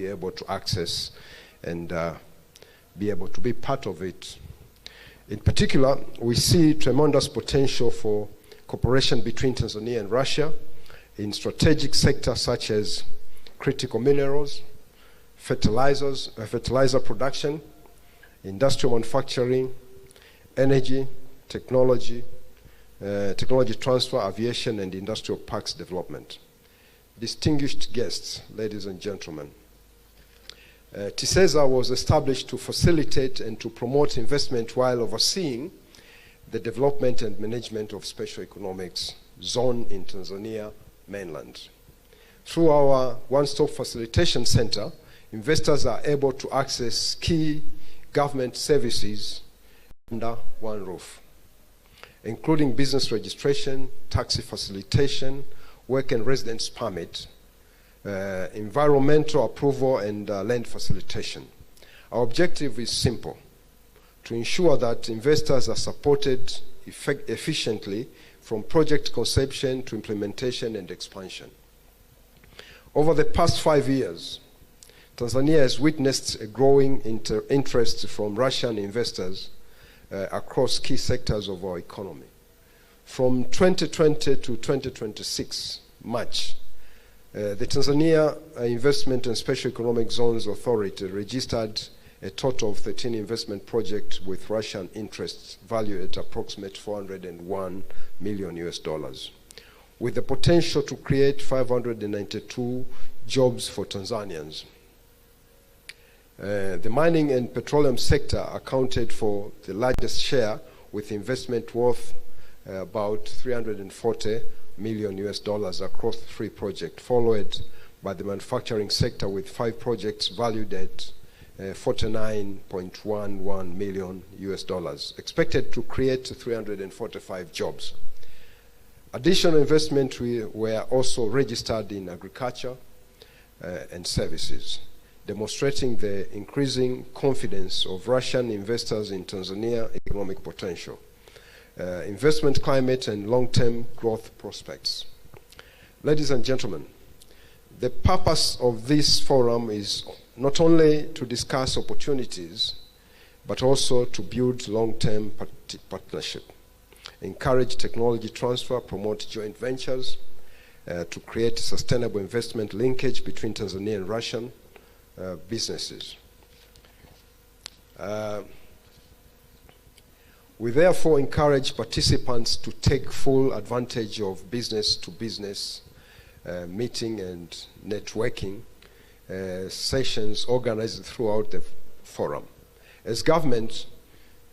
be able to access and be able to be part of it. In particular, we see tremendous potential for cooperation between Tanzania and Russia in strategic sectors such as critical minerals, fertilizer production, industrial manufacturing, energy, technology transfer, aviation, and industrial parks development. Distinguished guests, ladies and gentlemen, TISEZA was established to facilitate and to promote investment while overseeing the development and management of special economics zone in Tanzania mainland. Through our one-stop facilitation center, investors are able to access key government services under one roof, including business registration, taxi facilitation, work and residence permit, environmental approval, and land facilitation. Our objective is simple: to ensure that investors are supported efficiently from project conception to implementation and expansion. Over the past 5 years, Tanzania has witnessed a growing interest from Russian investors across key sectors of our economy. From 2020 to 2026 March, the Tanzania Investment and Special Economic Zones Authority registered a total of 13 investment projects with Russian interests valued at approximately $401 million, with the potential to create 592 jobs for Tanzanians. The mining and petroleum sector accounted for the largest share, with investment worth about $340 million across 3 projects, followed by the manufacturing sector with 5 projects valued at $49.11 million, expected to create 345 jobs. Additional investment were also registered in agriculture and services, demonstrating the increasing confidence of Russian investors in Tanzania's economic potential, investment climate, and long-term growth prospects. Ladies and gentlemen, the purpose of this forum is not only to discuss opportunities, but also to build long-term partnership, encourage technology transfer, promote joint ventures, to create sustainable investment linkage between Tanzania and Russian businesses. We therefore encourage participants to take full advantage of business-to-business meeting and networking sessions organized throughout the forum. As government,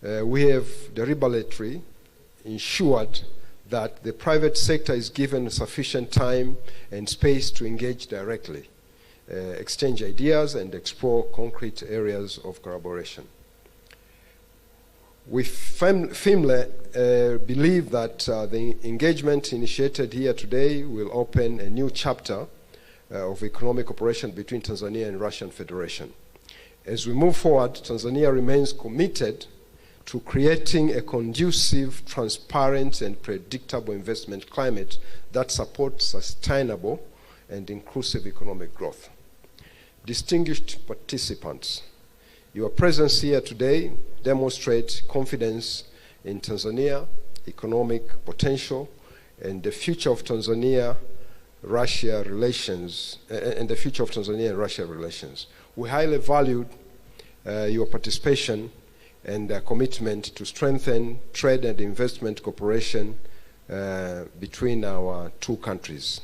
we have deliberately ensured that the private sector is given sufficient time and space to engage directly, exchange ideas, and explore concrete areas of collaboration. We firmly believe that the engagement initiated here today will open a new chapter of economic cooperation between Tanzania and Russian Federation. As we move forward, Tanzania remains committed to creating a conducive, transparent, and predictable investment climate that supports sustainable and inclusive economic growth. Distinguished participants, your presence here today demonstrates confidence in Tanzania economic potential and the future of Tanzania-Russia relations, We highly valued your participation and commitment to strengthen trade and investment cooperation between our 2 countries.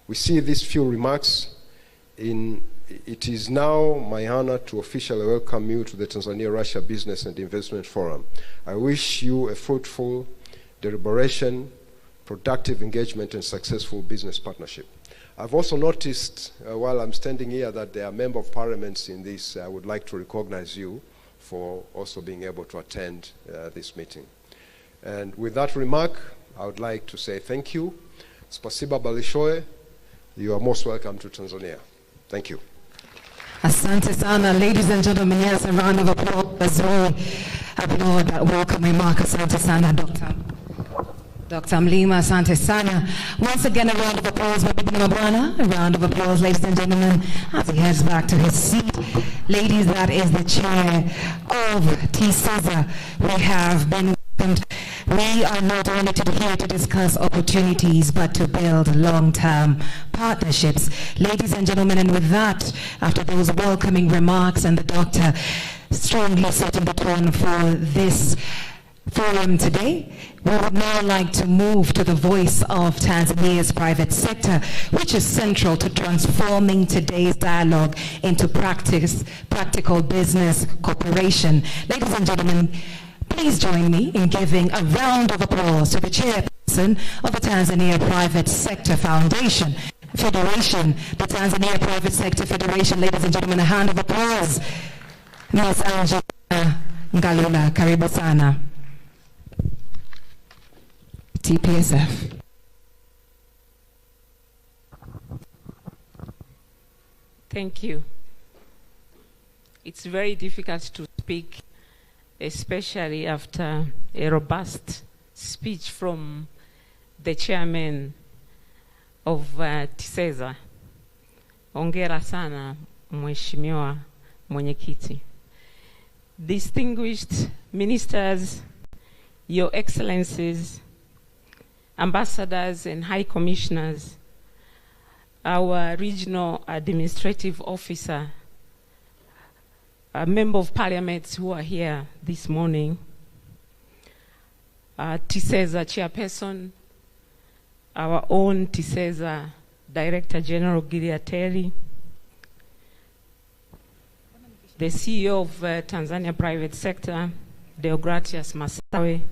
We see these few remarks It is now my honor to officially welcome you to the Tanzania-Russia Business and Investment Forum. I wish you a fruitful deliberation, productive engagement, and successful business partnership. I've also noticed while I'm standing here that there are members of parliaments in this. I would like to recognize you for also being able to attend this meeting. And with that remark, I would like to say thank you. Spasiba Balishoe, you are most welcome to Tanzania. Thank you. Asante sana, ladies and gentlemen, yes, a round of applause as we applaud that welcome remark. Asante sana, Dr. Dr. Mlima, asante sana. Once again, a round of applause, mabibi na mabwana. A round of applause, ladies and gentlemen, as he heads back to his seat. Ladies, that is the chair of TCESA. We have been welcomed. We are not only here to discuss opportunities, but to build long-term partnerships. Ladies and gentlemen, and with that, after those welcoming remarks and the doctor strongly setting the tone for this forum today, we would now like to move to the voice of Tanzania's private sector, which is central to transforming today's dialogue into practical business cooperation. Ladies and gentlemen, please join me in giving a round of applause to the chairperson of the Tanzania Private Sector Foundation Federation, the Tanzania Private Sector Federation. Ladies and gentlemen, a hand of applause. Ms. Angela Ngalula, karibu sana. TPSF. Thank you. It's very difficult to speak, especially after a robust speech from the chairman of TCESA. Hongera sana, Mheshimiwa Mwenyekiti. Distinguished ministers, Your Excellencies, ambassadors and high commissioners, our regional administrative officer, a member of parliament who are here this morning, TCESA chairperson, our own TCESA Director General Giriateri, the CEO of Tanzania Private Sector, Deogratias Masawe,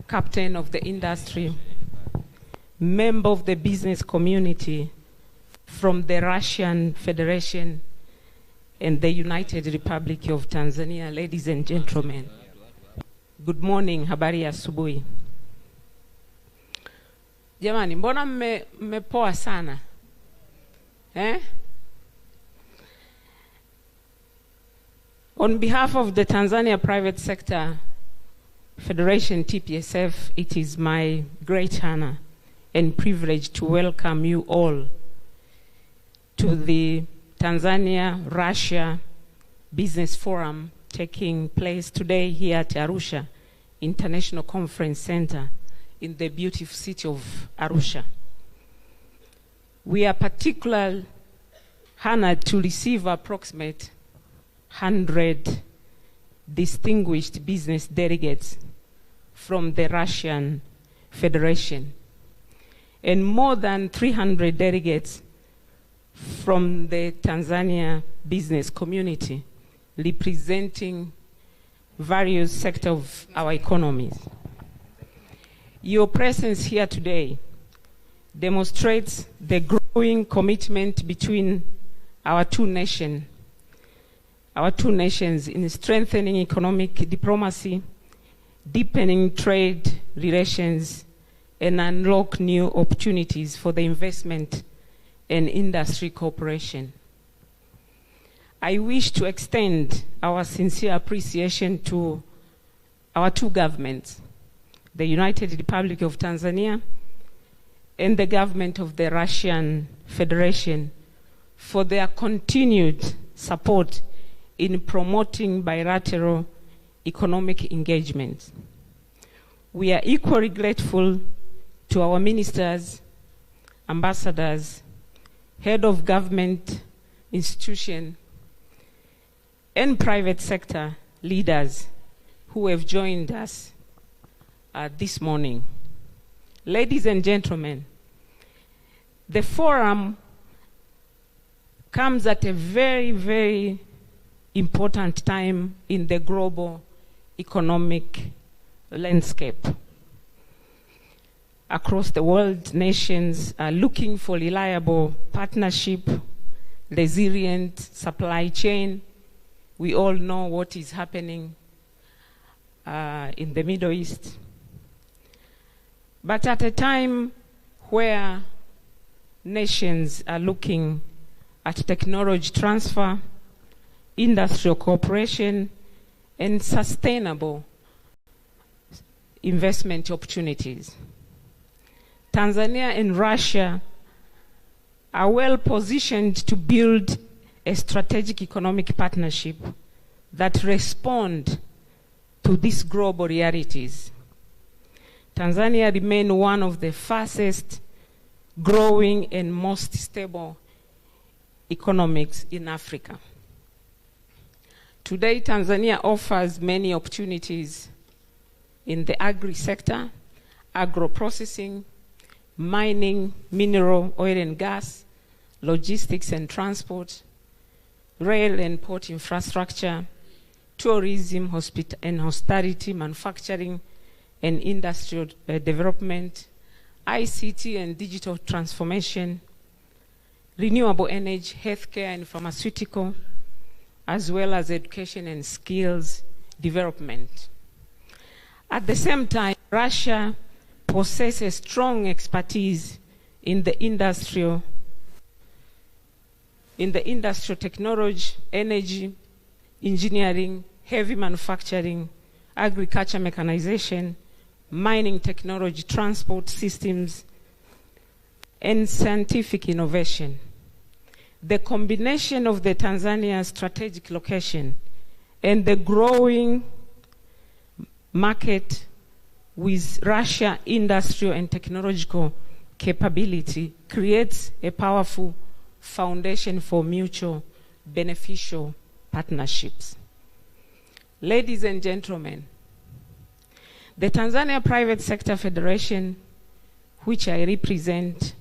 captain of the industry, member of the business community from the Russian Federation and the United Republic of Tanzania. Ladies and gentlemen, good morning, habari ya asubuhi. Jamani, mbona mmepoa sana? On behalf of the Tanzania Private Sector Federation, TPSF, it is my great honor and privilege to welcome you all to the Tanzania-Russia Business Forum taking place today here at Arusha International Conference Center in the beautiful city of Arusha. We are particularly honored to receive approximate 100 distinguished business delegates from the Russian Federation and more than 300 delegates from the Tanzania business community representing various sectors of our economies. Your presence here today demonstrates the growing commitment between our two nations in strengthening economic diplomacy, deepening trade relations, and unlock new opportunities for the investment and industry cooperation. I wish to extend our sincere appreciation to our two governments, the United Republic of Tanzania and the government of the Russian Federation, for their continued support in promoting bilateral economic engagement. We are equally grateful to our ministers, ambassadors, head of government institution, and private sector leaders who have joined us this morning. Ladies and gentlemen, the forum comes at a very, very important time in the global economic landscape. Across the world, nations are looking for reliable partnership, resilient supply chain. We all know what is happening in the Middle East. But at a time where nations are looking at technology transfer, industrial cooperation, and sustainable investment opportunities. Tanzania and Russia are well positioned to build a strategic economic partnership that respond to these global realities. Tanzania remains one of the fastest growing and most stable economies in Africa. Today, Tanzania offers many opportunities in the agri-sector, agro-processing, mining, mineral, oil and gas, logistics and transport, rail and port infrastructure, tourism, and hospitality, manufacturing and industrial development, ICT and digital transformation, renewable energy, healthcare and pharmaceutical, as well as education and skills development. At the same time, Russia possesses strong expertise in the industrial technology, energy, engineering, heavy manufacturing, agriculture mechanization, mining technology, transport systems, and scientific innovation. The combination of the Tanzania's strategic location and the growing market with Russia industrial and technological capability creates a powerful foundation for mutual beneficial partnerships. Ladies and gentlemen, the Tanzania Private Sector Federation, which I represent,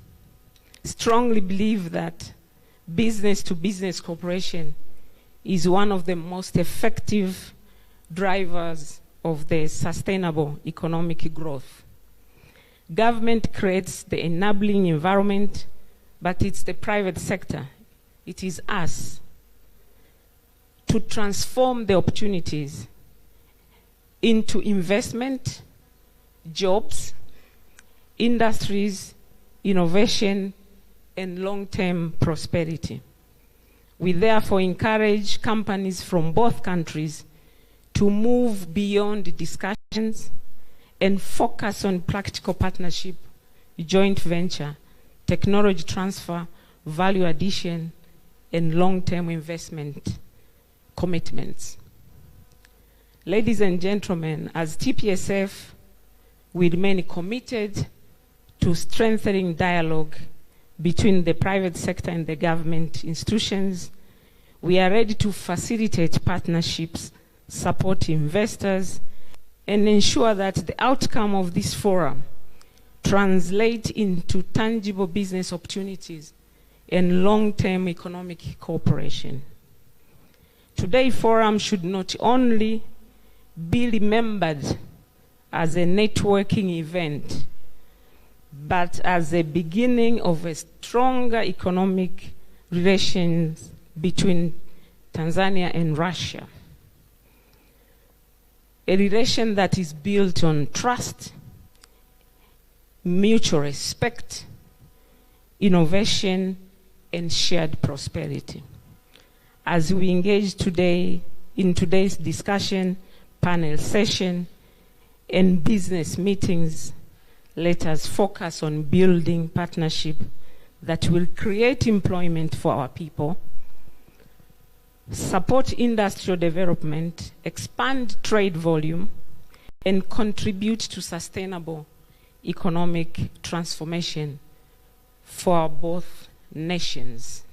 strongly believe that business-to-business cooperation is one of the most effective drivers of the sustainable economic growth. Government creates the enabling environment, but it's the private sector, it is us, to transform the opportunities into investment, jobs, industries, innovation, and long-term prosperity. We therefore encourage companies from both countries to move beyond discussions and focus on practical partnership, joint venture, technology transfer, value addition, and long-term investment commitments. Ladies and gentlemen, as TPSF, we remain committed to strengthening dialogue between the private sector and the government institutions. We are ready to facilitate partnerships, support investors, and ensure that the outcome of this forum translate into tangible business opportunities and long-term economic cooperation. Today's forum should not only be remembered as a networking event, but as a beginning of a stronger economic relations between Tanzania and Russia. A relation that is built on trust, mutual respect, innovation, and shared prosperity. As we engage today in today's discussion, panel session, and business meetings, let us focus on building partnership that will create employment for our people, support industrial development, expand trade volume, and contribute to sustainable economic transformation for both nations.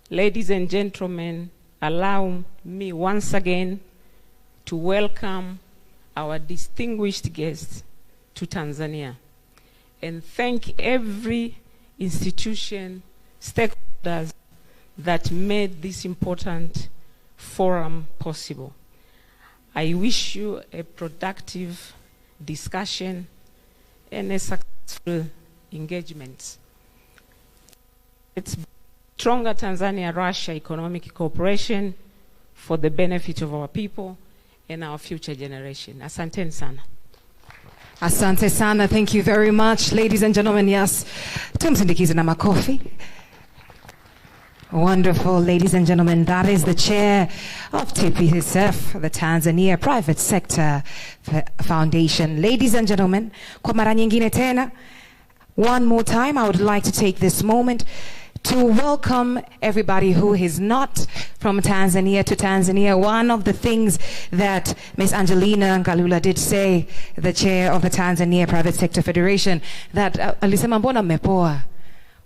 Ladies and gentlemen, allow me once again to welcome our distinguished guests to Tanzania and thank every institution, stakeholders that made this important forum possible. I wish you a productive discussion and a successful engagement. It's stronger Tanzania-Russia economic cooperation for the benefit of our people and our future generation. Asanteni sana. Asante sana, thank you very much. Ladies and gentlemen, yes, tumsindikize na makofi. Wonderful, ladies and gentlemen. That is the chair of TPSF, the Tanzania Private Sector Foundation. Ladies and gentlemen, kwa mara nyingine tena, one more time, I would like to take this moment to welcome everybody who is not from Tanzania to Tanzania. One of the things that Ms. Angelina Ngalula did say, the chair of the Tanzania Private Sector Federation, that alisema mbona mmepoa?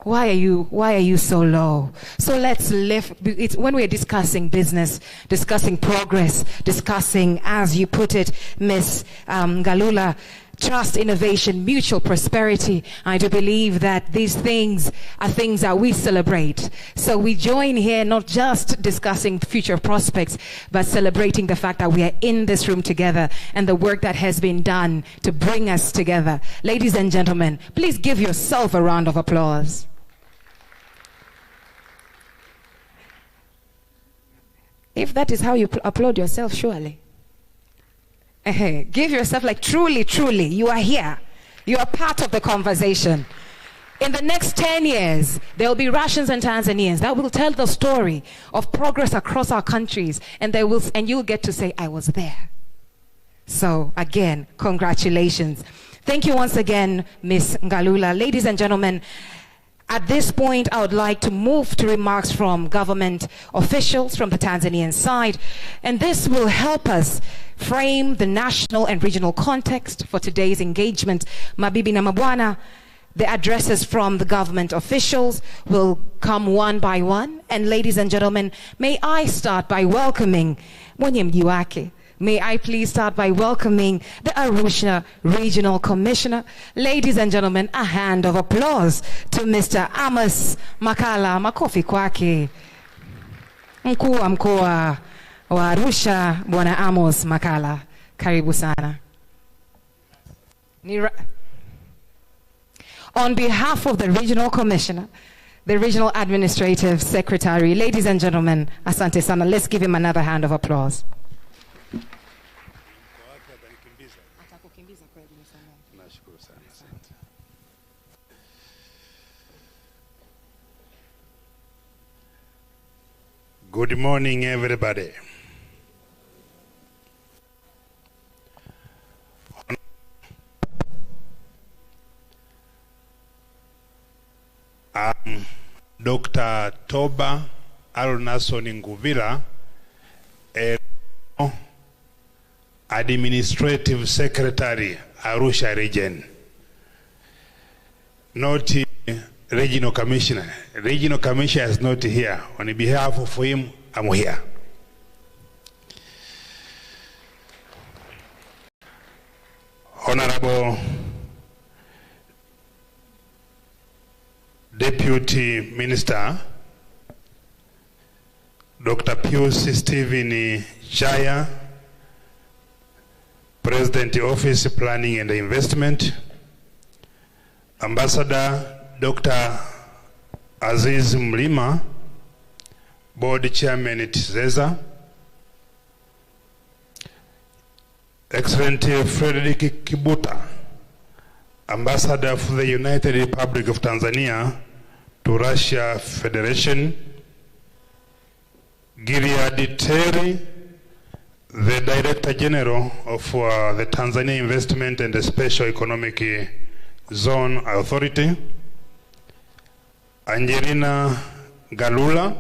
Why are you so low? So let's lift. It's when we're discussing business, discussing progress, discussing, as you put it, Ms. Ngalula, trust, innovation, mutual prosperity. I do believe that these things are things that we celebrate. So we join here not just discussing future prospects, but celebrating the fact that we are in this room together and the work that has been done to bring us together. Ladies and gentlemen, please give yourself a round of applause. If that is how you applaud yourself, surely. Give yourself like truly, truly, you are here. You are part of the conversation. In the next 10 years, there will be Russians and Tanzanians that will tell the story of progress across our countries, and you'll get to say, I was there. So again, congratulations. Thank you once again, Ms. Ngalula. Ladies and gentlemen, at this point, I would like to move to remarks from government officials from the Tanzanian side, and this will help us frame the national and regional context for today's engagement. Mabibi na mabwana, the addresses from the government officials will come one by one, and ladies and gentlemen, may I start by welcoming mwenye mji wake. May I please start by welcoming the Arusha Regional Commissioner. Ladies and gentlemen, a hand of applause to Mr. Amos Makala. Makofi kwake. Mkuu wa mkoa wa Arusha, Bwana Amos Makala. Karibu sana. On behalf of the Regional Commissioner, the Regional Administrative Secretary, ladies and gentlemen, asante sana. Let's give him another hand of applause. Good morning, everybody. I'm Dr. Toba Arunason Nguvira, Administrative Secretary, Arusha Region. Not Regional Commissioner. Regional Commissioner is not here. On behalf of him, I'm here. Honorable Deputy Minister, Dr. Pius Stephen Chaya, President Office Planning and Investment, Ambassador Dr. Aziz Mlima, Board Chairman at ZEZA, Excellency Frederick Kibuta, Ambassador for the United Republic of Tanzania to Russia Federation, Gilead Terry, the Director General of the Tanzania Investment and the Special Economic Zone Authority, Angelina Ngalula,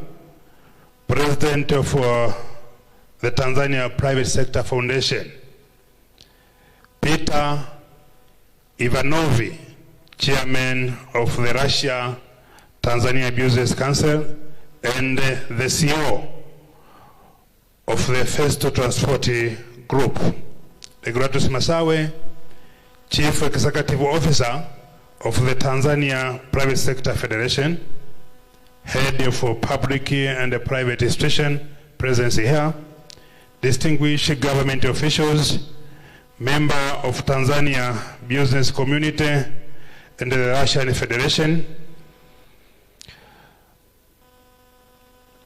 President of the Tanzania Private Sector Foundation, Peter Ivanovi, Chairman of the Russia Tanzania Business Council, and the CEO of the First Transport Group, Degratus Masawe, Chief Executive Officer of the Tanzania Private Sector Federation, Head of Public and Private Institution, presence here, distinguished government officials, member of Tanzania Business Community and the Russian Federation,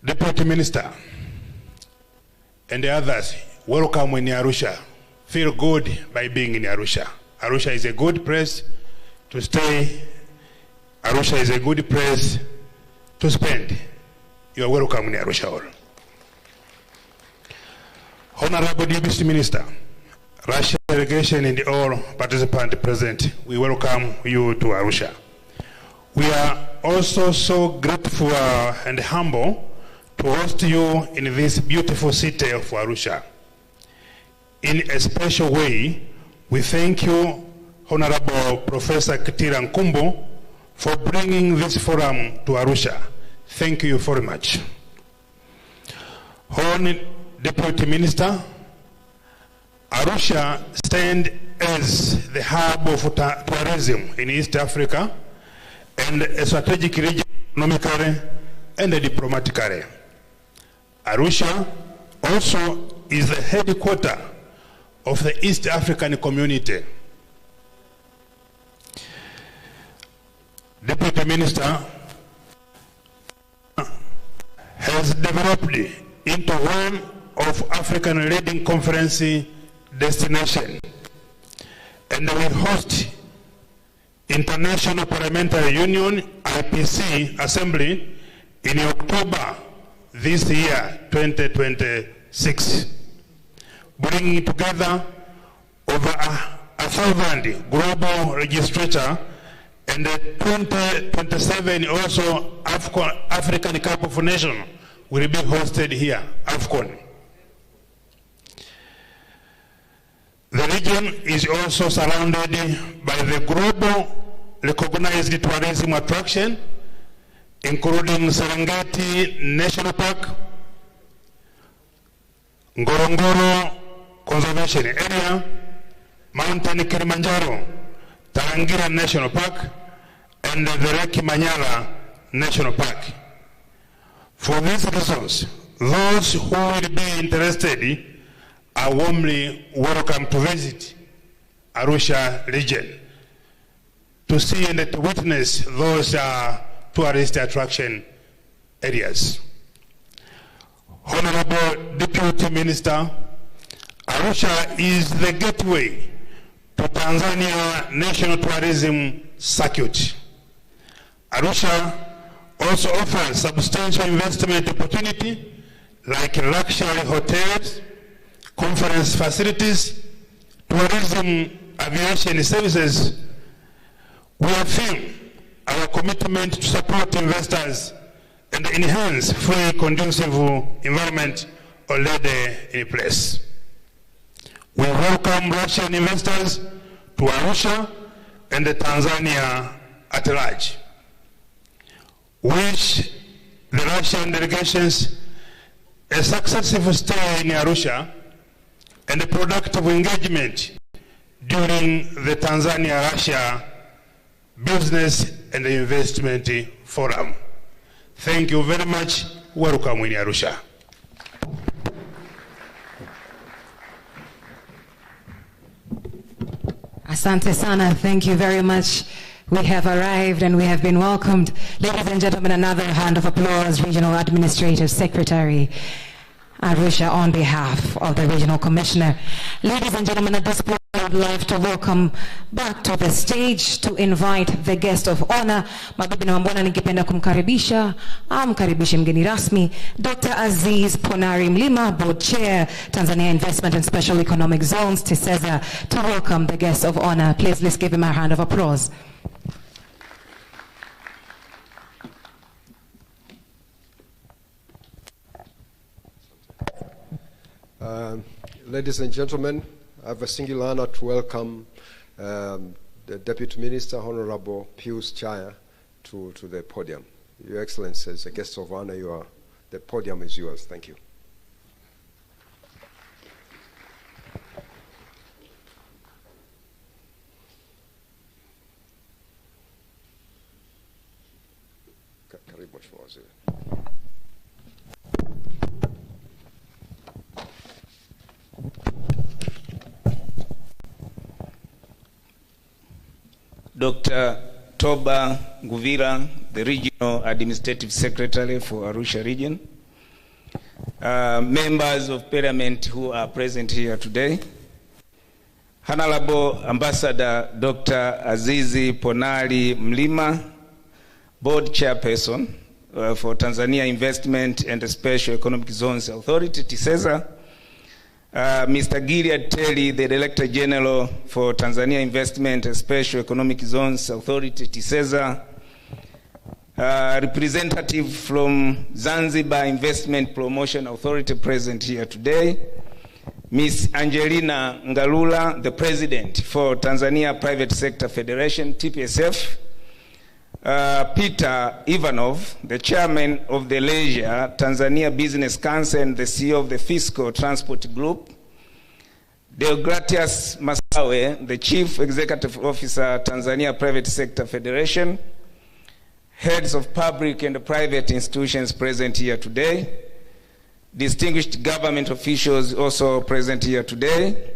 Deputy Minister, and the others, welcome in Arusha. Feel good by being in Arusha. Arusha is a good place to stay. Arusha is a good place to spend You are welcome in Arusha all. Honorable Deputy Minister, Russian delegation and all participants present, we welcome you to Arusha. We are also so grateful and humble to host you in this beautiful city of Arusha. In a special way, we thank you, Honorable Professor Kitila Nkumbu, for bringing this forum to Arusha. Thank you very much. Honorable Deputy Minister, Arusha stands as the hub of tourism in East Africa and a strategic region economically and diplomatically. Arusha also is the headquarters of the East African community. Deputy Minister has developed into one of African leading conference destination, and we host International Parliamentary Union IPC Assembly in October this year 2026, bringing together over 1,000 global registrators, and 2027 also African Cup of Nations will be hosted here, AFCON. The region is also surrounded by the global recognized tourism attraction, including Serengeti National Park, Ngorongoro Conservation Area, Mountain Kilimanjaro, Tarangire National Park, and the Lake Manyara National Park. For these reasons, those who will be interested are warmly welcome to visit Arusha region to see and to witness those tourist attraction areas. Honorable Deputy Minister, Arusha is the gateway to Tanzania National Tourism Circuit. Arusha also offers substantial investment opportunity like luxury hotels, conference facilities, tourism, aviation services. We affirm our commitment to support investors and enhance free, conducive environment already in place. We welcome Russian investors to Arusha and Tanzania at large. Wish the Russian delegations a successful stay in Arusha and a productive engagement during the Tanzania-Russia Business and Investment Forum. Thank you very much. Welcome in Arusha. Asante sana, thank you very much. We have arrived and we have been welcomed. Ladies and gentlemen, another hand of applause, Regional Administrative Secretary Arusha on behalf of the Regional Commissioner. Ladies and gentlemen, at this point, I would like to welcome back to the stage to invite the guest of honor. Mabibi na mabwana, ningependa kumkaribisha, amkaribishe mgeni rasmi, Dr. Aziz Ponari Mlima, Board Chair, Tanzania Investment and Special Economic Zones, TISEZA, to welcome the guest of honor. Please, let's give him a round of applause. Ladies and gentlemen, I have a singular honor to welcome the Deputy Minister, Honorable Pius Chaya, to the podium. Your Excellency, as a guest of honor, the podium is yours. Thank you. Karibu Mheshimiwa Waziri. Dr. Toba Nguvira, the Regional Administrative Secretary for Arusha Region, members of Parliament who are present here today, Honorable Ambassador Dr. Azizi Ponari Mlima, Board Chairperson, for Tanzania Investment and Special Economic Zones Authority, TISEZA. Mr. Gilead Terry, the Director General for Tanzania Investment and Special Economic Zones Authority, TISEZA. Representative from Zanzibar Investment Promotion Authority present here today. Ms. Angelina Ngalula, the President for Tanzania Private Sector Federation, TPSF. Peter Ivanov, the Chairman of the Leisure Tanzania Business Council and the CEO of the Fiscal Transport Group. Deogratias Masawe, the Chief Executive Officer, Tanzania Private Sector Federation. Heads of public and private institutions present here today. Distinguished government officials also present here today.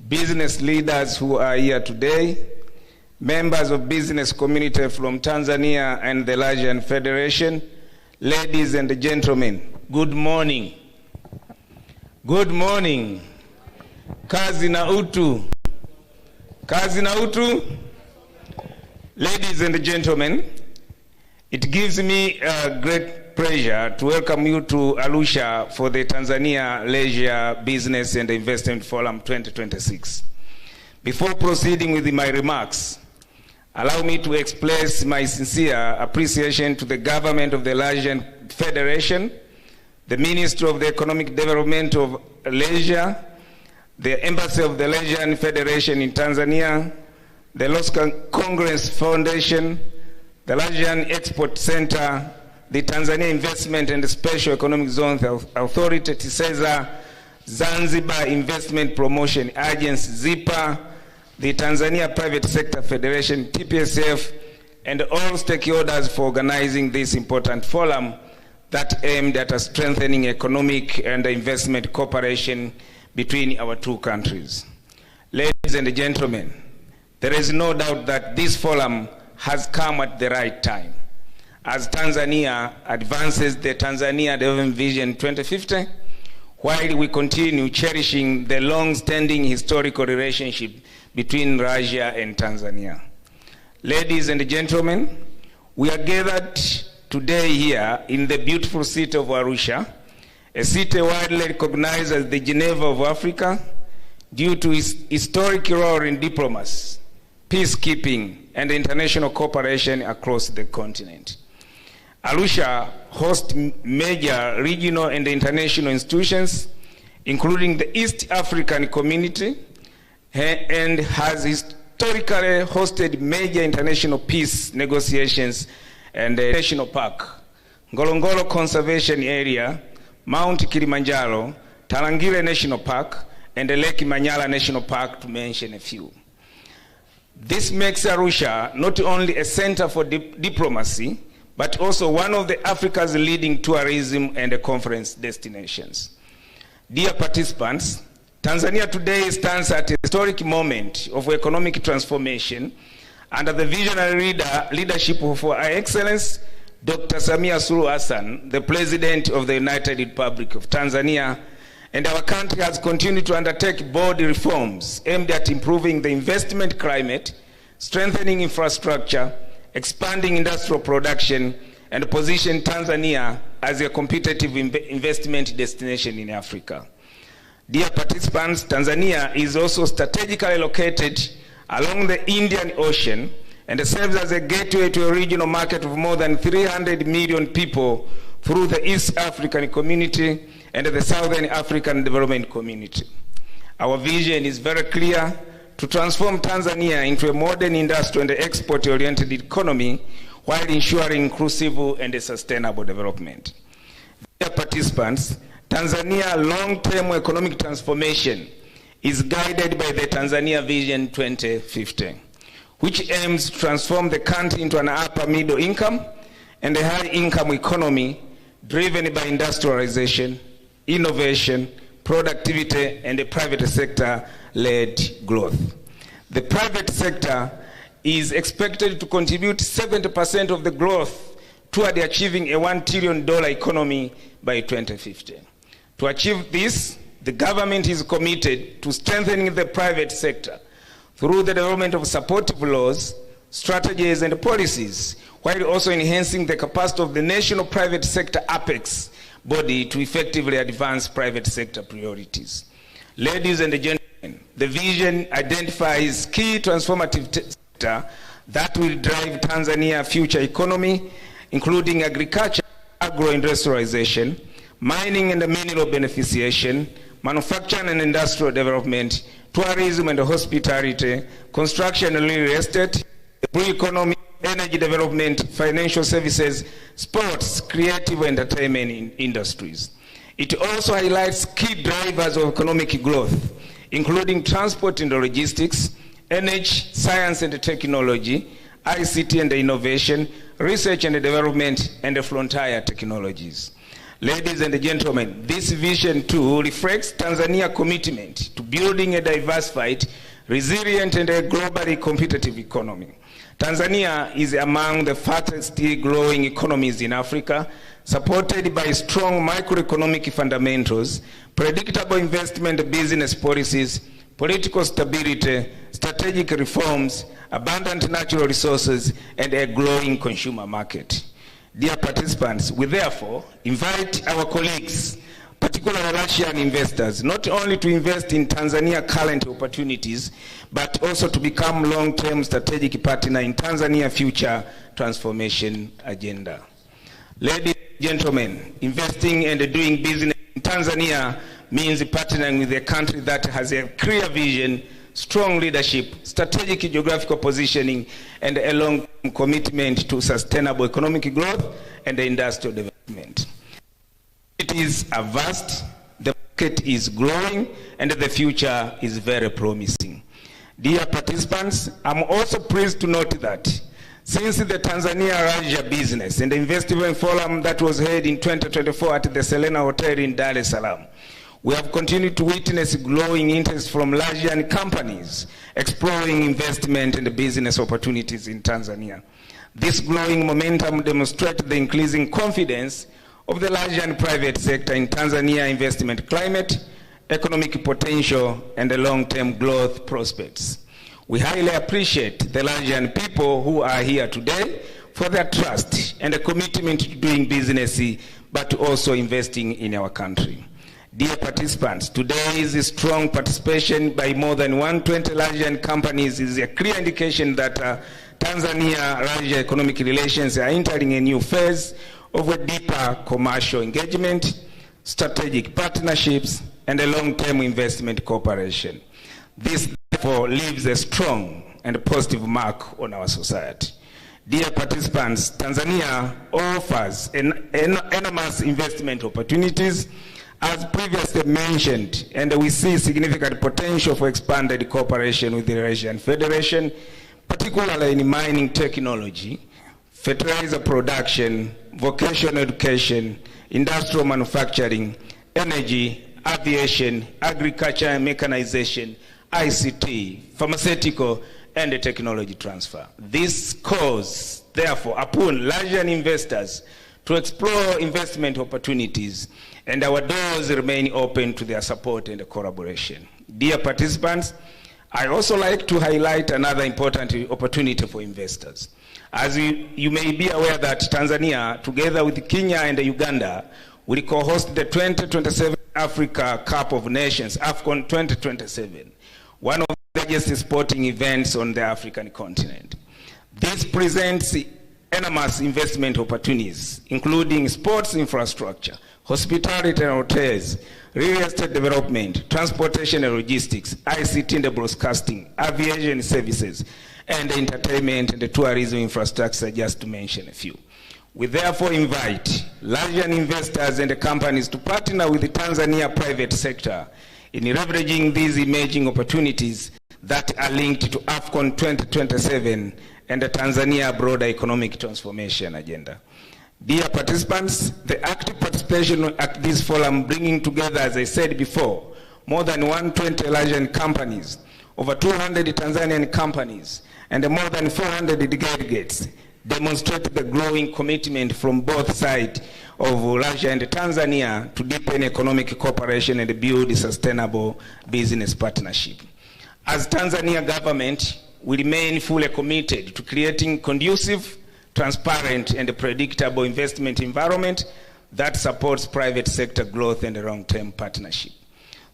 Business leaders who are here today. Members of business community from Tanzania and the Leisure Federation. Ladies and gentlemen, good morning. Good morning. Kazi na utu. Kazi na utu. Ladies and gentlemen, it gives me a great pleasure to welcome you to Arusha for the Tanzania Leisure, Business and Investment Forum 2026. Before proceeding with my remarks, allow me to express my sincere appreciation to the government of the Leisure Federation, the Ministry of the Economic Development of Leisure, the Embassy of the Leisure Federation in Tanzania, the Los Congress Foundation, the Leisure Export Center, the Tanzania Investment and Special Economic Zone Authority, TISEZA, Zanzibar Investment Promotion Agency, ZIPA, the Tanzania Private Sector Federation, TPSF, and all stakeholders for organizing this important forum that aimed at strengthening economic and investment cooperation between our two countries. Ladies and gentlemen, there is no doubt that this forum has come at the right time as Tanzania advances the Tanzania Development Vision 2050, while we continue cherishing the long-standing historical relationship between Russia and Tanzania. Ladies and gentlemen, we are gathered today here in the beautiful city of Arusha, a city widely recognized as the Geneva of Africa due to its historic role in diplomacy, peacekeeping, and international cooperation across the continent. Arusha hosts major regional and international institutions, including the East African Community, and has historically hosted major international peace negotiations and a national park, Ngorongoro Conservation Area, Mount Kilimanjaro, Tarangire National Park, and the Lake Manyara National Park, to mention a few. This makes Arusha not only a center for diplomacy, but also one of Africa's leading tourism and conference destinations. Dear participants, Tanzania today stands at a historic moment of economic transformation under the visionary leadership of Our Excellency Dr. Samia Suluhu Hassan, the President of the United Republic of Tanzania, and our country has continued to undertake bold reforms aimed at improving the investment climate, strengthening infrastructure, expanding industrial production, and position Tanzania as a competitive investment destination in Africa. Dear participants, Tanzania is also strategically located along the Indian Ocean and serves as a gateway to a regional market of more than 300 million people through the East African Community and the Southern African Development Community. Our vision is very clear: to transform Tanzania into a modern industrial and export-oriented economy while ensuring inclusive and sustainable development. Dear participants, Tanzania's long-term economic transformation is guided by the Tanzania Vision 2050, which aims to transform the country into an upper middle income and a high income economy driven by industrialization, innovation, productivity, and a private sector-led growth. The private sector is expected to contribute 70% of the growth toward achieving a $1 trillion economy by 2050. To achieve this, the government is committed to strengthening the private sector through the development of supportive laws, strategies, and policies, while also enhancing the capacity of the national private sector apex body to effectively advance private sector priorities. Ladies and gentlemen, the vision identifies key transformative sector that will drive Tanzania's future economy, including agriculture, agro-industrialization, mining and mineral beneficiation, manufacturing and industrial development, tourism and hospitality, construction and real estate, blue economy, energy development, financial services, sports, creative entertainment industries. It also highlights key drivers of economic growth, including transport and logistics, energy, science and technology, ICT and innovation, research and development, and frontier technologies. Ladies and gentlemen, this vision too reflects Tanzania's commitment to building a diversified, resilient, and a globally competitive economy. Tanzania is among the fastest growing economies in Africa, supported by strong macroeconomic fundamentals, predictable investment business policies, political stability, strategic reforms, abundant natural resources, and a growing consumer market. Dear participants, we therefore invite our colleagues, particularly Russian investors, not only to invest in Tanzania's current opportunities, but also to become long-term strategic partner in Tanzania's future transformation agenda. Ladies and gentlemen, investing and doing business in Tanzania means partnering with a country that has a clear vision, strong leadership, strategic geographical positioning, and a long-term commitment to sustainable economic growth and industrial development. It is a vast, the market is growing, and the future is very promising. Dear participants, I'm also pleased to note that since the Tanzania-Russia Business and Investment Forum that was held in 2024 at the Selena Hotel in Dar es Salaam, we have continued to witness growing interest from Russian companies exploring investment and business opportunities in Tanzania. This growing momentum demonstrates the increasing confidence of the Russian private sector in Tanzania investment climate, economic potential, and the long-term growth prospects. We highly appreciate the Russian people who are here today for their trust and a commitment to doing business, but also investing in our country. Dear participants, today's strong participation by more than 120 Russian companies is a clear indication that Tanzania-Russia economic relations are entering a new phase of a deeper commercial engagement, strategic partnerships, and a long-term investment cooperation. This therefore leaves a strong and positive mark on our society. Dear participants, Tanzania offers enormous investment opportunities, as previously mentioned, and we see significant potential for expanded cooperation with the Russian Federation, particularly in mining technology, fertilizer production, vocational education, industrial manufacturing, energy, aviation, agriculture and mechanization, ICT, pharmaceutical, and technology transfer. This calls, therefore, upon Russian investors to explore investment opportunities, and our doors remain open to their support and collaboration. Dear participants, I also like to highlight another important opportunity for investors. As you may be aware that Tanzania, together with Kenya and Uganda, will co-host the 2027 Africa Cup of Nations, AFCON 2027, one of the largest sporting events on the African continent. This presents enormous investment opportunities, including sports infrastructure, hospitality and hotels, real estate development, transportation and logistics, ICT and broadcasting, aviation services, and entertainment and tourism infrastructure, just to mention a few. We therefore invite Russian investors and companies to partner with the Tanzania private sector in leveraging these emerging opportunities that are linked to AFCON 2027 and the Tanzania broader economic transformation agenda. Dear participants, the active participation at this forum, bringing together, as I said before, more than 120 Russian companies, over 200 Tanzanian companies, and more than 400 delegates, demonstrate the growing commitment from both sides of Russia and Tanzania to deepen economic cooperation and build a sustainable business partnership. As Tanzania government, we remain fully committed to creating conducive, transparent, and predictable investment environment that supports private sector growth and long-term partnership.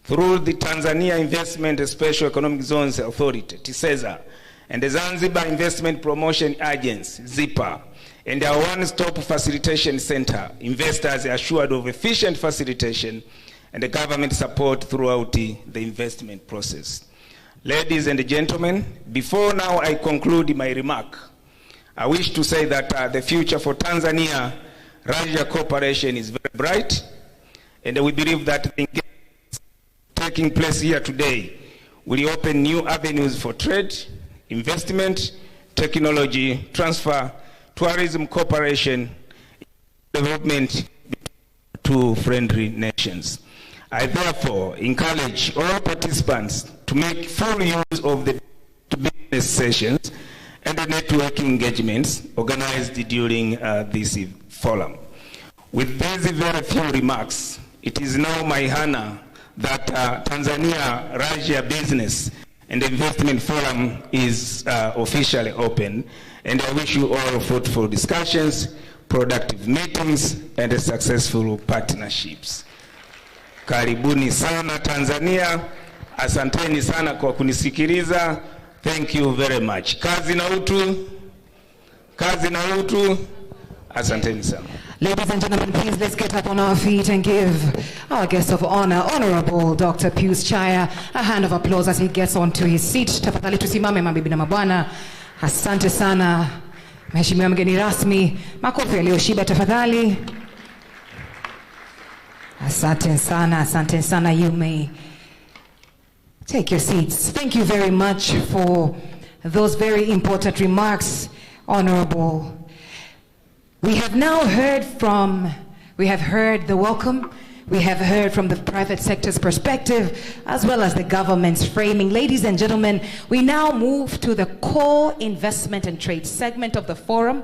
Through the Tanzania Investment and Special Economic Zones Authority, TISEZA, and the Zanzibar Investment Promotion Agency, ZIPA, and our one-stop facilitation center, investors are assured of efficient facilitation and the government support throughout the investment process. Ladies and gentlemen, before now I conclude my remark, I wish to say that the future for Tanzania-Russia cooperation is very bright, and we believe that the engagement taking place here today will open new avenues for trade, investment, technology transfer, tourism cooperation, development to friendly nations. I therefore encourage all participants to make full use of the business sessions and the networking engagements organized during this forum. With these very few remarks, it is now my honor that Tanzania-Russia Business and Investment Forum is officially open, and I wish you all fruitful discussions, productive meetings, and successful partnerships. Karibuni sana Tanzania, asanteni sana kwa kunisikiliza. Thank you very much. Kazi na utu, asanteni sana. Ladies and gentlemen, please let's get up on our feet and give our guest of honor, Honorable Dr. Pius Chaya, a hand of applause as he gets onto his seat. Tafadhali tusimame mabibi na mabwana. Asante sana, mheshimiwa mgeni rasmi. Makofi yaliyoshiba tafadhali. Asante sana. You may take your seats. Thank you very much for those very important remarks, Honorable. We have now heard the welcome, we have heard from the private sector's perspective, as well as the government's framing. Ladies and gentlemen, we now move to the core investment and trade segment of the forum.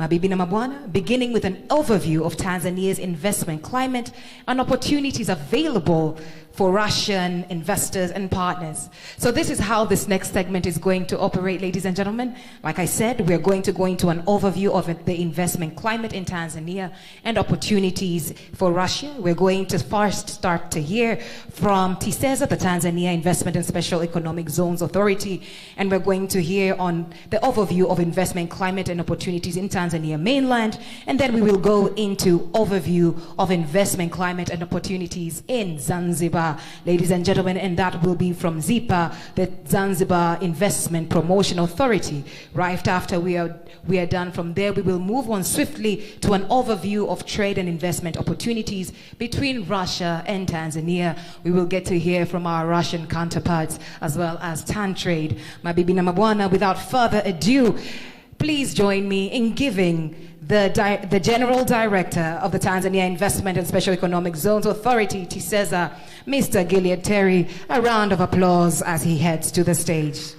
Mabibi na mabwana, beginning with an overview of Tanzania's investment climate and opportunities available for Russian investors and partners. So this is how this next segment is going to operate, ladies and gentlemen. Like I said, we're going to go into an overview of the investment climate in Tanzania and opportunities for Russia. We're going to first start to hear from TISEZA, the Tanzania Investment and Special Economic Zones Authority, and we're going to hear on the overview of investment climate and opportunities in Tanzania mainland, and then we will go into overview of investment climate and opportunities in Zanzibar. Ladies and gentlemen, and that will be from ZIPA, the Zanzibar Investment Promotion Authority. Right after we are done from there, we will move on swiftly to an overview of trade and investment opportunities between Russia and Tanzania. We will get to hear from our Russian counterparts as well as TanTrade. Mabibi na mabwana, without further ado, please join me in giving the General Director of the Tanzania Investment and Special Economic Zones Authority, TISEZA, Mr. Gilead Terry, a round of applause as he heads to the stage.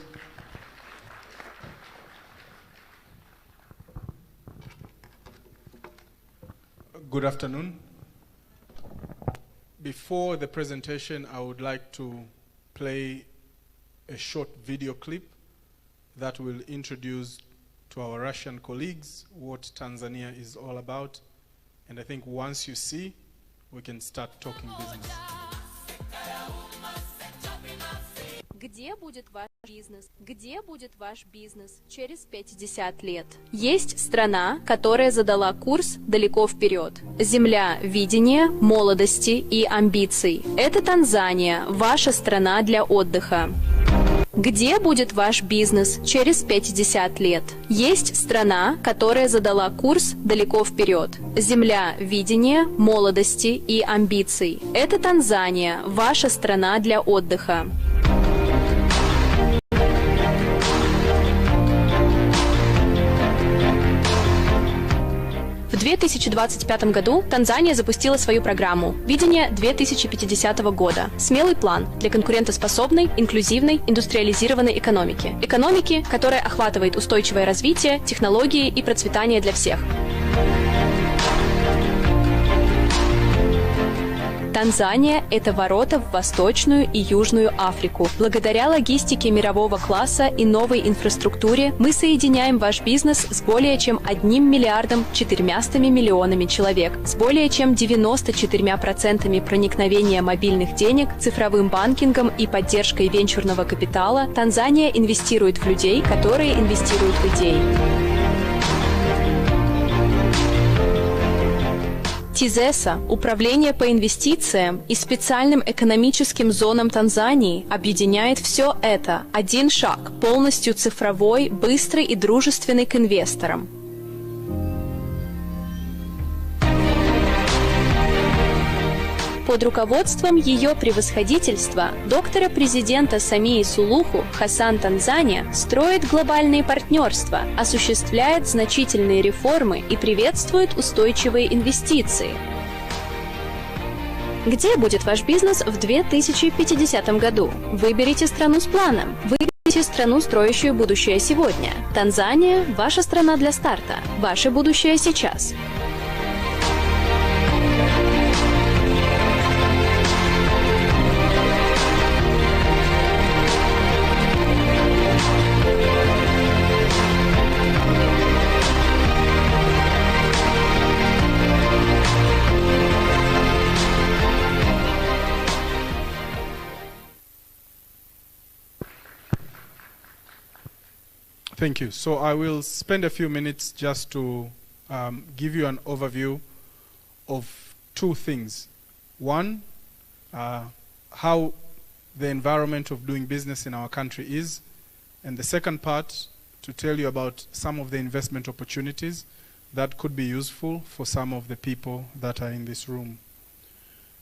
Good afternoon. Before the presentation, I would like to play a short video clip that will introduce to our Russian colleagues what Tanzania is all about. And I think once you see, we can start talking business. Где будет ваш бизнес? Где будет ваш бизнес через 50 лет? Есть страна, которая задала курс далеко вперед. Земля видения, молодости и амбиций. Это Танзания, ваша страна для отдыха. Где будет ваш бизнес через 50 лет? Есть страна, которая задала курс далеко вперед. Земля видения, молодости и амбиций. Это Танзания, ваша страна для отдыха. В 2025 году Танзания запустила свою программу «Видение 2050 года» – смелый план для конкурентоспособной, инклюзивной, индустриализированной экономики. Экономики, которая охватывает устойчивое развитие, технологии и процветание для всех. Танзания – это ворота в Восточную и Южную Африку. Благодаря логистике мирового класса и новой инфраструктуре мы соединяем ваш бизнес с более чем 1 миллиардом 400 миллионами человек, с более чем 94% проникновения мобильных денег, цифровым банкингом и поддержкой венчурного капитала. Танзания инвестирует в людей, которые инвестируют в идеи. ТИЗЕСА, Управление по инвестициям и специальным экономическим зонам Танзании объединяет все это. Один шаг, полностью цифровой, быстрый и дружественный к инвесторам. Под руководством ее превосходительства, доктора президента Самии Сулуху, Хасан Танзания строит глобальные партнерства, осуществляет значительные реформы и приветствует устойчивые инвестиции. Где будет ваш бизнес в 2050 году? Выберите страну с планом. Выберите страну, строящую будущее сегодня. Танзания – ваша страна для старта. Ваше будущее сейчас. Thank you. So I will spend a few minutes just to give you an overview of two things. One, how the environment of doing business in our country is. And the second part, to tell you about some of the investment opportunities that could be useful for some of the people that are in this room.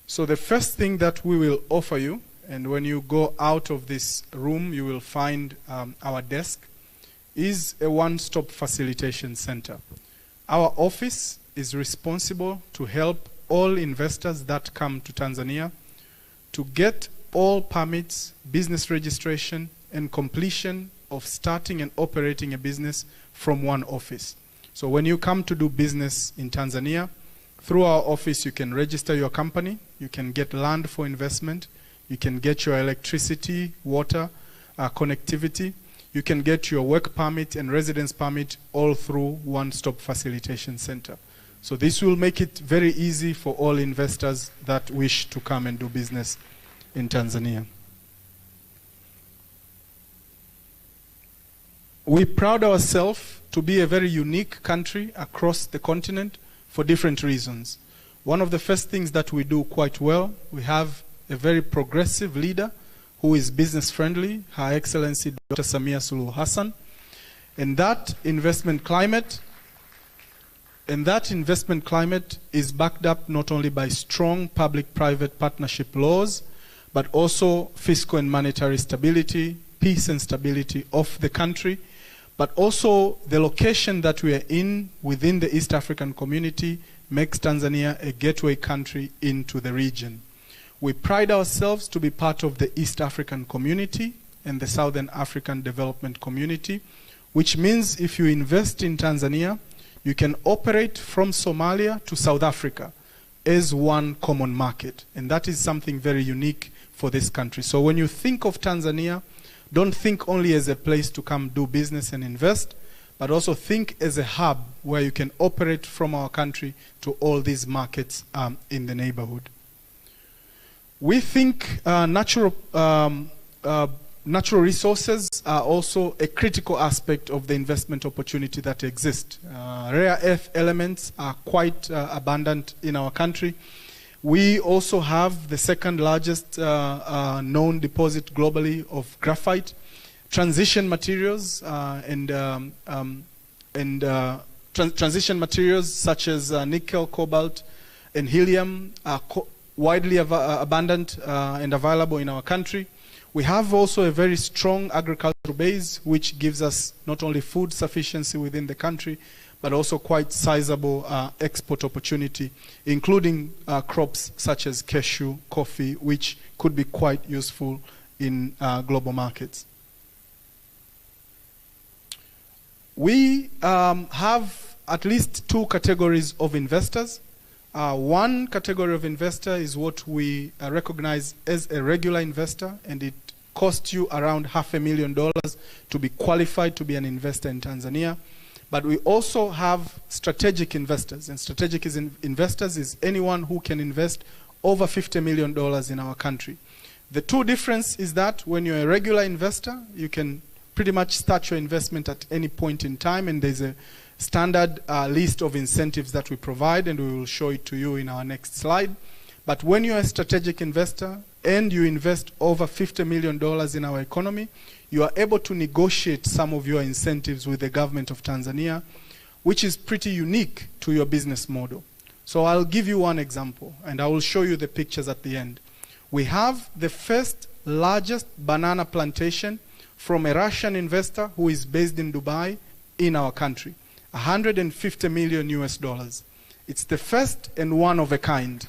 So the first thing that we will offer you, and when you go out of this room, you will find our desk, is a one-stop facilitation center. Our office is responsible to help all investors that come to Tanzania to get all permits, business registration, and completion of starting and operating a business from one office. So when you come to do business in Tanzania, through our office you can register your company, you can get land for investment, you can get your electricity, water, connectivity, you can get your work permit and residence permit all through one-stop facilitation center. So this will make it very easy for all investors that wish to come and do business in Tanzania. We pride ourselves to be a very unique country across the continent for different reasons. One of the first things that we do quite well, we have a very progressive leader who is business friendly, Her Excellency Dr. Samia Suluhu Hassan. And that investment climate is backed up not only by strong public-private partnership laws, but also fiscal and monetary stability, peace and stability of the country, but also the location that we are in within the East African community makes Tanzania a gateway country into the region. We pride ourselves to be part of the East African community and the Southern African Development Community, which means if you invest in Tanzania, you can operate from Somalia to South Africa as one common market. And that is something very unique for this country. So when you think of Tanzania, don't think only as a place to come do business and invest, but also think as a hub where you can operate from our country to all these markets in the neighborhood. We think natural resources are also a critical aspect of the investment opportunity that exists. Rare earth elements are quite abundant in our country. We also have the second largest known deposit globally of graphite. Transition materials transition materials such as nickel, cobalt, and helium are widely abundant and available in our country. We have also a very strong agricultural base, which gives us not only food sufficiency within the country, but also quite sizable export opportunity, including crops such as cashew, coffee, which could be quite useful in global markets. We have at least two categories of investors. One category of investor is what we recognize as a regular investor, and it costs you around $500,000 to be qualified to be an investor in Tanzania. But we also have strategic investors, and strategic investors is anyone who can invest over $50 million in our country. The two difference is that when you're a regular investor, you can pretty much start your investment at any point in time, and there's a standard list of incentives that we provide, and we will show it to you in our next slide. But when you're a strategic investor and you invest over $50 million in our economy, you are able to negotiate some of your incentives with the government of Tanzania, which is pretty unique to your business model. So I'll give you one example, and I will show you the pictures at the end. We have the first largest banana plantation from a Russian investor who is based in Dubai in our country, $150 million US. It's the first and one of a kind.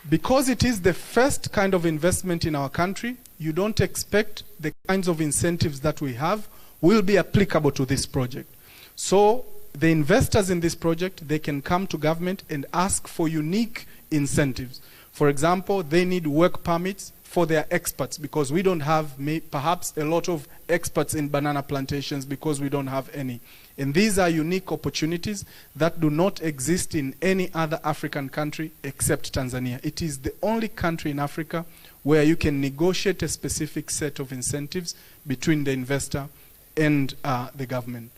Because it is the first kind of investment in our country, you don't expect the kinds of incentives that we have will be applicable to this project. So the investors in this project, they can come to government and ask for unique incentives. For example, they need work permits for their experts, because we don't have perhaps a lot of experts in banana plantations because we don't have any. And these are unique opportunities that do not exist in any other African country except Tanzania. It is the only country in Africa where you can negotiate a specific set of incentives between the investor and the government.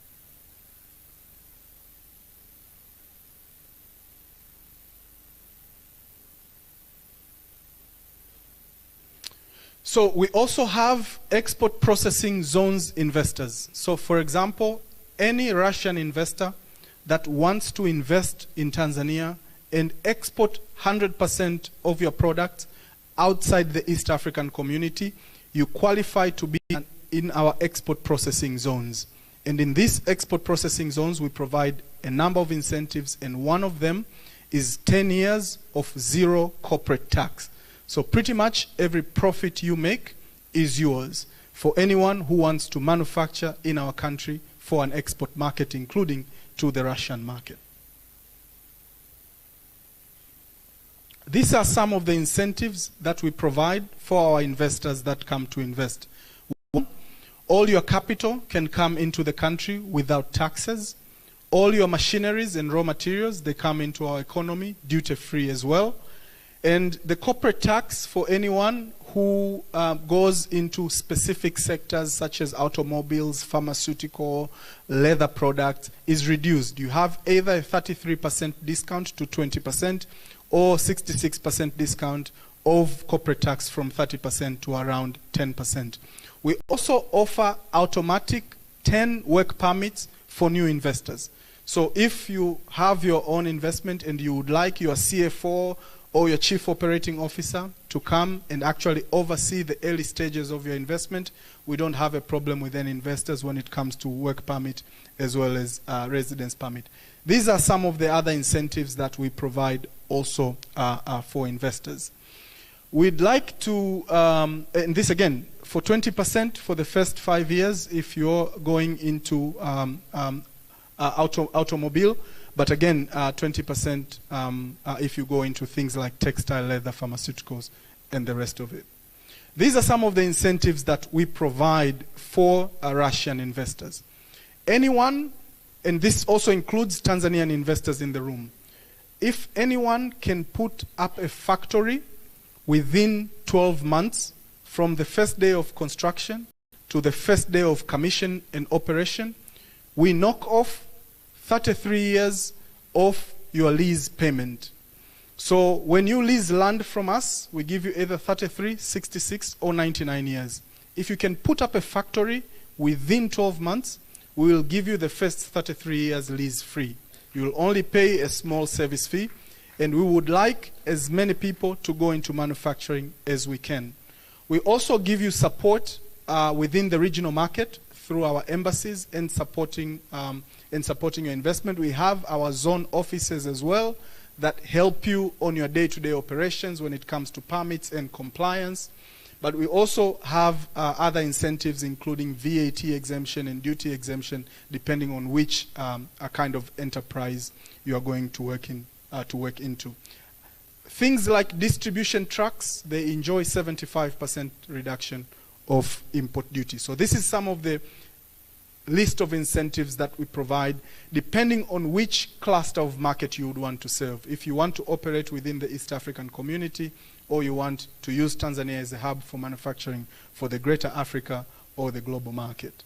So we also have export processing zones investors. So for example, any Russian investor that wants to invest in Tanzania and export 100% of your products outside the East African community, you qualify to be in our export processing zones. And in these export processing zones, we provide a number of incentives, and one of them is 10 years of zero corporate tax. So pretty much every profit you make is yours for anyone who wants to manufacture in our country for an export market, including to the Russian market. These are some of the incentives that we provide for our investors that come to invest. One, all your capital can come into the country without taxes. All your machineries and raw materials, they come into our economy duty-free as well. And the corporate tax for anyone who goes into specific sectors such as automobiles, pharmaceutical, leather products is reduced. You have either a 33% discount to 20% or 66% discount of corporate tax from 30% to around 10%. We also offer automatic 10 work permits for new investors. So if you have your own investment and you would like your CFO or your chief operating officer to come and actually oversee the early stages of your investment, we don't have a problem with any investors when it comes to work permit as well as residence permit. These are some of the other incentives that we provide also for investors. We'd like to, and this again, for 20% for the first 5 years if you're going into automobile, but again, 20% if you go into things like textile, leather, pharmaceuticals, and the rest of it. These are some of the incentives that we provide for Russian investors. Anyone, and this also includes Tanzanian investors in the room, if anyone can put up a factory within 12 months from the first day of construction to the first day of commission and operation, we knock off 33 years of your lease payment. So when you lease land from us, we give you either 33, 66, or 99 years. If you can put up a factory within 12 months, we will give you the first 33 years lease free. You will only pay a small service fee, and we would like as many people to go into manufacturing as we can. We also give you support within the regional market through our embassies and supporting your investment. We have our zone offices as well that help you on your day-to-day operations when it comes to permits and compliance. But we also have other incentives, including VAT exemption and duty exemption, depending on which kind of enterprise you are going to work in to work into. Things like distribution trucks, they enjoy 75% reduction of import duty. So this is some of the list of incentives that we provide depending on which cluster of market you would want to serve. If you want to operate within the East African community, or you want to use Tanzania as a hub for manufacturing for the greater Africa or the global market.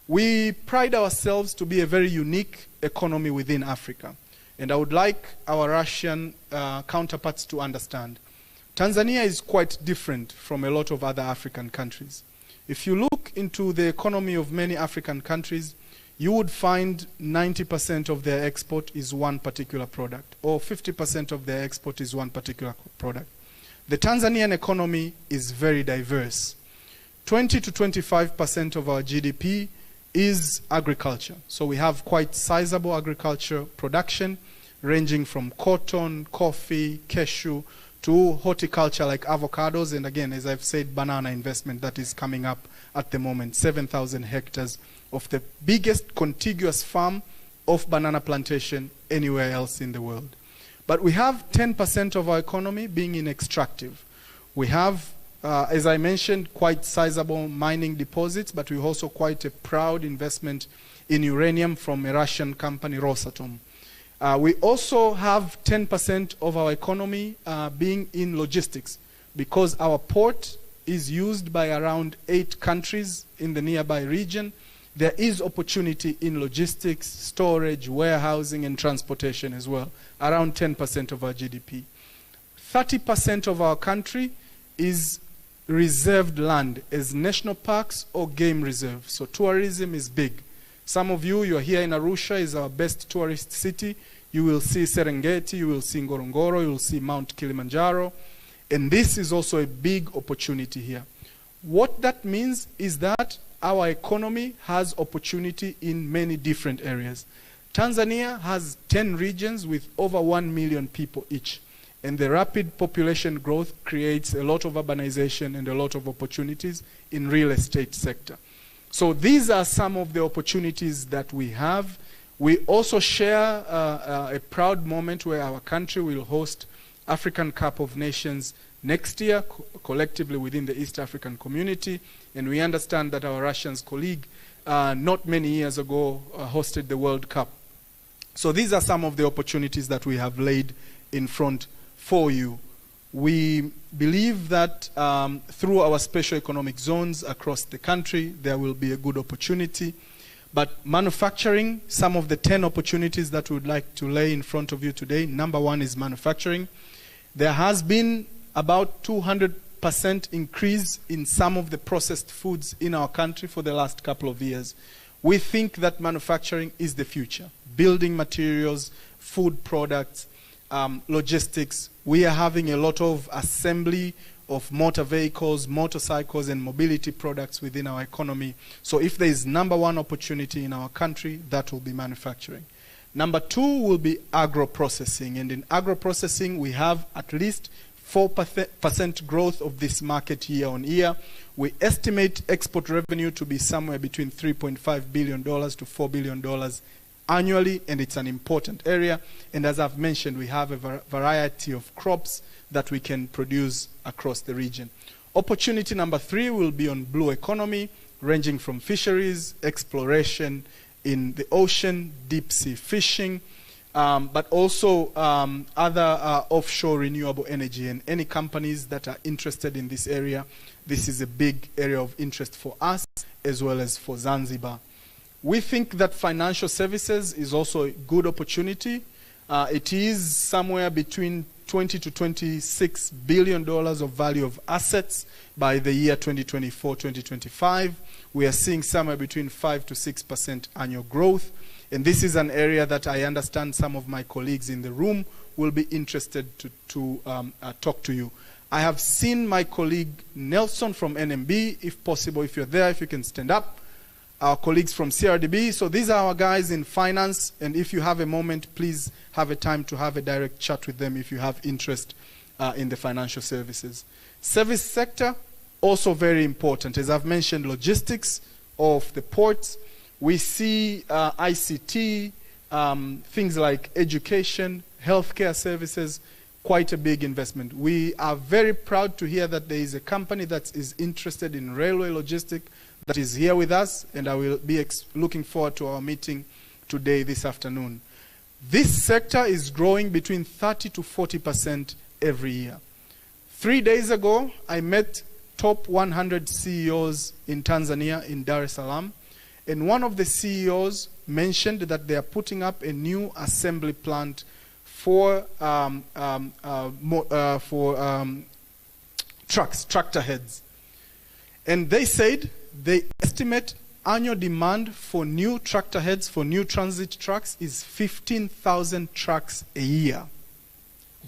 We pride ourselves to be a very unique economy within Africa. And I would like our Russian counterparts to understand. Tanzania is quite different from a lot of other African countries. If you look into the economy of many African countries, you would find 90% of their export is one particular product, or 50% of their export is one particular product. The Tanzanian economy is very diverse. 20 to 25% of our GDP is agriculture. So we have quite sizable agriculture production, ranging from cotton, coffee, cashew, to horticulture like avocados, and again, as I've said, banana investment that is coming up at the moment, 7,000 hectares of the biggest contiguous farm of banana plantation anywhere else in the world. But we have 10% of our economy being in extractive. We have, as I mentioned, quite sizable mining deposits, but we also quite a proud investment in uranium from a Russian company, Rosatom. We also have 10% of our economy being in logistics, because our port is used by around 8 countries in the nearby region. There is opportunity in logistics, storage, warehousing, and transportation as well, around 10% of our GDP. 30% of our country is reserved land as national parks or game reserve. So tourism is big. Some of you are here in Arusha, is our best tourist city. You will see Serengeti, you will see Ngorongoro, you will see Mount Kilimanjaro. And this is also a big opportunity here. What that means is that our economy has opportunity in many different areas. Tanzania has 10 regions with over 1 million people each. And the rapid population growth creates a lot of urbanization and a lot of opportunities in real estate sector. So these are some of the opportunities that we have. We also share a proud moment where our country will host African Cup of Nations next year, collectively within the East African community. And we understand that our Russian colleague not many years ago hosted the World Cup. So these are some of the opportunities that we have laid in front for you. We believe that through our special economic zones across the country, there will be a good opportunity. But manufacturing, some of the 10 opportunities that we would like to lay in front of you today, number one is manufacturing. There has been about 200% increase in some of the processed foods in our country for the last couple of years. We think that manufacturing is the future. Building materials, food products, logistics. We are having a lot of assembly of motor vehicles, motorcycles, and mobility products within our economy. So if there is number one opportunity in our country, that will be manufacturing. Number two will be agro-processing. And in agro-processing, we have at least 4% growth of this market year on year. We estimate export revenue to be somewhere between $3.5 billion to $4 billion annually, and it's an important area. And as I've mentioned, we have a variety of crops that we can produce across the region. Opportunity number three will be on blue economy, ranging from fisheries, exploration in the ocean, deep sea fishing, but also other offshore renewable energy. And any companies that are interested in this area, this is a big area of interest for us as well as for Zanzibar. We think that financial services is also a good opportunity. It is somewhere between $20 to $26 billion of value of assets by the year 2024-2025. We are seeing somewhere between 5 to 6% annual growth. And this is an area that I understand some of my colleagues in the room will be interested to talk to you. I have seen my colleague Nelson from NMB. If possible, if you're there, if you can stand up. Our colleagues from CRDB. So these are our guys in finance. And if you have a moment, please have a time to have a direct chat with them if you have interest in the financial services. Service sector, also very important. As I've mentioned, logistics of the ports. We see ICT, things like education, healthcare services, quite a big investment. We are very proud to hear that there is a company that is interested in railway logistics that is here with us, and I will be looking forward to our meeting today, this afternoon. This sector is growing between 30 to 40% every year. 3 days ago, I met top 100 CEOs in Tanzania, in Dar es Salaam, and one of the CEOs mentioned that they are putting up a new assembly plant for tractor heads. And they said they estimate annual demand for new tractor heads, for new transit trucks, is 15,000 trucks a year.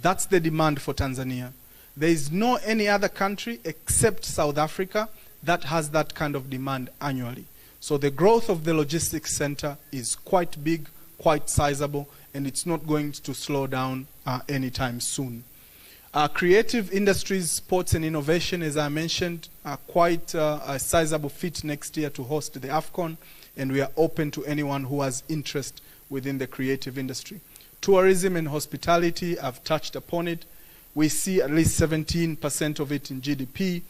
That's the demand for Tanzania. There is no any other country except South Africa that has that kind of demand annually. So the growth of the logistics center is quite big, quite sizable, and it's not going to slow down anytime soon. Creative industries, sports and innovation, as I mentioned, are quite a sizable fit next year to host the AFCON, and we are open to anyone who has interest within the creative industry. Tourism and hospitality, I've touched upon it. We see at least 17% of it in GDP,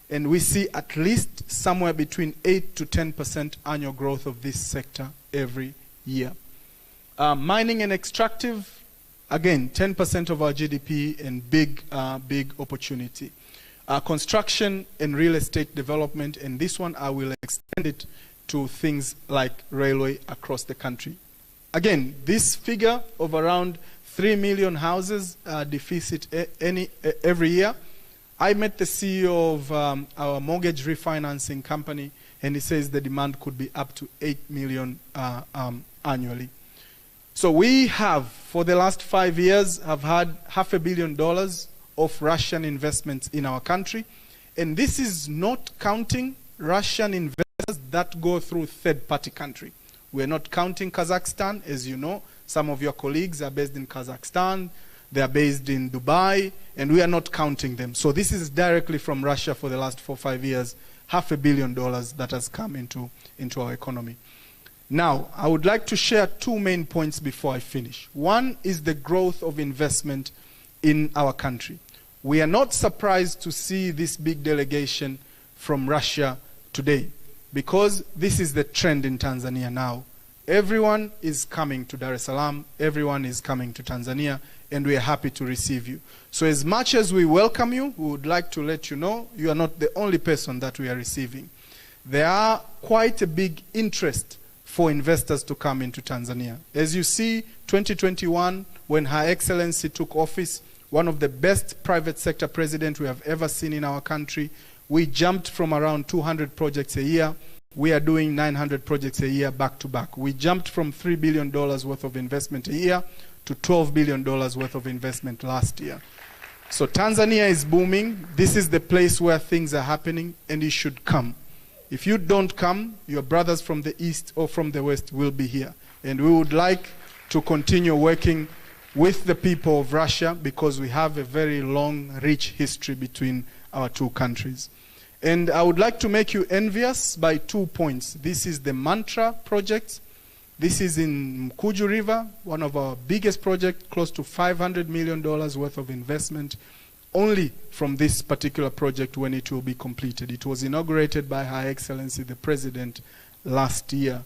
and we see at least somewhere between 8 to 10% annual growth of this sector every year. Mining and extractive, again, 10% of our GDP and big opportunity. Construction and real estate development, and this one I will extend it to things like railway across the country. Again, this figure of around 3 million houses deficit every year. I met the CEO of our mortgage refinancing company, and he says the demand could be up to 8 million annually. So we have, for the last 5 years, have had $500 million of Russian investments in our country. And this is not counting Russian investors that go through third-party country. We're not counting Kazakhstan, as you know. Some of your colleagues are based in Kazakhstan. They are based in Dubai, and we are not counting them. So this is directly from Russia for the last 4 or 5 years, $500 million that has come into our economy. Now, I would like to share 2 main points before I finish. One is the growth of investment in our country. We are not surprised to see this big delegation from Russia today, because this is the trend in Tanzania now. Everyone is coming to Dar es Salaam, everyone is coming to Tanzania, and we are happy to receive you. So as much as we welcome you, we would like to let you know you are not the only person that we are receiving. There are quite a big interest for investors to come into Tanzania. As you see, 2021, when Her Excellency took office, one of the best private sector presidents we have ever seen in our country, we jumped from around 200 projects a year. We are doing 900 projects a year back to back. We jumped from $3 billion worth of investment a year to $12 billion worth of investment last year. So Tanzania is booming. This is the place where things are happening, and you should come. If you don't come, your brothers from the east or from the west will be here. And we would like to continue working with the people of Russia, because we have a very long, rich history between our two countries. And I would like to make you envious by 2 points. This is the Mantra project. This is in Mkuju River, one of our biggest projects, close to $500 million worth of investment only from this particular project when it will be completed. It was inaugurated by Her Excellency the President last year.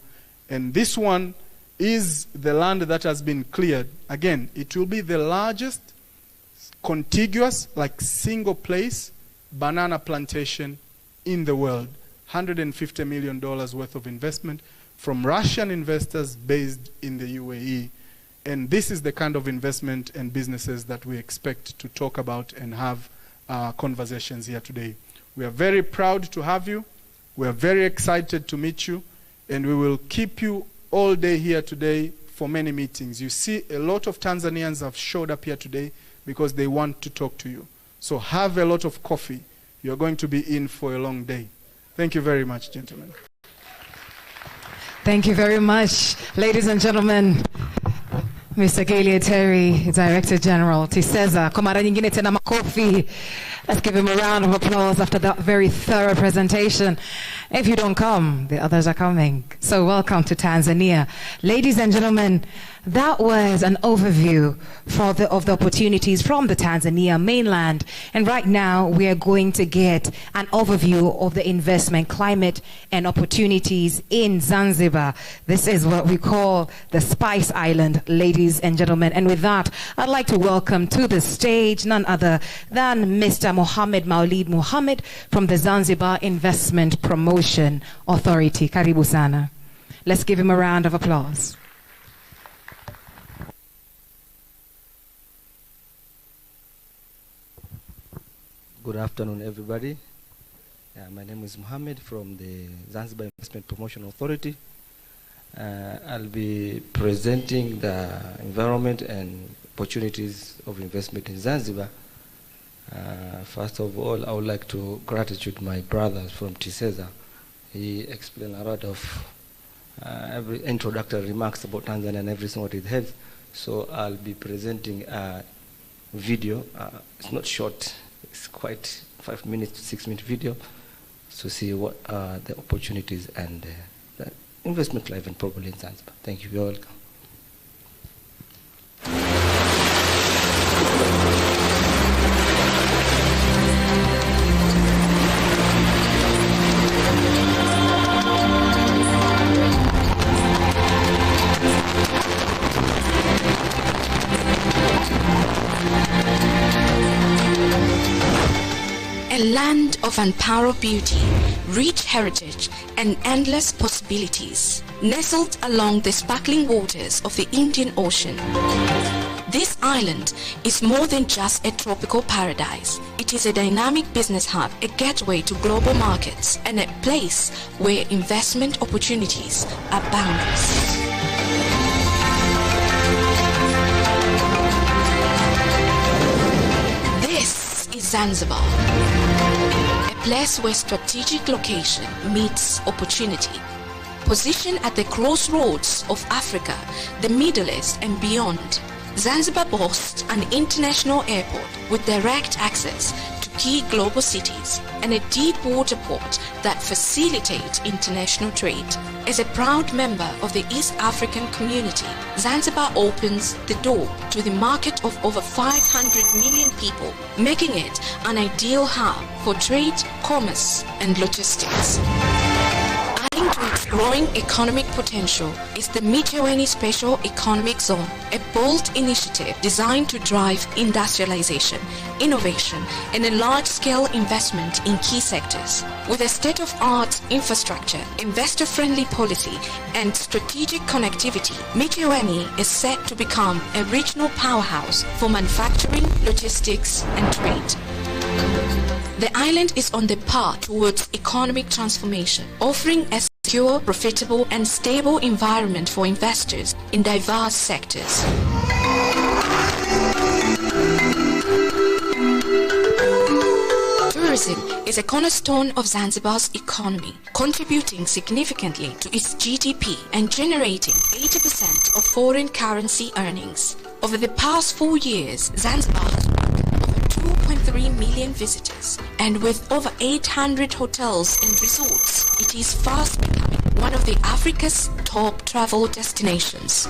And this one is the land that has been cleared. Again, it will be the largest contiguous, like single place, banana plantation in the world. $150 million worth of investment from Russian investors based in the UAE. And this is the kind of investment and businesses that we expect to talk about and have conversations here today. We are very proud to have you. We are very excited to meet you. And we will keep you all day here today for many meetings. You see, a lot of Tanzanians have showed up here today because they want to talk to you. So have a lot of coffee. You're going to be in for a long day. Thank you very much, gentlemen. Thank you very much, ladies and gentlemen. Mr. Galia Terry, Director General, TISEZA. Kwa mara nyingine tena makofi. Let's give him a round of applause after that very thorough presentation. If you don't come, the others are coming. So welcome to Tanzania. Ladies and gentlemen, that was an overview of the opportunities from the Tanzania mainland. And right now, we are going to get an overview of the investment climate and opportunities in Zanzibar. This is what we call the Spice Island, ladies and gentlemen. And with that, I'd like to welcome to the stage none other than Mr. Mohammed Maulid Mohammed from the Zanzibar Investment Promotion Authority. Karibu sana. Let's give him a round of applause. Good afternoon, everybody. My name is Mohammed from the Zanzibar Investment Promotion Authority. I'll be presenting the environment and opportunities of investment in Zanzibar. First of all, I would like to gratitude my brothers from TISEZA. He explained a lot of every introductory remarks about Tanzania and everything what it has. So I'll be presenting a video. It's not short. It's quite 5 minutes to 6 minute video to see what are the opportunities and the investment life and probably in Zanzibar. Thank you. You're welcome. A land of unparalleled beauty, rich heritage, and endless possibilities, nestled along the sparkling waters of the Indian Ocean. This island is more than just a tropical paradise. It is a dynamic business hub, a gateway to global markets, and a place where investment opportunities are boundless. This is Zanzibar, a place where strategic location meets opportunity. Positioned at the crossroads of Africa, the Middle East and beyond, Zanzibar boasts an international airport with direct access to key global cities and a deep water port that facilitates international trade. As a proud member of the East African community, Zanzibar opens the door to the market of over 500 million people, making it an ideal hub for trade, commerce, and logistics. Adding to its growing economic potential is the Micheweni Special Economic Zone, a bold initiative designed to drive industrialization, innovation, and a large-scale investment in key sectors. With a state-of-art infrastructure, investor-friendly policy, and strategic connectivity, Micheweni is set to become a regional powerhouse for manufacturing, logistics, and trade. The island is on the path towards economic transformation, offering a secure, profitable, and stable environment for investors in diverse sectors. Tourism is a cornerstone of Zanzibar's economy, contributing significantly to its GDP and generating 80% of foreign currency earnings. Over the past 4 years, Zanzibar has 2.3 million visitors, and with over 800 hotels and resorts, it is fast becoming one of Africa's top travel destinations.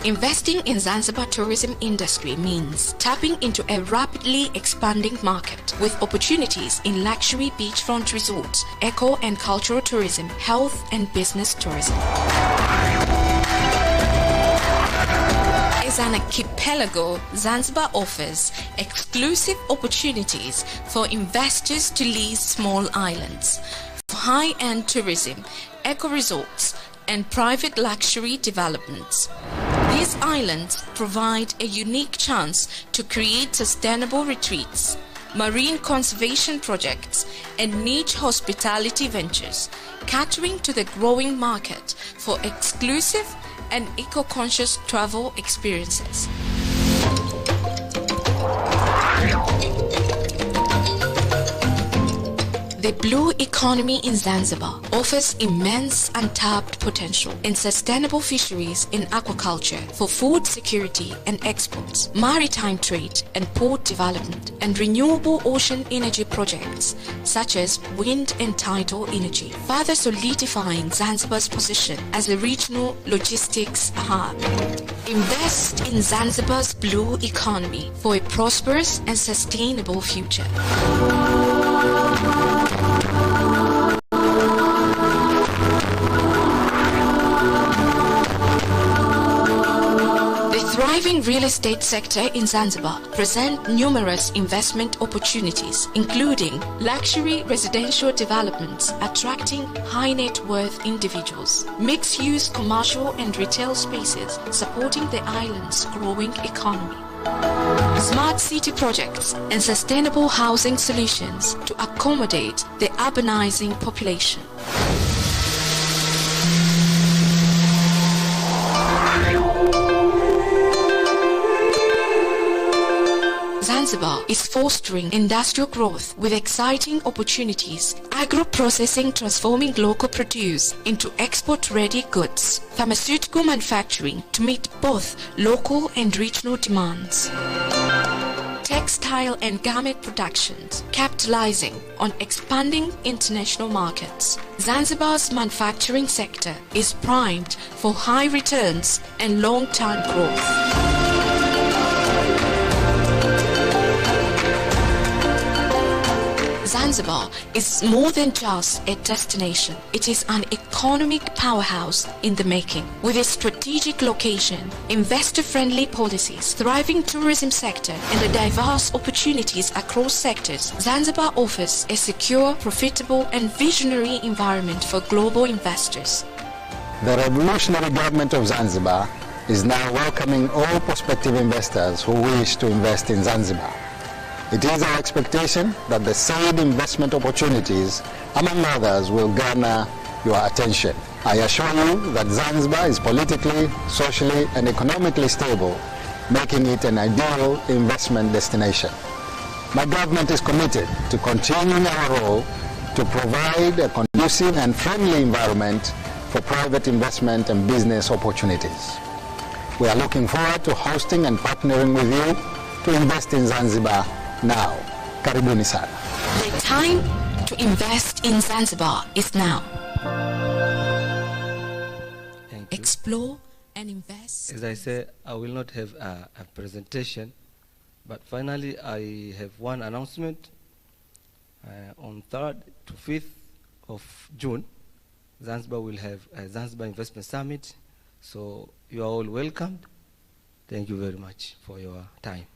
Investing in Zanzibar tourism industry means tapping into a rapidly expanding market with opportunities in luxury beachfront resorts, eco and cultural tourism, health and business tourism. As an archipelago, Zanzibar offers exclusive opportunities for investors to lease small islands, for high-end tourism, eco-resorts, and private luxury developments. These islands provide a unique chance to create sustainable retreats, marine conservation projects, and niche hospitality ventures, catering to the growing market for exclusive and eco-conscious travel experiences. The The blue economy in Zanzibar offers immense untapped potential in sustainable fisheries and aquaculture for food security and exports, maritime trade and port development, and renewable ocean energy projects such as wind and tidal energy, further solidifying Zanzibar's position as a regional logistics hub. Invest in Zanzibar's blue economy for a prosperous and sustainable future. The thriving real estate sector in Zanzibar presents numerous investment opportunities, including luxury residential developments attracting high net worth individuals, mixed-use commercial and retail spaces supporting the island's growing economy, smart city projects and sustainable housing solutions to accommodate the urbanizing population. Zanzibar is fostering industrial growth with exciting opportunities, agro-processing transforming local produce into export-ready goods, pharmaceutical manufacturing to meet both local and regional demands, textile and garment productions, capitalizing on expanding international markets. Zanzibar's manufacturing sector is primed for high returns and long-term growth. Zanzibar is more than just a destination. It is an economic powerhouse in the making. With its strategic location, investor-friendly policies, thriving tourism sector, and the diverse opportunities across sectors, Zanzibar offers a secure, profitable, and visionary environment for global investors. The revolutionary government of Zanzibar is now welcoming all prospective investors who wish to invest in Zanzibar. It is our expectation that the said investment opportunities, among others, will garner your attention. I assure you that Zanzibar is politically, socially, and economically stable, making it an ideal investment destination. My government is committed to continuing our role to provide a conducive and friendly environment for private investment and business opportunities. We are looking forward to hosting and partnering with you to invest in Zanzibar now. Karibuni sana. The time to invest in Zanzibar is now. Thank you. Explore and invest. As I say, I will not have a presentation, but finally I have one announcement. On 3rd to 5th of June, Zanzibar will have a Zanzibar Investment Summit, so you are all welcomed. Thank you very much for your time.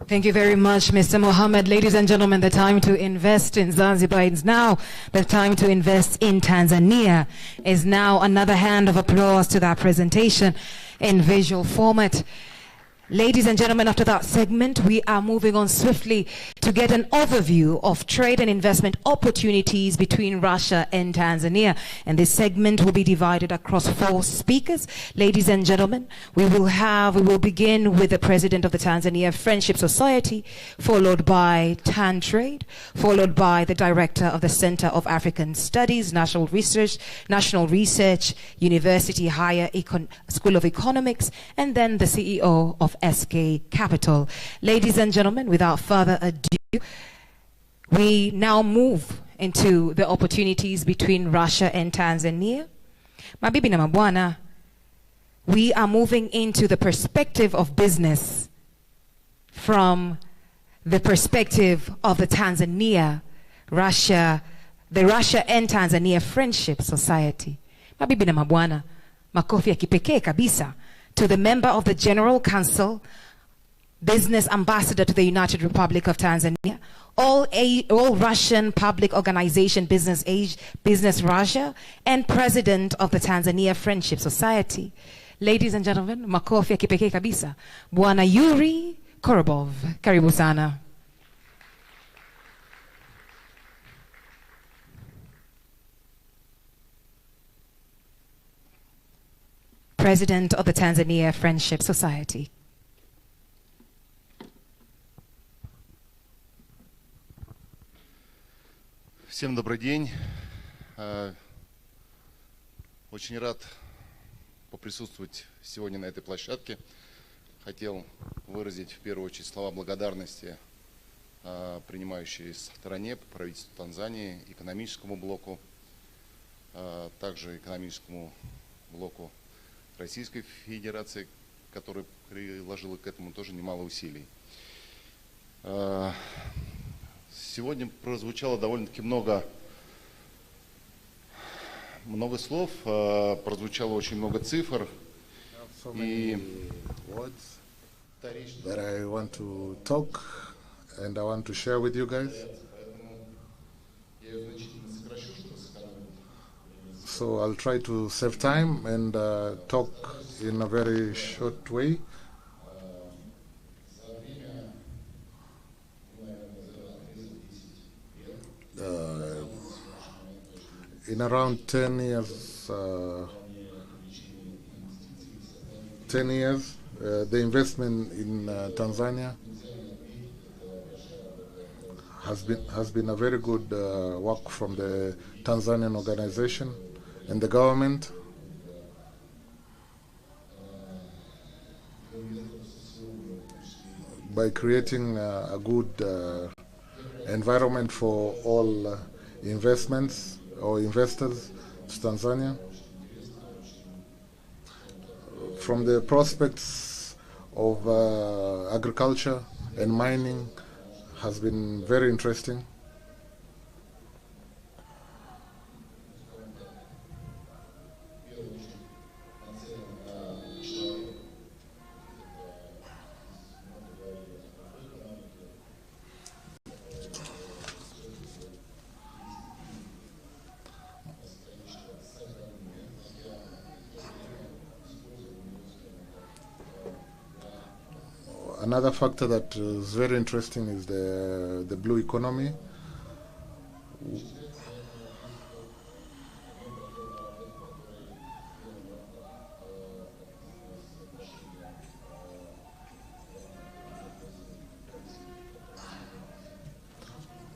Thank you very much, Mr. Mohammed. Ladies and gentlemen, the time to invest in Zanzibar is now. The time to invest in Tanzania is now. Another hand of applause to that presentation in visual format. Ladies and gentlemen, after that segment, we are moving on swiftly to get an overview of trade and investment opportunities between Russia and Tanzania. And this segment will be divided across 4 speakers. Ladies and gentlemen, we will begin with the president of the Tanzania Friendship Society, followed by TAN Trade, followed by the director of the Center of African Studies, National Research University Higher School of Economics, and then the CEO of SK Capital. Ladies and gentlemen, without further ado, we now move into the opportunities between Russia and Tanzania. Mabibi na mabwana, we are moving into the perspective of business from the perspective of the the Russia and Tanzania Friendship Society. Mabibi na mabwana, makofi ya kipekee kabisa to the member of the General Council, business ambassador to the United Republic of Tanzania, all Russian public organization Business Russia, and president of the Tanzania Friendship Society. Ladies and gentlemen, makofi ya kipekee kabisa, Bwana Yuri Korobov. Karibu sana. President of the Tanzania Friendship Society. Всем добрый день. Очень рад поприсутствовать сегодня на этой площадке. Хотел выразить в первую очередь слова благодарности принимающей стороне, правительству Танзании, экономическому блоку, также экономическому блоку Российской Федерации, который приложил к этому тоже немало усилий. Сегодня прозвучало довольно-таки много слов, прозвучало очень много цифр. И that I want to talk and I want to share with you guys. So I'll try to save time and talk in a very short way. In around 10 years, the investment in Tanzania has been a very good work from the Tanzanian organization and the government. By creating a good environment for all investments or investors to Tanzania. From the prospects of agriculture and mining has been very interesting. Another factor that is very interesting is the blue economy.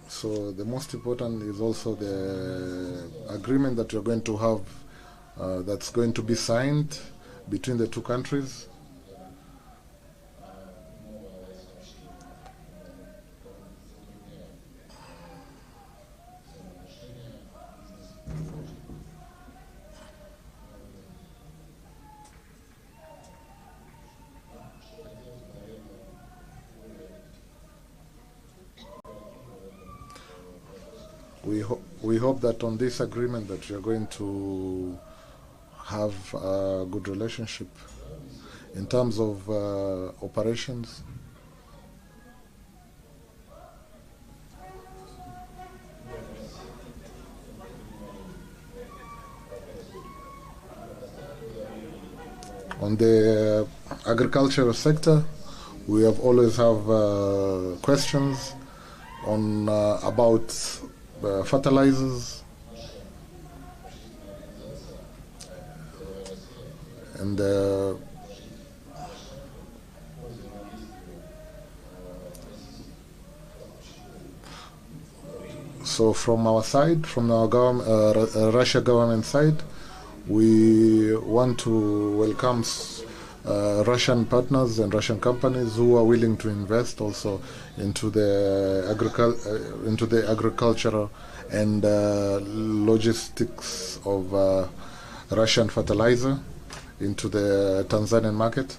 So the most important is also the agreement that you're going to have that's going to be signed between the two countries. We hope that on this agreement that you're going to have a good relationship in terms of operations. On the agricultural sector, we have always have questions on about fertilizers and so from our side, from our Russia government side, we want to welcome Russian partners and Russian companies who are willing to invest also into the agricultural and logistics of Russian fertilizer into the Tanzanian market.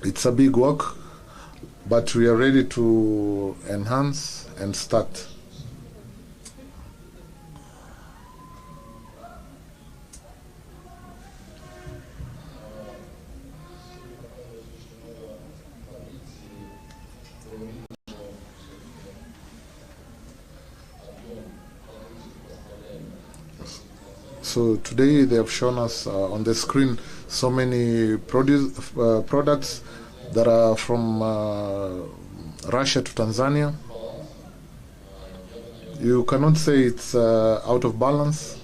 It's a big work, but we are ready to enhance and start. So today they have shown us on the screen so many products that are from Russia to Tanzania. You cannot say it's out of balance,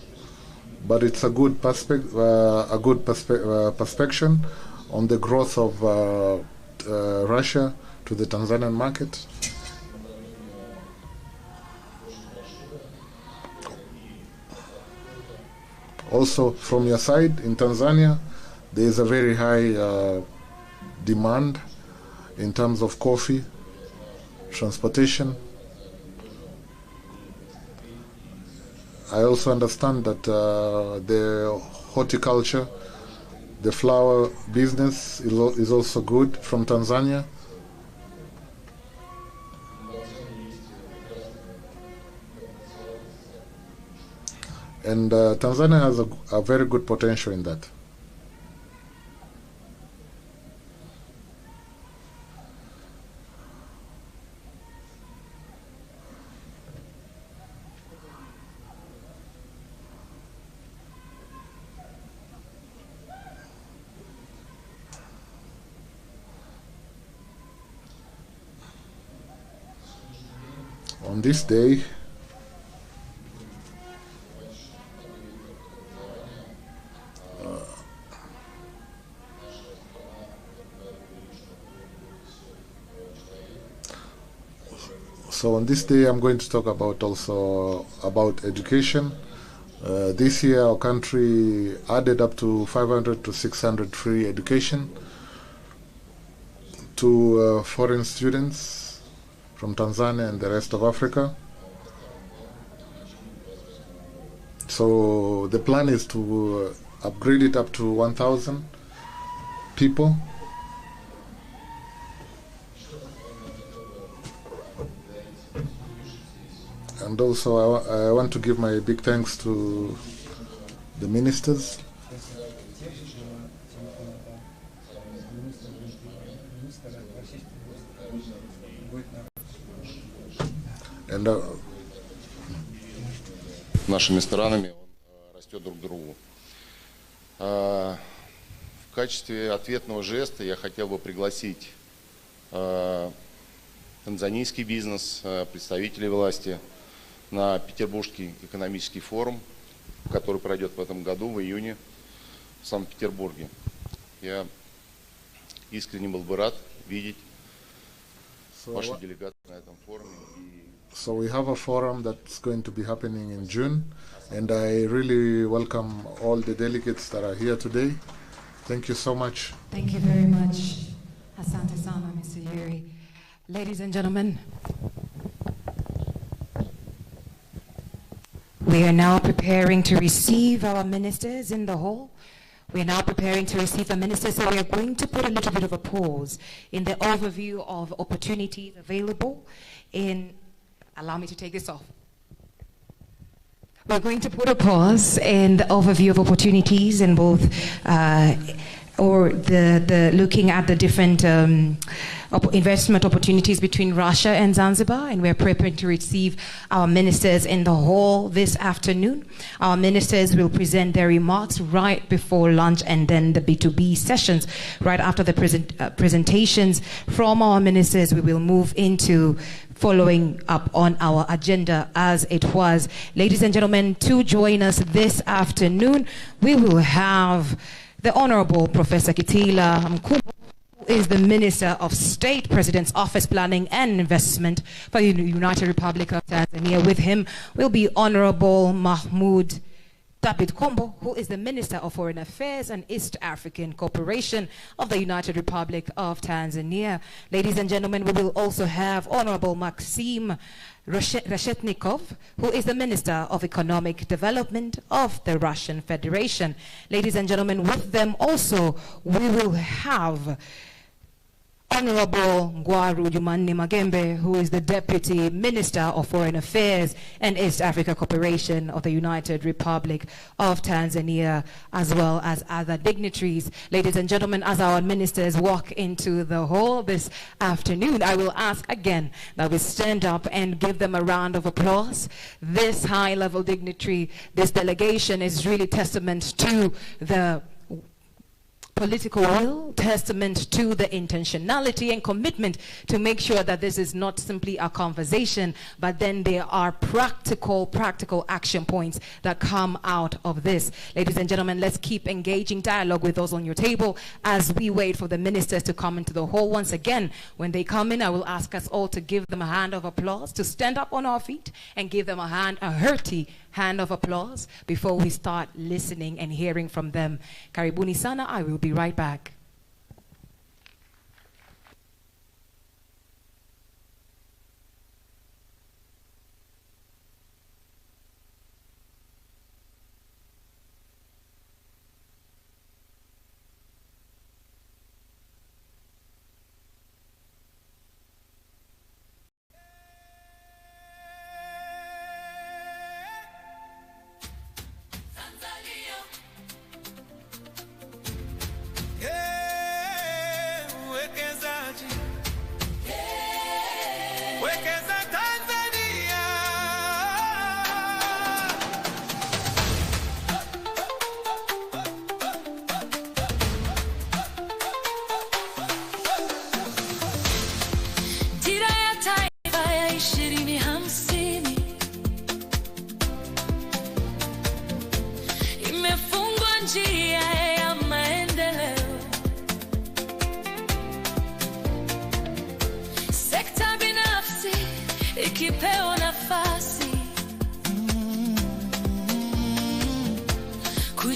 but it's a good perspection on the growth of Russia to the Tanzanian market. Also, from your side, in Tanzania, there is a very high demand in terms of coffee, transportation. I also understand that the horticulture, the flower business is also good from Tanzania. And Tanzania has a very good potential in that. On this day, so on this day I'm going to talk about also about education. This year our country added up to 500 to 600 free education to foreign students from Tanzania and the rest of Africa. So the plan is to upgrade it up to 1,000 people. And also I want to give my big thanks to the ministers. And нашими странами он растет друг к другу. В качестве ответного жеста я хотел бы пригласить танзанийский бизнес, представителей власти на Петербургский экономический форум, который пройдет в этом году, в июне, в Санкт-Петербурге. Я искренне был бы рад видеть вашу делегацию на этом форуме. So we have a forum that's going to be happening in June, and I really welcome all the delegates that are here today. Thank you so much. Thank you very much, Asante sana, Mr. Yuri. Ladies and gentlemen, we are now preparing to receive our ministers in the hall. We are now preparing to receive the ministers, so we are going to put a little bit of a pause in the overview of opportunities available in. Allow me to take this off. We're going to put a pause in the overview of opportunities in both, or the looking at the different investment opportunities between Russia and Zanzibar, and we're preparing to receive our ministers in the hall this afternoon. Our ministers will present their remarks right before lunch, and then the B2B sessions. Right after the presentations from our ministers, we will move into following up on our agenda as it was. Ladies and gentlemen, to join us this afternoon, we will have the Honorable Professor Kitila Mkumbo, who is the Minister of State, President's Office Planning and Investment for the United Republic of Tanzania. With him will be Honorable Mahmoud David Kombo, who is the Minister of Foreign Affairs and East African Cooperation of the United Republic of Tanzania. Ladies and gentlemen, we will also have Honorable Maxim Reshetnikov, who is the Minister of Economic Development of the Russian Federation. Ladies and gentlemen, with them also we will have Honorable Ngwaru Jumanne Magembe, who is the Deputy Minister of Foreign Affairs and East Africa Cooperation of the United Republic of Tanzania, as well as other dignitaries. Ladies and gentlemen, as our ministers walk into the hall this afternoon, I will ask again that we stand up and give them a round of applause. This high-level dignitary, this delegation is really testament to the political will, testament to the intentionality and commitment to make sure that this is not simply a conversation, but then there are practical action points that come out of this. Ladies and gentlemen, let's keep engaging dialogue with those on your table as we wait for the ministers to come into the hall. Once again, when they come in, I will ask us all to give them a hand of applause, to stand up on our feet and give them a hearty hand of applause before we start listening and hearing from them. Karibuni sana, I will be right back.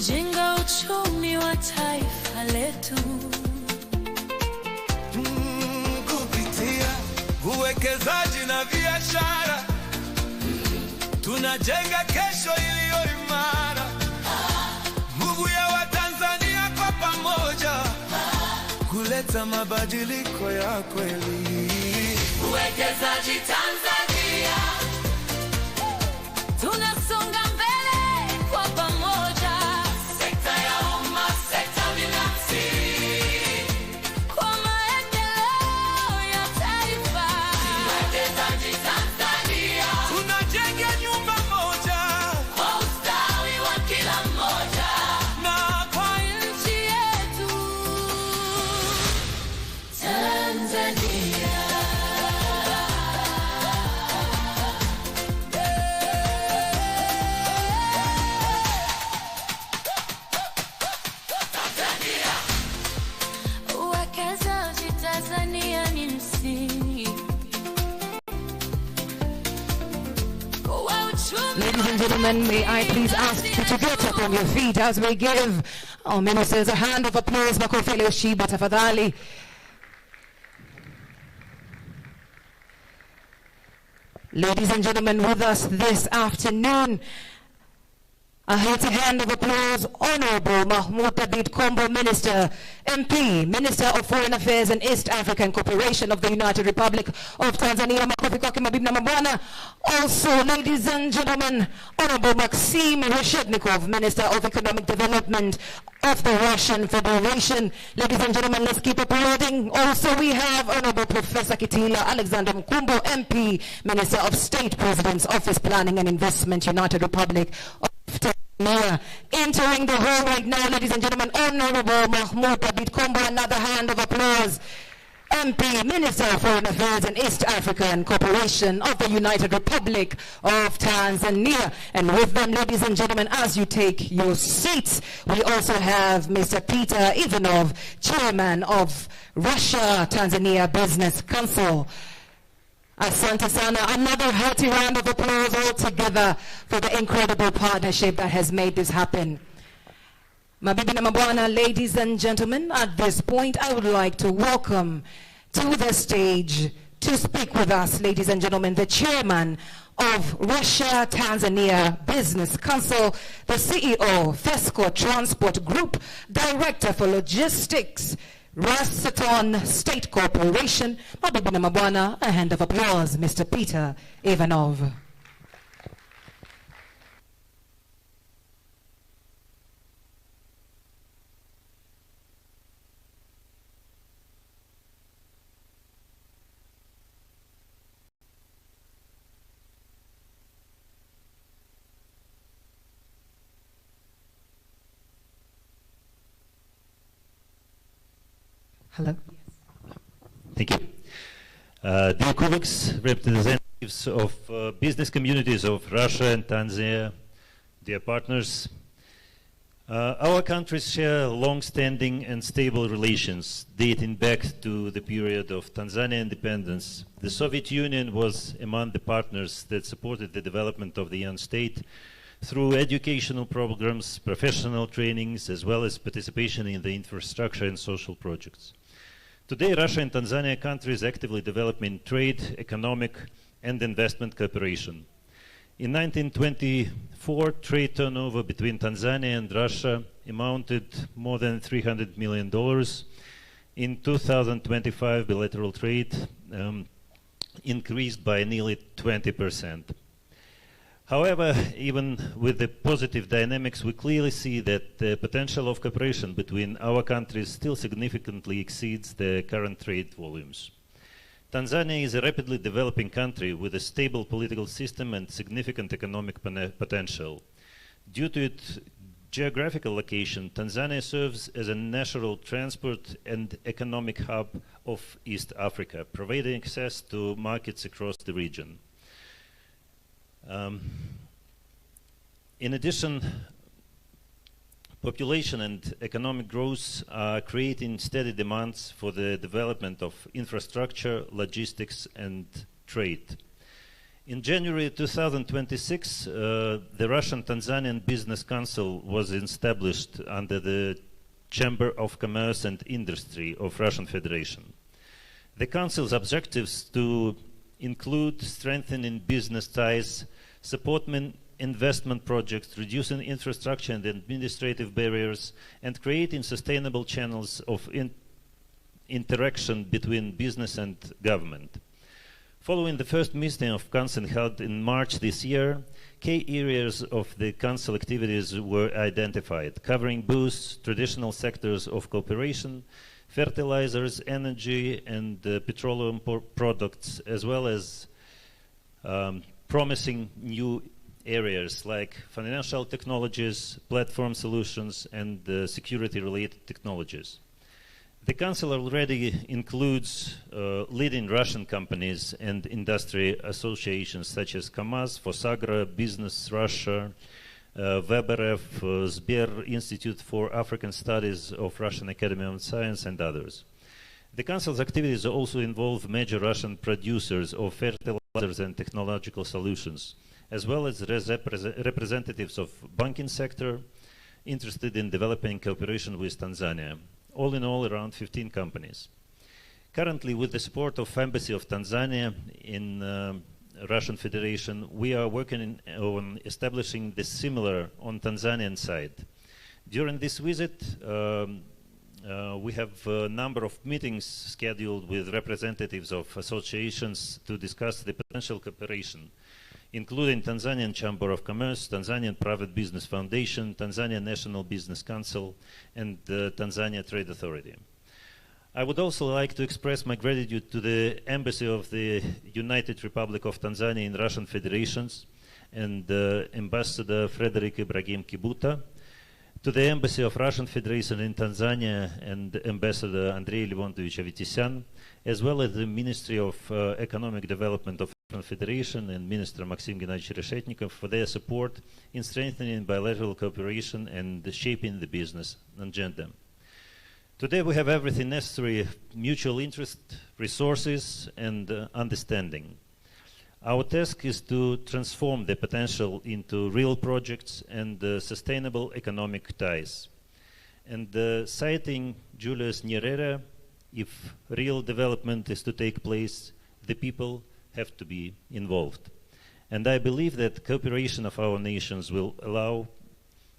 kujenga uchumi wa taifa letu kupitia uwekezaji na biashara, tunajenga kesho iliyo imara. Nguvu ya Watanzania kwa pamoja kuleta mabadiliko ya kweli. Uwekezaji Tanzania, tunasonga mbele kwa pamoja. Sekta ya umma, sekta binafsi, kwa maendeleo ya taifa. Uwekezaji Tanzania, tunajenga nyumba moja kwa ustawi wa kila mmoja na kwa nchi yetu Tanzania. Ladies and gentlemen, may I please ask you to get up on your feet as we give our ministers a hand of applause. Makofi Shiba tafadhali. Ladies and gentlemen, with us this afternoon, a hearty hand of applause, Honorable Mahmoud Abid Kombo, Minister, MP, Minister of Foreign Affairs and East African Cooperation of the United Republic of Tanzania. Makofi kwake mabibi na mabwana. Also, ladies and gentlemen, Honorable Maxim Reshednikov, Minister of Economic Development of the Russian Federation. Ladies and gentlemen, let's keep applauding. Also, we have Honorable Professor Kitila Alexander Mkumbo, MP, Minister of State President's Office Planning and Investment, United Republic of Tanzania. Entering the hall right now, ladies and gentlemen, Honorable Mahmoud Abid Kombo, another hand of applause. MP, Minister of Foreign Affairs and East African Cooperation of the United Republic of Tanzania. And with them, ladies and gentlemen, as you take your seats, we also have Mr. Peter Ivanov, Chairman of Russia-Tanzania Business Council. Asante sana. Another hearty round of applause all together for the incredible partnership that has made this happen. Mabibi na mabwana, ladies and gentlemen, at this point I would like to welcome to the stage to speak with us, ladies and gentlemen, the chairman of Russia-Tanzania Business Council, the CEO, FESCO Transport Group, Director for Logistics, Rosaton State Corporation. Mabibi na mabwana, a hand of applause, Mr. Peter Ivanov. Hello. Thank you. Dear colleagues, representatives of business communities of Russia and Tanzania, dear partners, our countries share long-standing and stable relations dating back to the period of Tanzania independence. The Soviet Union was among the partners that supported the development of the young state, through educational programs, professional trainings, as well as participation in the infrastructure and social projects. Today, Russia and Tanzania countries actively developing trade, economic, and investment cooperation. In 1924, trade turnover between Tanzania and Russia amounted more than $300 million. In 2025, bilateral trade increased by nearly 20%. However, even with the positive dynamics, we clearly see that the potential of cooperation between our countries still significantly exceeds the current trade volumes. Tanzania is a rapidly developing country with a stable political system and significant economic potential. Due to its geographical location, Tanzania serves as a natural transport and economic hub of East Africa, providing access to markets across the region. In addition, population and economic growth are creating steady demands for the development of infrastructure, logistics, and trade. In January 2026, the Russian-Tanzanian Business Council was established under the Chamber of Commerce and Industry of Russian Federation. The Council's objectives to include strengthening business ties, supporting investment projects, reducing infrastructure and administrative barriers, and creating sustainable channels of interaction between business and government. Following the first meeting of Council held in March this year, key areas of the Council activities were identified, covering both traditional sectors of cooperation, fertilizers, energy, and petroleum products, as well as promising new areas like financial technologies, platform solutions, and security-related technologies. The Council already includes leading Russian companies and industry associations such as KAMAZ, Fosagra, Business Russia, Weberev, Sber Institute for African Studies of Russian Academy of Science, and others. The Council's activities also involve major Russian producers of fertilizers and technological solutions, as well as representatives of banking sector interested in developing cooperation with Tanzania. All in all, around 15 companies. Currently, with the support of Embassy of Tanzania in Russian Federation, we are working on establishing the similar on Tanzanian side. During this visit, we have a number of meetings scheduled with representatives of associations to discuss the potential cooperation, including Tanzanian Chamber of Commerce, Tanzanian Private Business Foundation, Tanzania National Business Council, and the Tanzania Trade Authority. I would also like to express my gratitude to the Embassy of the United Republic of Tanzania in Russian Federations and Ambassador Frederick Ibrahim Kibuta, to the Embassy of Russian Federation in Tanzania and Ambassador Andrei Levontovich Avitisyan, as well as the Ministry of Economic Development of Russian Federation and Minister Maxim Gennadьевич Reshetnikov for their support in strengthening bilateral cooperation and shaping the business agenda. Today we have everything necessary: mutual interest, resources, and understanding. Our task is to transform the potential into real projects and sustainable economic ties. And citing Julius Nyerere, if real development is to take place, the people have to be involved. And I believe that cooperation of our nations will allow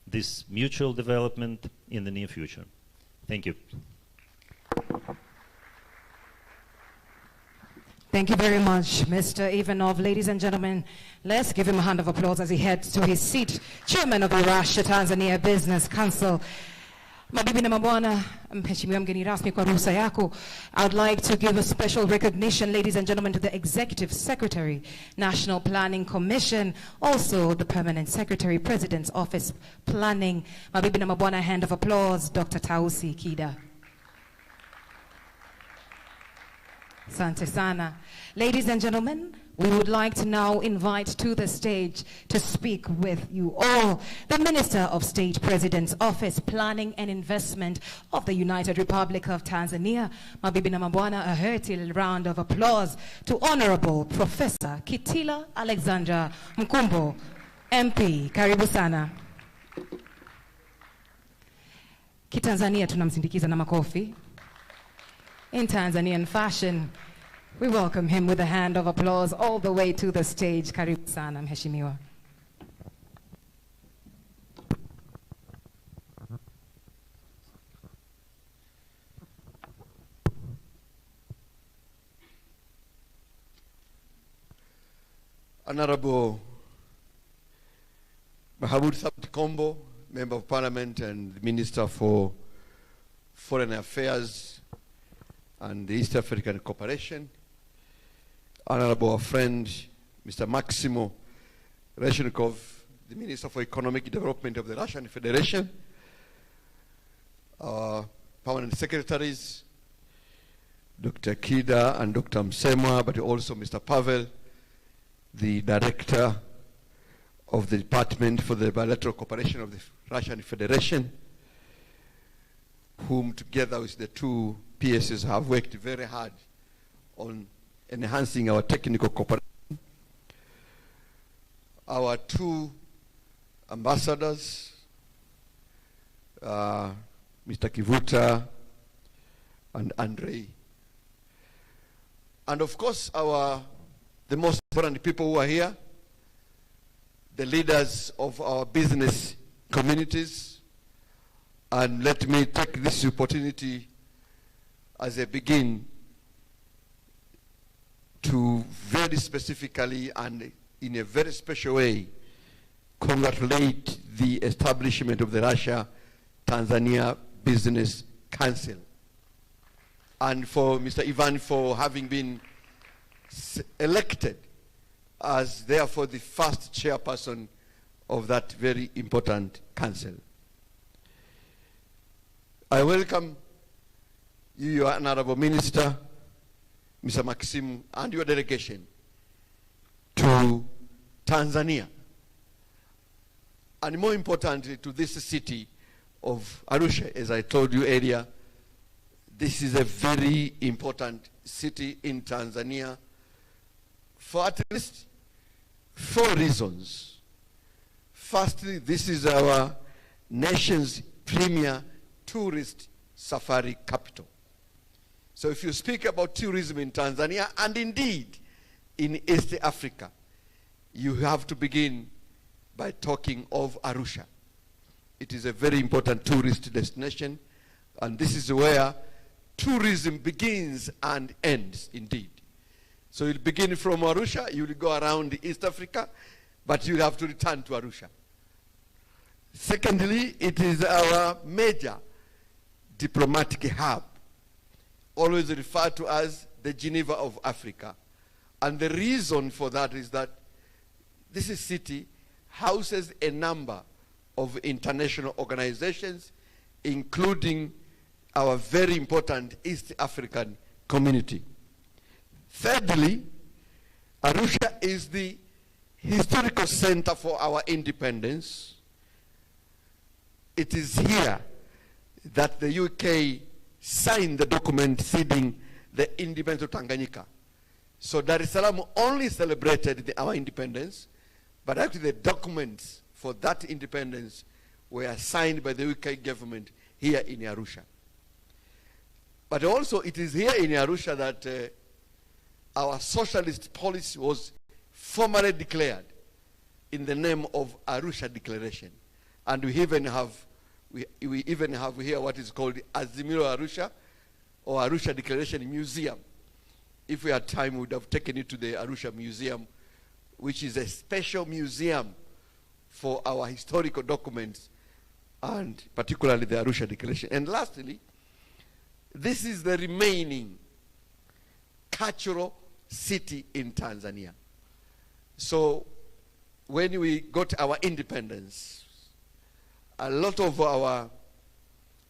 this mutual development in the near future. Thank you. Thank you very much, Mr. Ivanov. Ladies and gentlemen, let's give him a hand of applause as he heads to his seat. Chairman of the Russia-Tanzania Business Council. Mabibi na mabwana, mheshimiwa mgeni rasmi kwa ruhusa yako, I would like to give a special recognition, ladies and gentlemen, to the Executive Secretary, National Planning Commission, also the Permanent Secretary, President's Office Planning. Mabibi na mabwana, a hand of applause, Dr. Tausi Kida. Asante sana. Ladies and gentlemen, we would like to now invite to the stage to speak with you all the Minister of State President's Office, Planning and Investment of the United Republic of Tanzania. Mabibi na mabwana, a hearty round of applause to Honorable Professor Kitila Alexandra Mkumbo. MP, karibu sana. Kitanzania tunamsindikiza na makofi. In Tanzanian fashion, we welcome him with a hand of applause all the way to the stage. Karibu sana, mheshimiwa. Honorable Mahamud Thabit Kombo, Member of Parliament and Minister for Foreign Affairs and the East African Cooperation, Honorable friend Mr. Maximo Reshenikov, the Minister for Economic Development of the Russian Federation, our permanent secretaries, Dr. Kida and Dr. Msemwa, but also Mr. Pavel, the Director of the Department for the Bilateral Cooperation of the Russian Federation, whom together with the two PSs have worked very hard on enhancing our technical cooperation. Our two ambassadors, Mr. Kivuta and Andrei. And of course, the most important people who are here, the leaders of our business communities. And let me take this opportunity as a begin to very specifically and in a very special way congratulate the establishment of the Russia-Tanzania Business Council. And for Mr. Ivan for having been elected as therefore the first chairperson of that very important council. I welcome you, your Honorable Minister, Mr. Maxim, and your delegation to Tanzania, and more importantly to this city of Arusha. As I told you earlier, this is a very important city in Tanzania for at least 4 reasons. Firstly, this is our nation's premier tourist safari capital. So if you speak about tourism in Tanzania, and indeed in East Africa, you have to begin by talking of Arusha. It is a very important tourist destination, and this is where tourism begins and ends indeed. So you'll begin from Arusha, you'll go around East Africa, but you'll have to return to Arusha. Secondly, it is our major diplomatic hub, always referred to as the Geneva of Africa. And the reason for that is that this city houses a number of international organizations, including our very important East African community. Thirdly, Arusha is the historical center for our independence. It is here that the UK signed the document ceding the independence of Tanganyika. So Dar es Salaam only celebrated our independence, but actually the documents for that independence were signed by the UK government here in Arusha. But also it is here in Arusha that our socialist policy was formally declared in the name of Arusha Declaration. And we even have here what is called Azimio Arusha, or Arusha Declaration Museum. If we had time, we would have taken it to the Arusha Museum, which is a special museum for our historical documents, and particularly the Arusha Declaration. And lastly, this is the remaining cultural city in Tanzania. So when we got our independence, a lot of our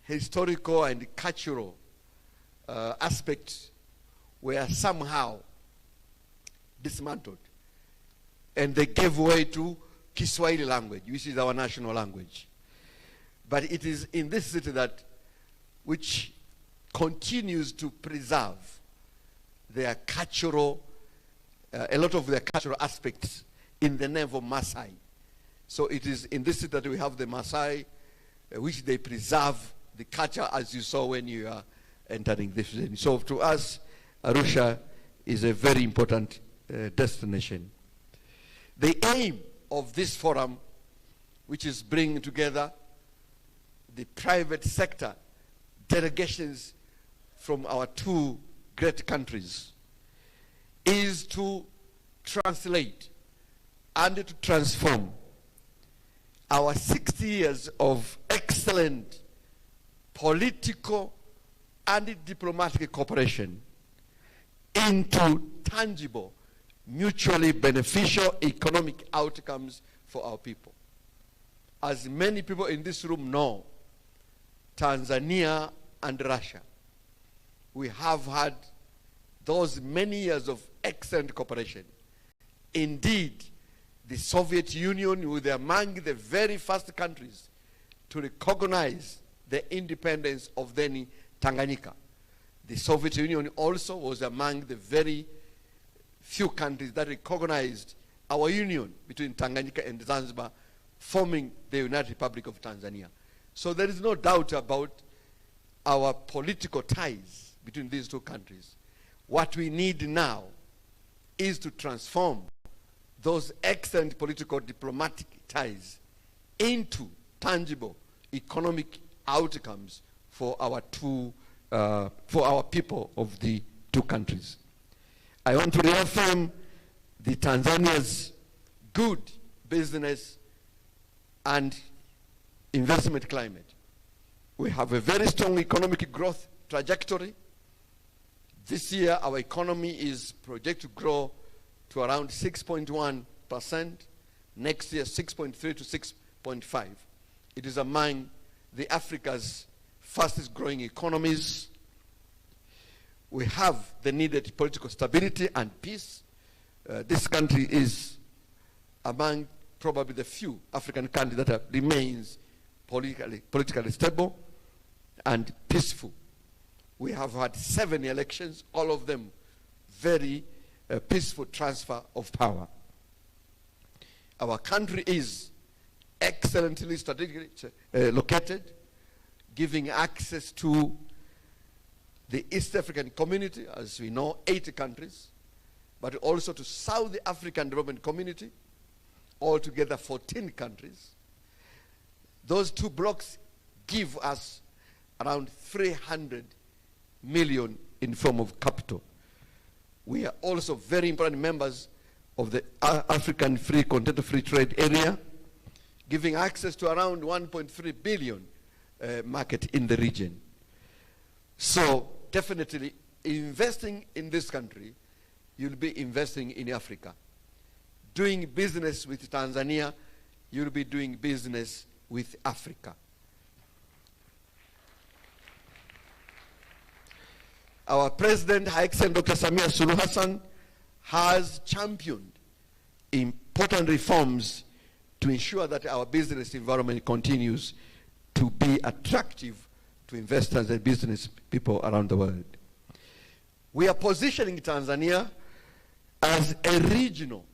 historical and cultural aspects were somehow dismantled, and they gave way to Kiswahili language, which is our national language. But it is in this city that which continues to preserve their cultural, a lot of their cultural aspects in the name of Maasai. So it is in this that we have the Maasai, which they preserve the culture, as you saw when you are entering this journey. So to us, Arusha is a very important destination. The aim of this forum, which is bringing together the private sector delegations from our two great countries, is to translate and to transform our 60 years of excellent political and diplomatic cooperation into tangible, mutually beneficial economic outcomes for our people. As many people in this room know, Tanzania and Russia, we have had those many years of excellent cooperation. Indeed, the Soviet Union was among the very first countries to recognize the independence of then Tanganyika. The Soviet Union also was among the very few countries that recognized our union between Tanganyika and Zanzibar, forming the United Republic of Tanzania. So there is no doubt about our political ties between these two countries. What we need now is to transform those excellent political diplomatic ties into tangible economic outcomes for our people of the two countries. I want to reaffirm the Tanzania's good business and investment climate. We have a very strong economic growth trajectory. This year, our economy is projected to grow to around 6.1%. Next year, 6.3 to 6.5. It is among the Africa's fastest growing economies. We have the needed political stability and peace. This country is among probably the few African countries that remains politically stable and peaceful. We have had 7 elections, all of them very peaceful transfer of power. Our country is excellently strategically located, giving access to the East African community, as we know, 80 countries, but also to South African Development Community, altogether 14 countries. Those two blocks give us around 300 million in form of capital. We are also very important members of the African Continental Free Trade Area, giving access to around 1.3 billion market in the region. So definitely investing in this country, you'll be investing in Africa. Doing business with Tanzania, you'll be doing business with Africa. Our President, High Excellency Dr. Samia Suluhu Hassan, has championed important reforms to ensure that our business environment continues to be attractive to investors and business people around the world. We are positioning Tanzania as a regional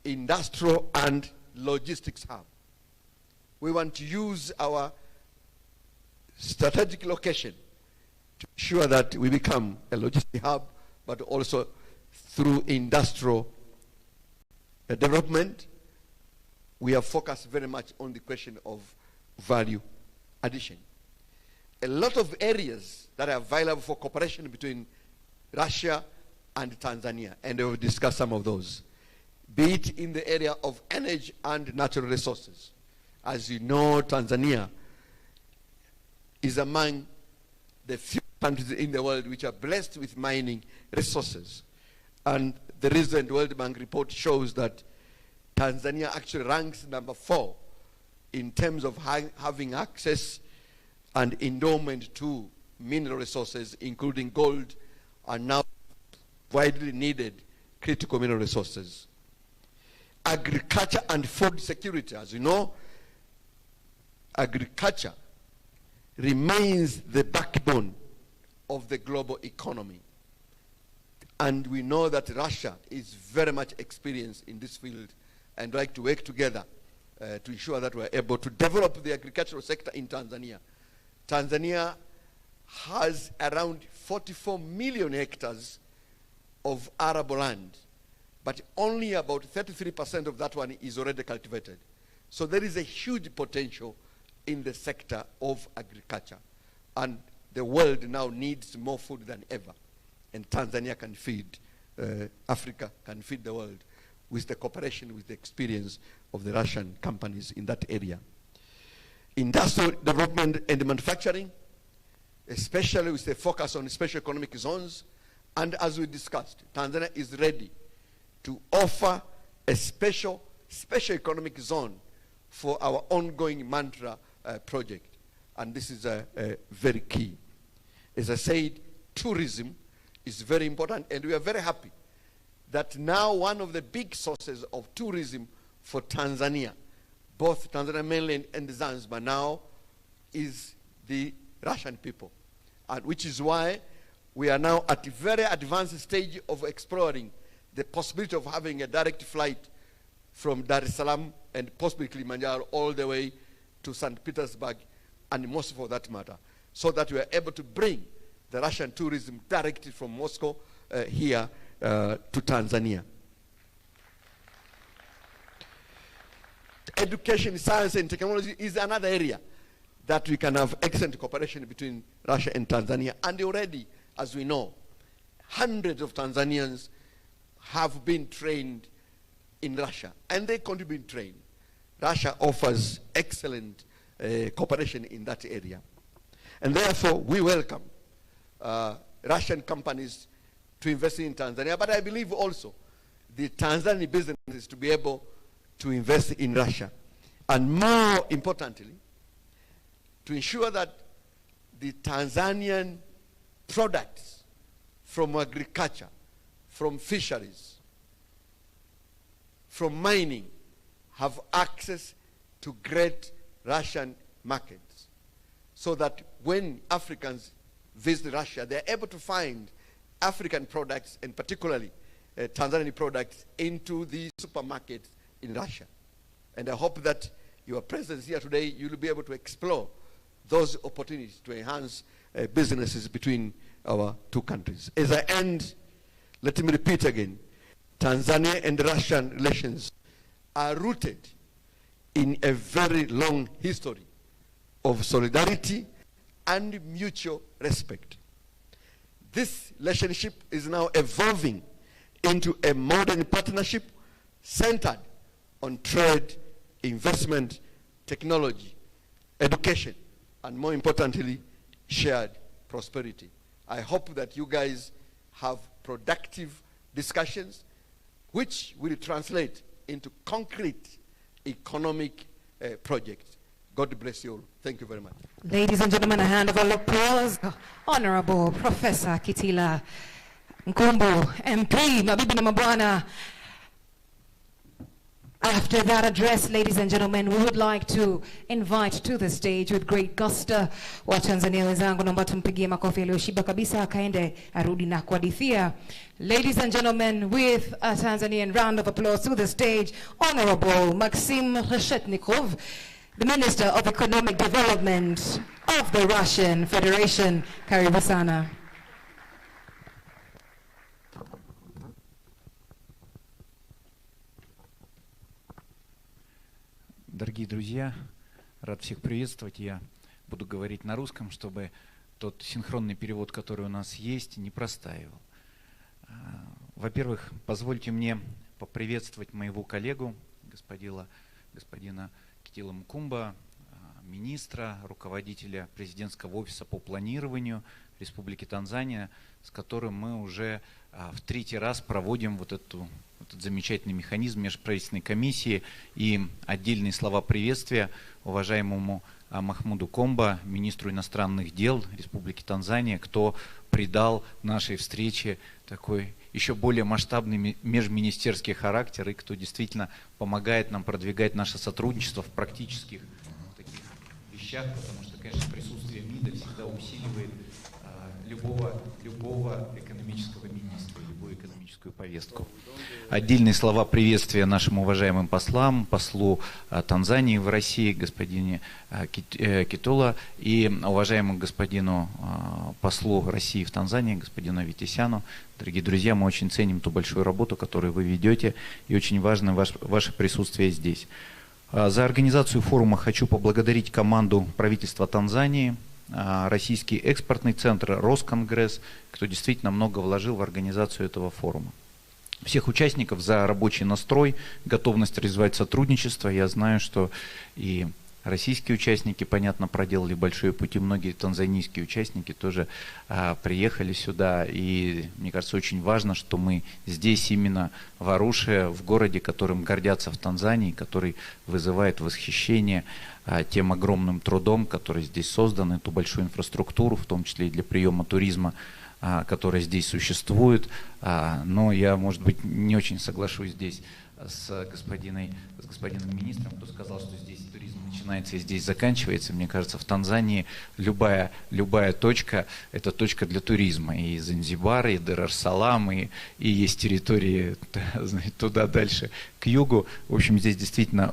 industrial and logistics hub. We want to use our strategic location to ensure that we become a logistics hub, but also through industrial development. We are focused very much on the question of value addition. A lot of areas that are available for cooperation between Russia and Tanzania, and we will discuss some of those, be it in the area of energy and natural resources. As you know, Tanzania is among the few countries in the world which are blessed with mining resources. And the recent World Bank report shows that Tanzania actually ranks number 4 in terms of having access and endowment to mineral resources, including gold, and now widely needed critical mineral resources. Agriculture and food security, as you know, agriculture remains the backbone of the global economy. And we know that Russia is very much experienced in this field and like to work together to ensure that we're able to develop the agricultural sector in Tanzania. Tanzania has around 44 million hectares of arable land, but only about 33% of that one is already cultivated. So there is a huge potential in the sector of agriculture. And the world now needs more food than ever. And Tanzania can feed, Africa can feed the world with the cooperation, with the experience of the Russian companies in that area. Industrial development and manufacturing, especially with the focus on special economic zones. And as we discussed, Tanzania is ready to offer a special economic zone for our ongoing mantra project. And this is very key. As I said, tourism is very important, and we are very happy that now one of the big sources of tourism for Tanzania, both Tanzania mainland and Zanzibar now, is the Russian people. And which is why we are now at a very advanced stage of exploring the possibility of having a direct flight from Dar es Salaam and possibly Kilimanjaro all the way to St. Petersburg and Moscow for that matter, so that we are able to bring the Russian tourism directly from Moscow here to Tanzania. Education, science, and technology is another area that we can have excellent cooperation between Russia and Tanzania. And already, as we know, hundreds of Tanzanians have been trained in Russia, and they continue being trained. Russia offers excellent cooperation in that area. And therefore, we welcome Russian companies to invest in Tanzania, but I believe also the Tanzanian businesses to be able to invest in Russia. And more importantly, to ensure that the Tanzanian products from agriculture, from fisheries, from mining, have access to great Russian markets, so that when Africans visit Russia, they're able to find African products, and particularly Tanzanian products, into the supermarkets in Russia. And I hope that your presence here today, you'll be able to explore those opportunities to enhance businesses between our two countries. As I end, let me repeat again, Tanzania and Russian relations are rooted in a very long history of solidarity and mutual respect. This relationship is now evolving into a modern partnership centered on trade, investment, technology, education, and more importantly, shared prosperity. I hope that you guys have productive discussions which will translate into concrete economic projects. God bless you all. Thank you very much. Ladies and gentlemen, a hand of applause. Honorable Professor Kitila Nkumbu, MP, mabibi na mabwana. After that address, ladies and gentlemen, we would like to invite to the stage with great gusto wa Tanzania wenzangu, naomba tumpigie makofi yaliyoshiba kabisa akaende arudi na kuhadithia. Ladies and gentlemen, with a Tanzanian round of applause to the stage, Honorable Maxim Reshetnikov, the Minister of Economic Development of the Russian Federation. Karibu sana. Дорогие друзья, рад всех приветствовать. Я буду говорить на русском, чтобы тот синхронный перевод, который у нас есть, не простаивал. Во-первых, позвольте мне поприветствовать моего коллегу, господина Китила Мкумба, министра, руководителя президентского офиса по планированию Республики Танзания, с которым мы уже в третий раз проводим этот замечательный механизм межправительственной комиссии. И отдельные слова приветствия уважаемому Махмуду Комба, министру иностранных дел Республики Танзания, кто придал нашей встрече такой еще более масштабный межминистерский характер и кто действительно помогает нам продвигать наше сотрудничество в практических таких вещах, потому что, конечно, присутствие МИДа всегда усиливает любого экономического министра, любую экономическую повестку. Отдельные слова приветствия нашим уважаемым послам, послу Танзании в России, господине Китула, и уважаемому господину послу России в Танзании, господину Аветисяну. Дорогие друзья, мы очень ценим ту большую работу, которую вы ведете, и очень важно ваше присутствие здесь. За организацию форума хочу поблагодарить команду правительства Танзании, Российский экспортный центр, Росконгресс, кто действительно много вложил в организацию этого форума. Всех участников за рабочий настрой, готовность развивать сотрудничество. Я знаю, что и российские участники, понятно, проделали большие пути, многие танзанийские участники тоже приехали сюда. И мне кажется, очень важно, что мы здесь именно в Аруше, в городе, которым гордятся в Танзании, который вызывает восхищение тем огромным трудом, который здесь создан, эту большую инфраструктуру, в том числе и для приема туризма, которая здесь существует. Но я, может быть, не очень соглашусь здесь с господином министром, кто сказал, что здесь туризм начинается и здесь заканчивается. Мне кажется, в Танзании любая точка – это точка для туризма. И Занзибар, и Дар-ар-Салам, и есть территории туда дальше, к югу. В общем, здесь действительно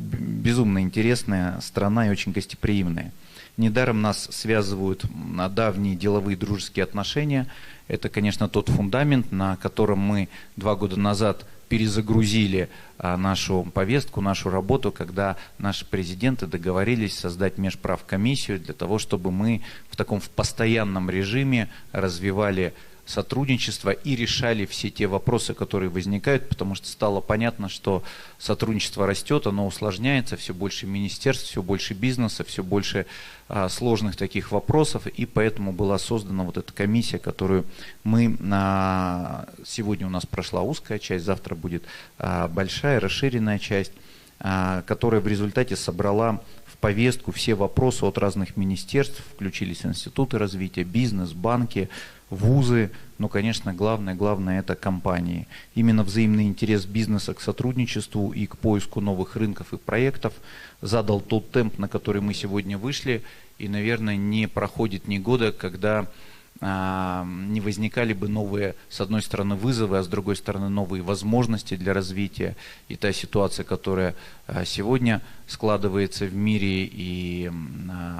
безумно интересная страна и очень гостеприимная. Недаром нас связывают давние деловые дружеские отношения. Это, конечно, тот фундамент, на котором мы 2 года назад перезагрузили нашу повестку, нашу работу, когда наши президенты договорились создать межправкомиссию для того, чтобы мы в постоянном режиме развивали сотрудничество и решали все те вопросы, которые возникают, потому что стало понятно, что сотрудничество растет, оно усложняется, все больше министерств, все больше бизнеса, все больше сложных таких вопросов, и поэтому была создана вот эта комиссия, которую мы сегодня у нас прошла узкая часть, завтра будет большая, расширенная часть, которая в результате собрала в повестку все вопросы от разных министерств, включились институты развития, бизнес, банки, вузы, но, конечно, главное это компании. Именно взаимный интерес бизнеса к сотрудничеству и к поиску новых рынков и проектов задал тот темп, на который мы сегодня вышли, и, наверное, не проходит ни года, когда не возникали бы новые, с одной стороны, вызовы, а с другой стороны, новые возможности для развития. И та ситуация, которая сегодня складывается в мире, и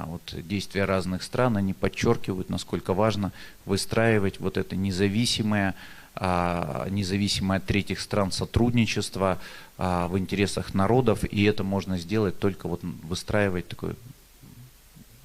вот действия разных стран, они подчеркивают, насколько важно выстраивать вот это независимое от третьих стран сотрудничество в интересах народов, и это можно сделать только вот выстраивать такое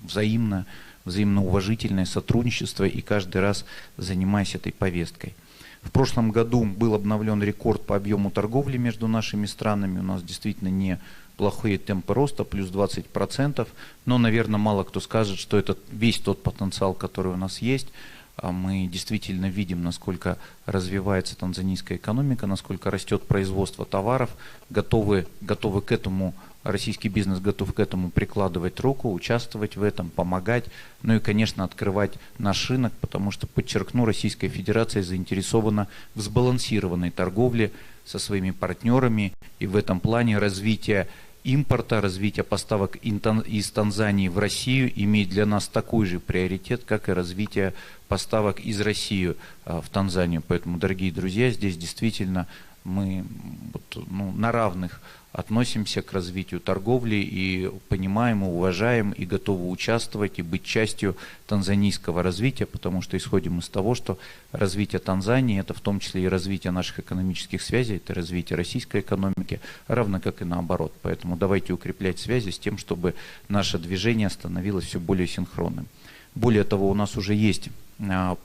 взаимно уважительное сотрудничество и каждый раз занимаясь этой повесткой. В прошлом году был обновлен рекорд по объему торговли между нашими странами. У нас действительно неплохие темпы роста, плюс 20%. Но, наверное, мало кто скажет, что это весь тот потенциал, который у нас есть. Мы действительно видим, насколько развивается танзанийская экономика, насколько растет производство товаров, готовы к этому. Российский бизнес готов к этому прикладывать руку, участвовать в этом, помогать, ну и, конечно, открывать наш рынок, потому что, подчеркну, Российская Федерация заинтересована в сбалансированной торговле со своими партнерами, и в этом плане развитие импорта, развитие поставок из Танзании в Россию имеет для нас такой же приоритет, как и развитие поставок из России в Танзанию. Поэтому, дорогие друзья, здесь действительно мы на равных относимся к развитию торговли и понимаем, и уважаем, и готовы участвовать и быть частью танзанийского развития, потому что исходим из того, что развитие Танзании – это в том числе и развитие наших экономических связей, это развитие российской экономики, равно как и наоборот. Поэтому давайте укреплять связи с тем, чтобы наше движение становилось все более синхронным. Более того, у нас уже есть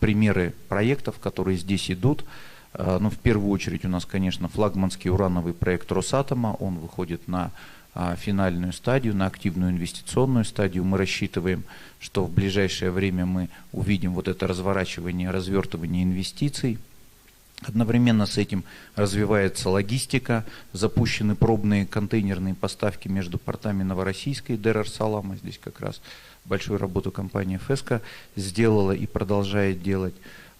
примеры проектов, которые здесь идут. Ну, в первую очередь у нас, конечно, флагманский урановый проект Росатома, он выходит на финальную стадию, на активную инвестиционную стадию. Мы рассчитываем, что в ближайшее время мы увидим вот это разворачивание, развертывание инвестиций. Одновременно с этим развивается логистика, запущены пробные контейнерные поставки между портами Новороссийска и Дар-ар-Салама. Здесь как раз большую работу компания ФЭСКО сделала и продолжает делать.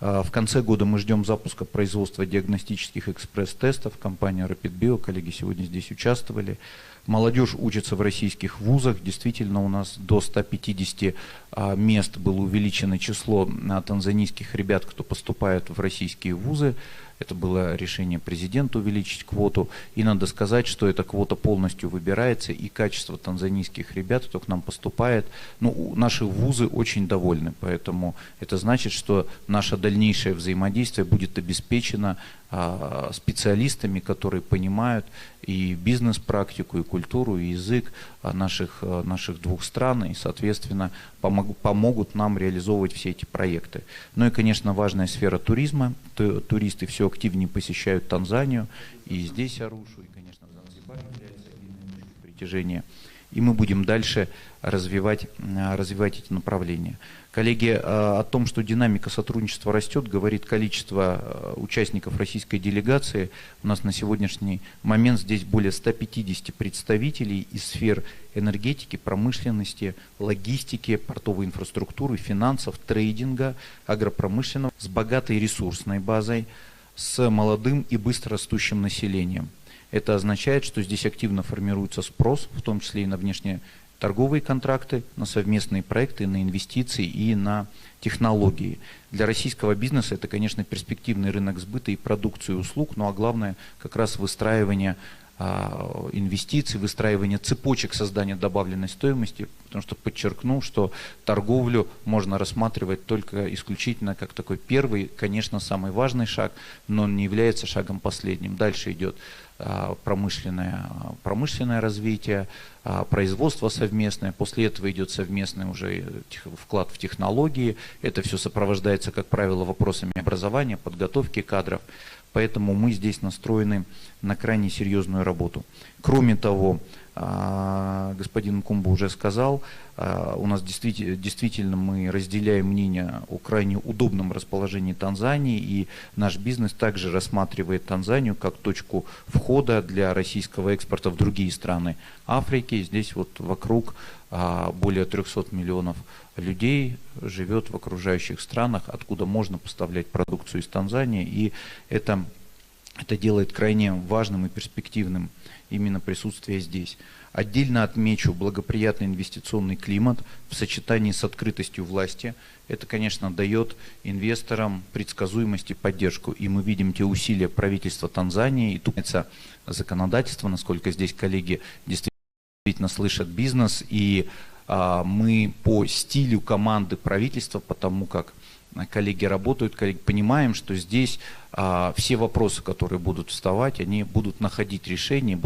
В конце года мы ждем запуска производства диагностических экспресс-тестов. Компания Rapid Bio, коллеги сегодня здесь участвовали. Молодежь учится в российских вузах. Действительно, у нас до 150 мест было увеличено число танзанийских ребят, кто поступает в российские вузы. Это было решение президента увеличить квоту. И надо сказать, что эта квота полностью выбирается, и качество танзанийских ребят, кто к нам поступает, ну, наши вузы очень довольны. Поэтому это значит, что наше дальнейшее взаимодействие будет обеспечено специалистами, которые понимают и бизнес-практику, и культуру, и язык наших двух стран, и, соответственно, помогут нам реализовывать все эти проекты. Ну и, конечно, важная сфера туризма. Туристы все активнее посещают Танзанию, и здесь Арушу, и, конечно, Занзибар является отдельной точкой притяжения. И мы будем дальше развивать эти направления. Коллеги, о том, что динамика сотрудничества растет, говорит количество участников российской делегации. У нас на сегодняшний момент здесь более 150 представителей из сфер энергетики, промышленности, логистики, портовой инфраструктуры, финансов, трейдинга, агропромышленного, с богатой ресурсной базой, с молодым и быстро растущим населением. Это означает, что здесь активно формируется спрос, в том числе и на внешние торговые контракты, на совместные проекты, на инвестиции и на технологии. Для российского бизнеса это, конечно, перспективный рынок сбыта и продукции и услуг, ну а главное как раз выстраивание инвестиций, выстраивание цепочек создания добавленной стоимости, потому что подчеркну, что торговлю можно рассматривать только исключительно как такой первый, конечно, самый важный шаг, но он не является шагом последним. Дальше идет промышленное развитие, производство совместное, после этого идет совместный уже вклад в технологии, это все сопровождается, как правило, вопросами образования, подготовки кадров. Поэтому мы здесь настроены на крайне серьезную работу. Кроме того, господин Укумби уже сказал, у нас действительно мы разделяем мнение о крайне удобном расположении Танзании, и наш бизнес также рассматривает Танзанию как точку входа для российского экспорта в другие страны Африки. Здесь вот вокруг более 300 миллионов людей живет в окружающих странах, откуда можно поставлять продукцию из Танзании, и это делает крайне важным и перспективным именно присутствие здесь. Отдельно отмечу благоприятный инвестиционный климат в сочетании с открытостью власти. Это, конечно, дает инвесторам предсказуемость и поддержку. И мы видим те усилия правительства Танзании, и тут законодательство, насколько здесь коллеги действительно слышат бизнес, и мы по стилю команды правительства, потому как коллеги работают, коллеги понимаем, что здесь все вопросы, которые будут вставать, они будут находить решение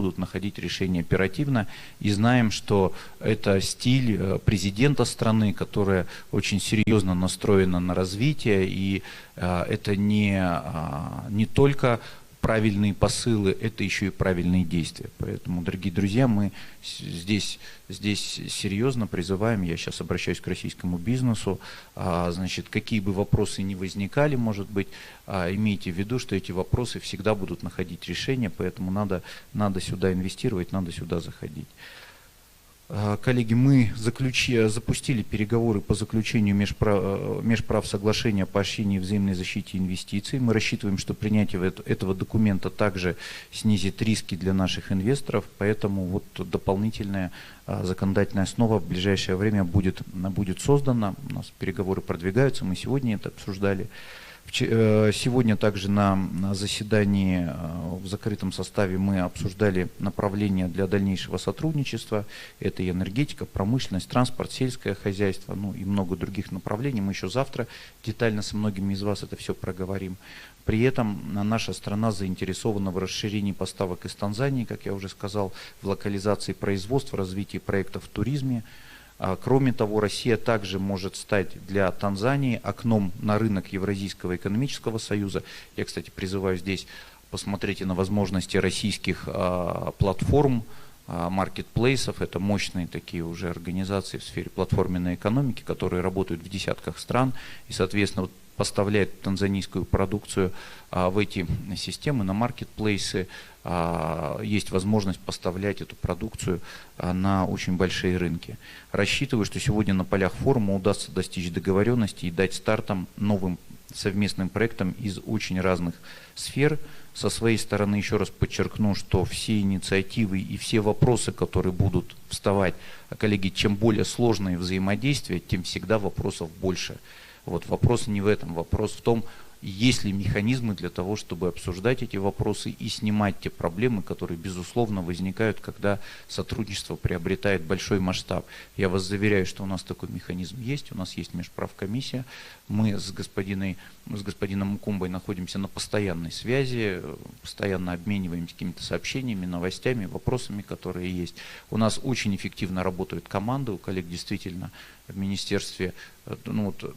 оперативно, и знаем, что это стиль президента страны, которая очень серьезно настроена на развитие, и это не только правильные посылы, это еще и правильные действия. Поэтому, дорогие друзья, мы здесь серьезно призываем, я сейчас обращаюсь к российскому бизнесу, значит, какие бы вопросы ни возникали, может быть, имейте в виду, что эти вопросы всегда будут находить решение, поэтому надо сюда инвестировать, надо сюда заходить. Коллеги, мы запустили переговоры по заключению межправ соглашения о поощрении и взаимной защите инвестиций. Мы рассчитываем, что принятие этого документа также снизит риски для наших инвесторов, поэтому вот дополнительная законодательная основа в ближайшее время будет создана. У нас переговоры продвигаются, мы сегодня это обсуждали. Сегодня также на заседании в закрытом составе мы обсуждали направления для дальнейшего сотрудничества. Это и энергетика, промышленность, транспорт, сельское хозяйство, ну и много других направлений. Мы еще завтра детально со многими из вас это все проговорим. При этом наша страна заинтересована в расширении поставок из Танзании, как я уже сказал, в локализации производства, развитии проектов в туризме. Кроме того, Россия также может стать для Танзании окном на рынок Евразийского экономического союза. Я, кстати, призываю здесь посмотреть на возможности российских платформ, маркетплейсов. Это мощные такие уже организации в сфере платформенной экономики, которые работают в десятках стран и, соответственно, поставляют танзанийскую продукцию в эти системы, на маркетплейсы. Есть возможность поставлять эту продукцию на очень большие рынки. Рассчитываю, что сегодня на полях форума удастся достичь договоренности и дать стартом новым совместным проектом из очень разных сфер. Со своей стороны еще раз подчеркну, что все инициативы и все вопросы, которые будут вставать, коллеги, чем более сложное взаимодействие, тем всегда вопросов больше. Вот вопрос не в этом, вопрос в том, есть ли механизмы для того, чтобы обсуждать эти вопросы и снимать те проблемы, которые, безусловно, возникают, когда сотрудничество приобретает большой масштаб. Я вас заверяю, что у нас такой механизм есть, у нас есть межправкомиссия, мы с господином Укумбой находимся на постоянной связи, постоянно обмениваемся какими-то сообщениями, новостями, вопросами, которые есть. У нас очень эффективно работают команды, у коллег действительно в министерстве, ну, вот,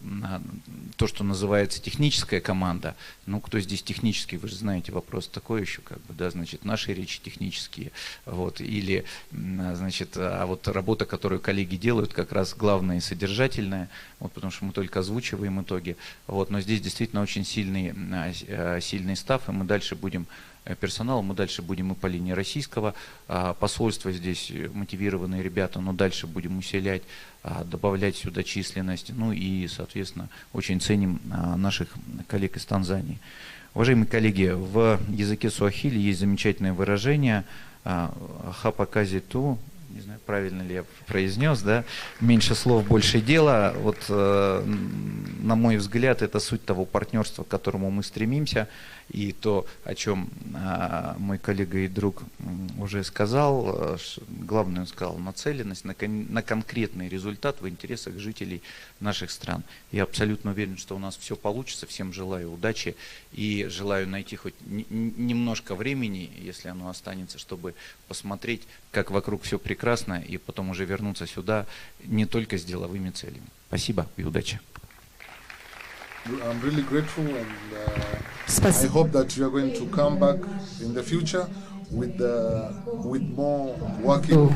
то, что называется техническая команда. Ну, кто здесь технический, вы же знаете, вопрос такой еще, как бы, да, значит, наши речи технические, вот, или, значит, а вот работа, которую коллеги делают, как раз главная и содержательная, вот, потому что мы только озвучиваем итоги, вот, но здесь действительно очень сильный став, и мы дальше будем персонала, мы дальше будем и по линии российского посольства, здесь мотивированные ребята, но дальше будем усилять, добавлять сюда численность, ну и, соответственно, очень ценим наших коллег из Танзании. Уважаемые коллеги, в языке суахили есть замечательное выражение «хапаказиту», не знаю, правильно ли я произнес, да, меньше слов, больше дела. Вот, на мой взгляд, это суть того партнерства, к которому мы стремимся, и то, о чем мой коллега и друг уже сказал, главное, он сказал, нацеленность на конкретный результат в интересах жителей наших стран. Я абсолютно уверен, что у нас все получится, всем желаю удачи и желаю найти хоть немножко времени, если оно останется, чтобы посмотреть, как вокруг все прекрасно, и потом уже вернуться сюда не только с деловыми целями. Спасибо и удачи. I'm really grateful, and I hope that you are going to come back in the future with more working.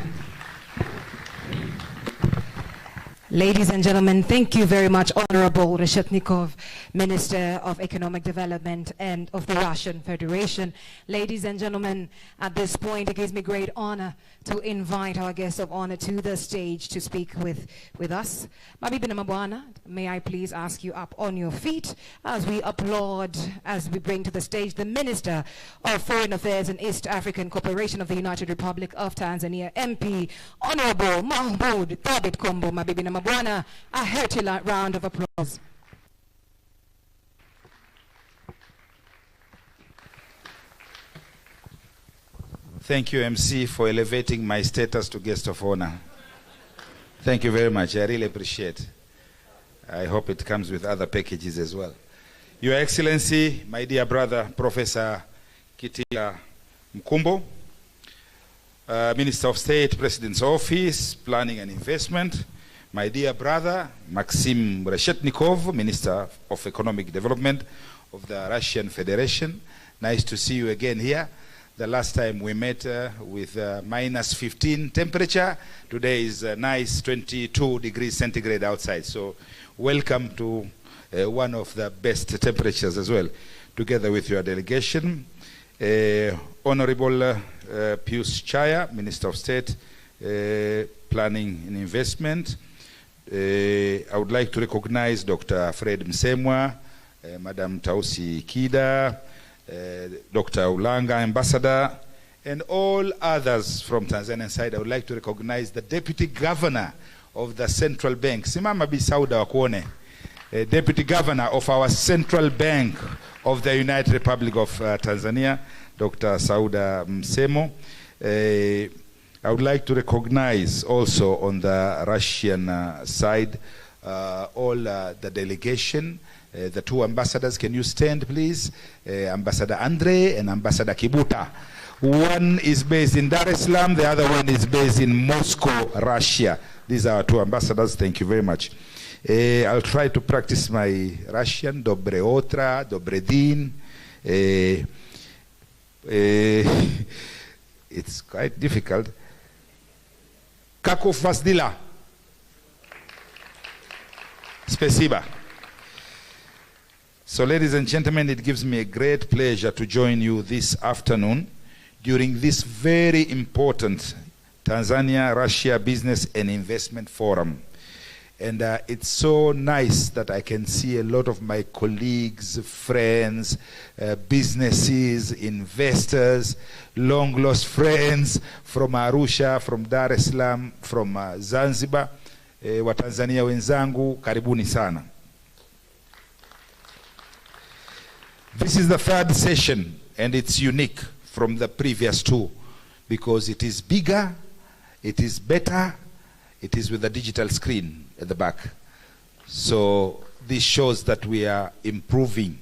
Ladies and gentlemen, thank you very much, Honorable Reshetnikov, Minister of Economic Development and of the Russian Federation. Ladies and gentlemen, at this point, it gives me great honor to invite our guest of honor to the stage to speak with us. Mabibi na mabwana, may I please ask you up on your feet as we applaud, as we bring to the stage the Minister of Foreign Affairs and East African Cooperation of the United Republic of Tanzania, MP, Honorable Mahmoud Thabit Kombo. Mabibi na mabwana, a hearty round of applause. Thank you, MC, for elevating my status to guest of honor. Thank you very much. I really appreciate it. I hope it comes with other packages as well. Your Excellency, my dear brother, Professor Kitila Mkumbo, Minister of State, President's Office, Planning and Investment, my dear brother, Maxim Reshetnikov, Minister of Economic Development of the Russian Federation. Nice to see you again here. The last time we met with minus 15 temperature. Today is nice 22 degrees centigrade outside. So welcome to one of the best temperatures as well, together with your delegation. Honorable Pius Chaya, Minister of State, Planning and Investment. I would like to recognize Dr. Fred Msemwa, Madam Tausi Kida, Dr. Ulanga, Ambassador, and all others from Tanzanian side. I would like to recognize the Deputy Governor of the Central Bank, Simama Bisauda Wakone, Deputy Governor of our Central Bank of the United Republic of Tanzania, Dr. Sauda Msemo. I would like to recognize also on the Russian side all the delegation. The two ambassadors, can you stand please? Ambassador Andre and Ambassador Kibuta. One is based in Dar es Salaam, the other one is based in Moscow, Russia. These are our two ambassadors, thank you very much. I'll try to practice my Russian. Dobre otra, dobre din. It's quite difficult. Kakov vas dela? Spasiba. So, ladies and gentlemen, it gives me a great pleasure to join you this afternoon during this very important Tanzania-Russia Business and Investment Forum. And it's so nice that I can see a lot of my colleagues, friends, businesses, investors, long lost friends from Arusha, from Dar es Salaam, from Zanzibar. Watanzania wenzangu, karibuni sana. This is the third session, and it's unique from the previous two because it is bigger, it is better, it is with a digital screen at the back. So this shows that we are improving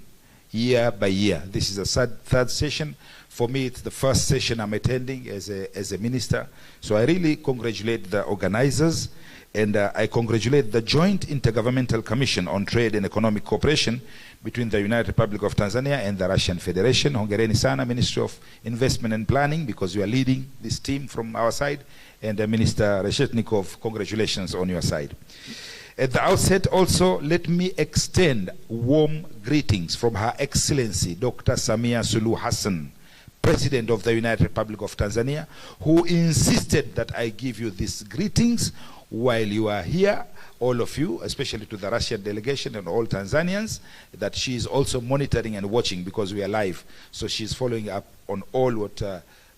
year by year. This is the third session. For me, it's the first session I'm attending as a minister. So I really congratulate the organizers, and I congratulate the Joint Intergovernmental Commission on Trade and Economic Cooperation between the United Republic of Tanzania and the Russian Federation. Hongereni sana, Ministry of Investment and Planning, because you are leading this team from our side. And Minister Reshetnikov, congratulations on your side. At the outset, also, let me extend warm greetings from Her Excellency, Dr. Samia Suluhu Hassan, President of the United Republic of Tanzania, who insisted that I give you these greetings while you are here, all of you, especially to the Russian delegation and all Tanzanians, that she is also monitoring and watching because we are live. So she's following up on all what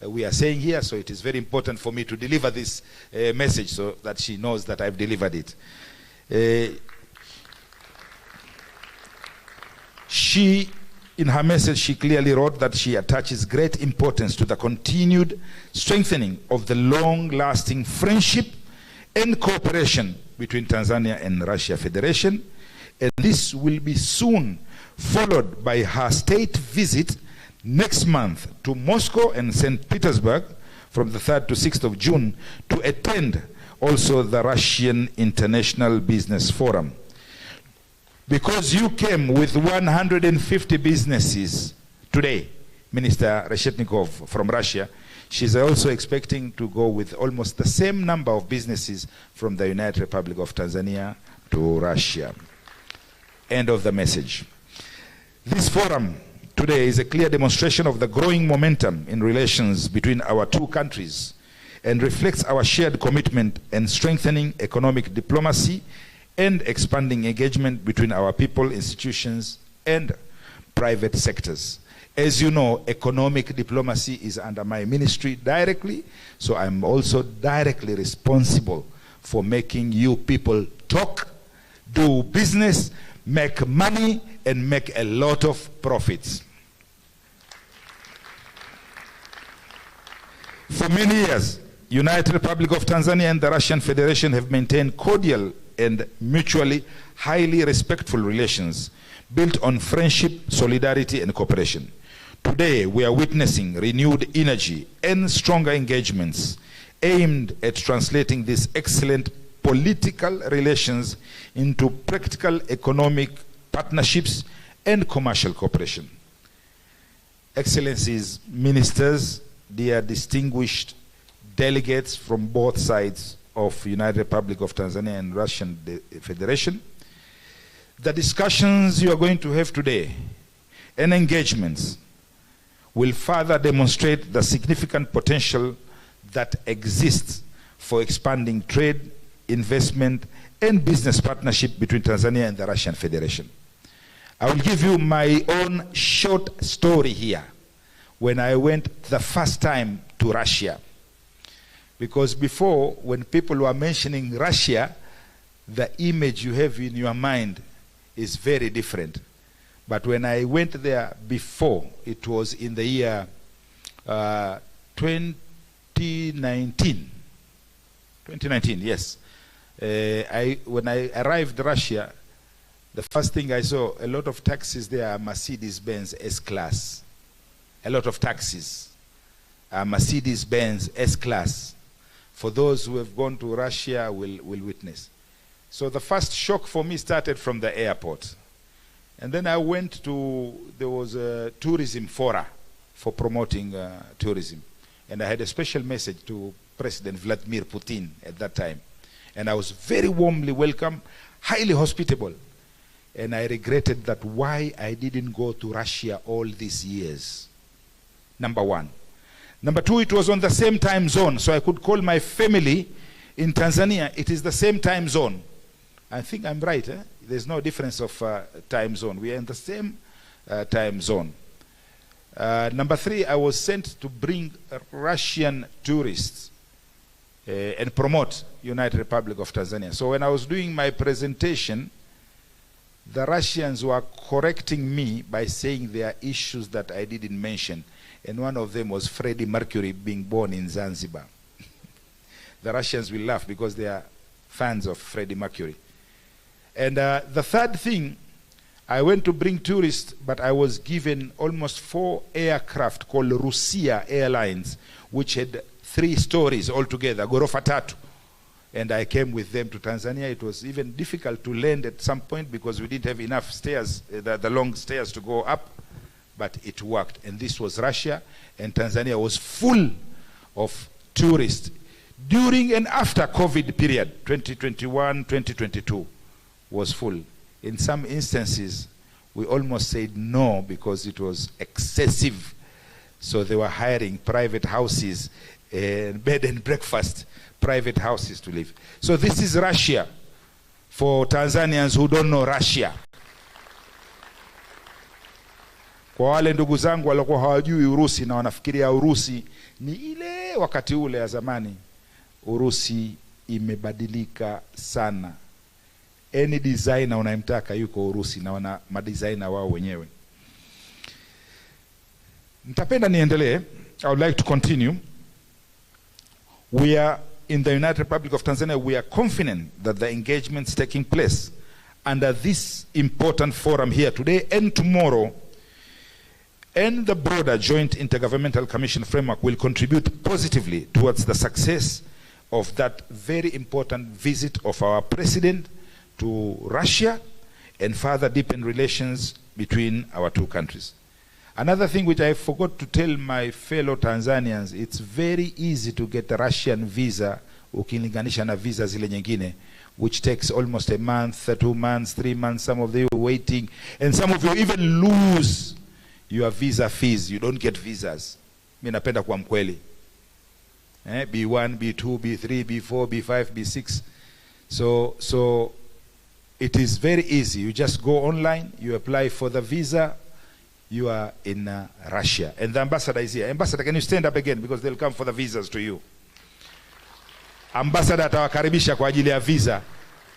we are saying here. So it is very important for me to deliver this message so that she knows that I've delivered it. She, in her message, she clearly wrote that she attaches great importance to the continued strengthening of the long-lasting friendship and cooperation between Tanzania and Russia Federation, and this will be soon followed by her state visit next month to Moscow and St. Petersburg from the 3rd to 6th of June to attend also the Russian International Business Forum. Because you came with 150 businesses today, Minister Reshetnikov from Russia, she's also expecting to go with almost the same number of businesses from the United Republic of Tanzania to Russia. End of the message. This forum today is a clear demonstration of the growing momentum in relations between our two countries and reflects our shared commitment in strengthening economic diplomacy and expanding engagement between our people, institutions, and private sectors. As you know, economic diplomacy is under my ministry directly, so I'm also directly responsible for making you people talk, do business, make money, and make a lot of profits. For many years, United Republic of Tanzania and the Russian Federation have maintained cordial and mutually highly respectful relations built on friendship, solidarity, and cooperation. Today, we are witnessing renewed energy and stronger engagements aimed at translating these excellent political relations into practical economic partnerships and commercial cooperation. Excellencies, ministers, dear distinguished delegates from both sides of United Republic of Tanzania and Russian Federation, the discussions you are going to have today and engagements will further demonstrate the significant potential that exists for expanding trade, investment, and business partnership between Tanzania and the Russian Federation. I will give you my own short story here when I went the first time to Russia. Because before, when people were mentioning Russia, the image you have in your mind is very different. But when I went there before, it was in the year 2019. 2019, yes. When I arrived in Russia, the first thing I saw, a lot of taxis there are Mercedes-Benz S-Class. A lot of taxis are Mercedes-Benz S-Class. For those who have gone to Russia will witness. So the first shock for me started from the airport. And then I went to, there was a tourism forum for promoting tourism. And I had a special message to President Vladimir Putin at that time. And I was very warmly welcomed, highly hospitable. And I regretted that why I didn't go to Russia all these years. Number one. Number two, it was on the same time zone, so I could call my family in Tanzania. It is the same time zone I think I'm right. There's no difference of time zone. We are in the same time zone. Number 3, I was sent to bring Russian tourists and promote United Republic of Tanzania. So when I was doing my presentation, the Russians were correcting me by saying there are issues that I didn't mention. And one of them was Freddie Mercury being born in Zanzibar. The Russians will laugh because they are fans of Freddie Mercury. And the third thing, I went to bring tourists, but I was given almost 4 aircraft called Urusi Airlines, which had 3 stories altogether, ghorofa tatu. And I came with them to Tanzania. It was even difficult to land at some point because we didn't have enough stairs, the long stairs to go up, but it worked. And this was Russia, and Tanzania was full of tourists during and after COVID period, 2021, 2022 was full. In some instances, we almost said no because it was excessive. So they were hiring private houses, bed and breakfast, private houses to live. So this is Russia for Tanzanians who don't know Russia. Kwa wale ndugu zangu walikuwa hawajui Urusi na wanafikiria Urusi ni ile wakati ule ya zamani, Urusi imebadilika sana. Any designer unayemtaka yuko Urusi na wana madesigner wao wenyewe. Nitapenda niendelee. I would like to continue. We are in the United Republic of Tanzania, we are confident that the engagements taking place under this important forum here today and tomorrow and the broader Joint Intergovernmental Commission framework will contribute positively towards the success of that very important visit of our President to Russia and further deepen relations between our two countries. Another thing which I forgot to tell my fellow Tanzanians, it's very easy to get a Russian visa ukilinganisha na visa zile nyingine, which takes almost a month, 2 months, 3 months, some of you waiting, and some of you even lose your visa fees. You don't get visas. Mimi napenda kuwa mkweli. B1, B2, B3, B4, B5, B6. So it is very easy. You just go online, you apply for the visa, you are in Russia. And the ambassador is here. Ambassador, can you stand up again? Because they'll come for the visas to you. Ambassador atawakaribisha kwa ajili ya visa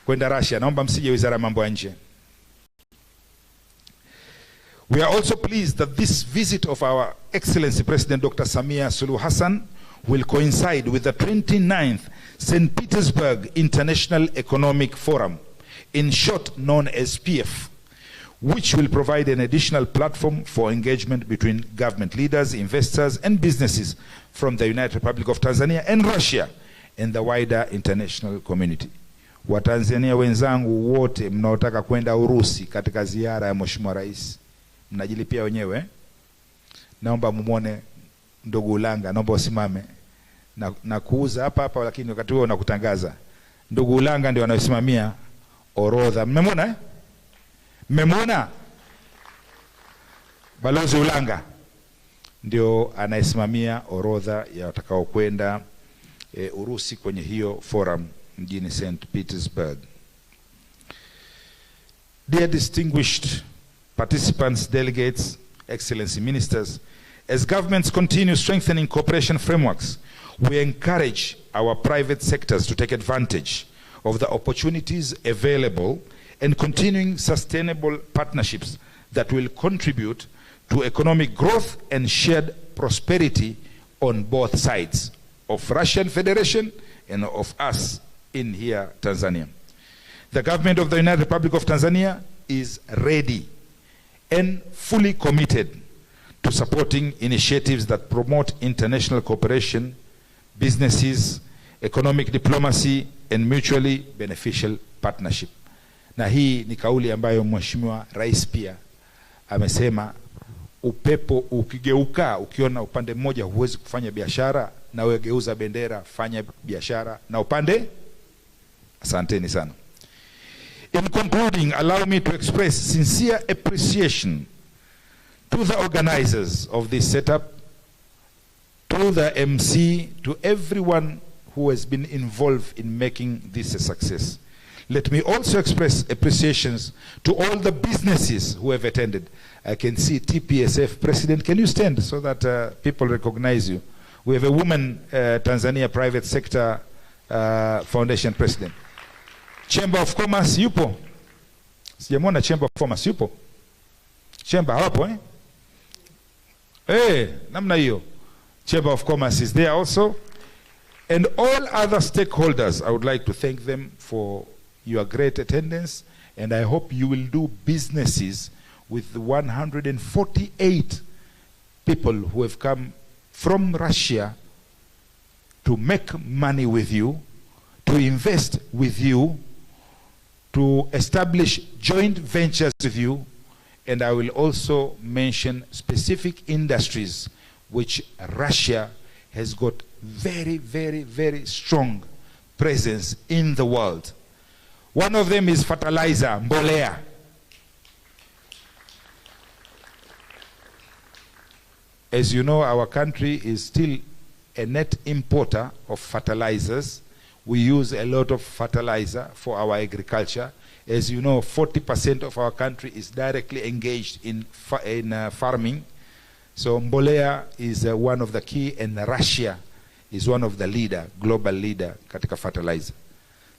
kwenda Russia. Naomba msije wizara ya mambo ya nje. We are also pleased that this visit of our Excellency President Dr. Samia Suluhu Hassan will coincide with the 29th St. Petersburg International Economic Forum, in short known as PF, which will provide an additional platform for engagement between government leaders, investors, and businesses from the United Republic of Tanzania and Russia and the wider international community. Watanzania wenzangu wote mnaotaka kwenda Urusi katika ziara ya Mheshimiwa Rais, mnajilipia wenyewe. Naomba mumuone ndugu Ulanga, naomba usimame na kuuza hapa lakini wakati huo nakutangaza. Ndugu Ulanga ndio anayosimamia orodha. Mmemwona? Mmemwona? Balozi Ulanga ndio anayesimamia orodha ya watakao kwenda Urusi kwenye hiyo forum mjini St. Petersburg. Dear distinguished participants, delegates, excellency ministers, as governments continue strengthening cooperation frameworks, we encourage our private sectors to take advantage of the opportunities available and continuing sustainable partnerships that will contribute to economic growth and shared prosperity on both sides of Russian Federation and of us in here, Tanzania. The government of the United Republic of Tanzania is ready and fully committed to supporting initiatives that promote international cooperation, businesses, economic diplomacy, and mutually beneficial partnership. Na hii ni kauli ambayo Mheshimiwa Rais pia amesema, upepo ukigeuka, ukiona upande mmoja huwezi kufanya biashara, na wewe geuza bendera, fanya biashara na upande. Asanteni sana. In concluding, allow me to express sincere appreciation to the organizers of this setup, to the MC, to everyone who has been involved in making this a success. Let me also express appreciations to all the businesses who have attended. I can see TPSF President. Can you stand so that people recognize you? We have a woman Tanzania Private Sector Foundation President. Chamber of Commerce yupo? Sijamwona Chamber of Commerce yupo? Chamber hawapo namna hiyo. Chamber of Commerce is there also. And all other stakeholders, I would like to thank them for your great attendance, and I hope you will do businesses with the 148 people who have come from Russia to make money with you, to invest with you, to establish joint ventures with you, and I will also mention specific industries which Russia has got very, very, very strong presence in the world. One of them is fertilizer, mbolea. As you know, our country is still a net importer of fertilizers. We use a lot of fertilizer for our agriculture. As you know, 40% of our country is directly engaged in farming. So mbolea is one of the key, and Russia is one of the global leader katika fertilizer.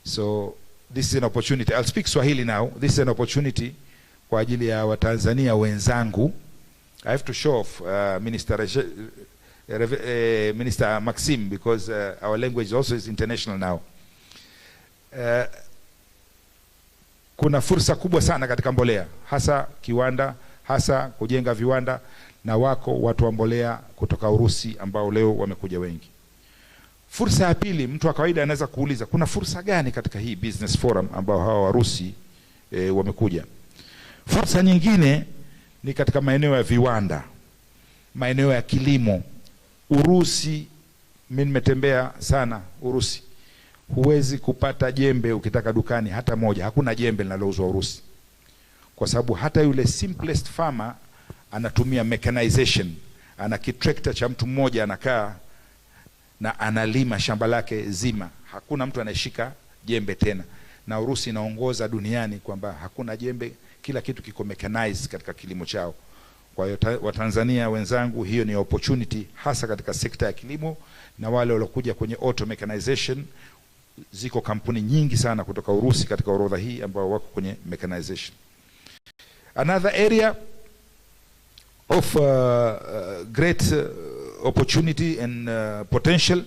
So this is an opportunity. I'll speak Swahili now. This is an opportunity kwa ajili ya Watanzania wenzangu. I have to show off Minister Maxim, because our language also is international now. Kuna fursa kubwa sana katika mbolea, hasa kiwanda, hasa kujenga viwanda, na wako watu wa mbolea kutoka Urusi ambao leo wamekuja wengi. Fursa ya pili, mtu wa kawaida anaweza kuuliza, kuna fursa gani katika hii business forum ambao hawa Warusi wamekuja? Fursa nyingine ni katika maeneo ya viwanda, maeneo ya kilimo. Urusi, mimi nimetembea sana Urusi. Huwezi kupata jembe ukitaka dukani hata moja. Hakuna jembe linalouzwa Urusi. Kwa sababu hata yule simplest farmer anatumia mechanization. Ana kitrekta cha mtu mmoja anakaa na analima shamba lake zima. Hakuna mtu anayeshika jembe tena. Na Urusi inaongoza duniani kwamba hakuna jembe, kila kitu kiko mechanized katika kilimo chao. Kwa hiyo Watanzania wenzangu, hiyo ni opportunity hasa katika sekta ya kilimo, na wale waliokuja kwenye auto mechanization, ziko kampuni nyingi sana kutoka Urusi katika orodha hii ambao wako kwenye mechanization. Another area of great opportunity and potential,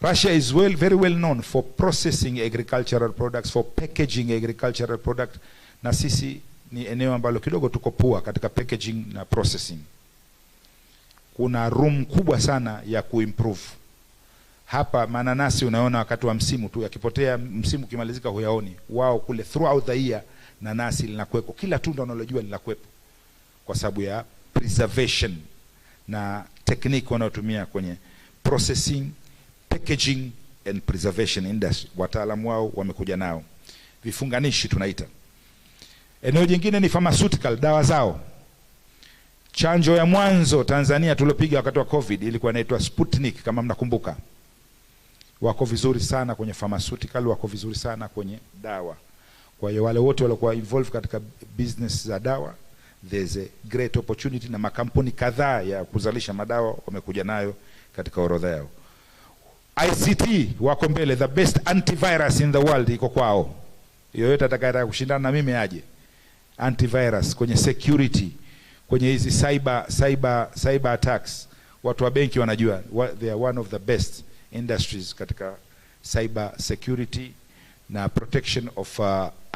Russia is very well known for processing agricultural products, for packaging agricultural products, na sisi ni eneo ambalo kidogo tuko pua katika packaging na processing. Kuna room kubwa sana ya kuimprove. Hapa mananasi unaona wakati wa msimu tu, yakipotea msimu kimalizika huyaoni. Wao kule throughout the year nanasi linakuwepo, kila tunda unalojua linakuwepo, kwa sababu ya preservation na technique wanaotumia kwenye processing, packaging and preservation industry. Wataalamu wao wamekuja nao. Vifunganishi tunaita. Eneo jingine ni pharmaceutical, dawa zao. Chanjo ya mwanzo Tanzania tulopiga wakati wa COVID ilikuwa inaitwa Sputnik, kama mnakumbuka. Wako vizuri sana kwenye pharmaceutical, wako vizuri sana kwenye dawa. Kwa hiyo wale wote walikuwa involved katika business za dawa, there's a great opportunity, na makampuni kadhaa ya kuzalisha madawa wamekuja nayo katika orodha yao. ICT wako mbele, the best antivirus in the world iko kwao. Yoyote atakayetaka kushindana na mimi aje. Antivirus kwenye security, kwenye hizi cyber attacks, watu wa benki wanajua they are one of the best industries katika cyber security na protection of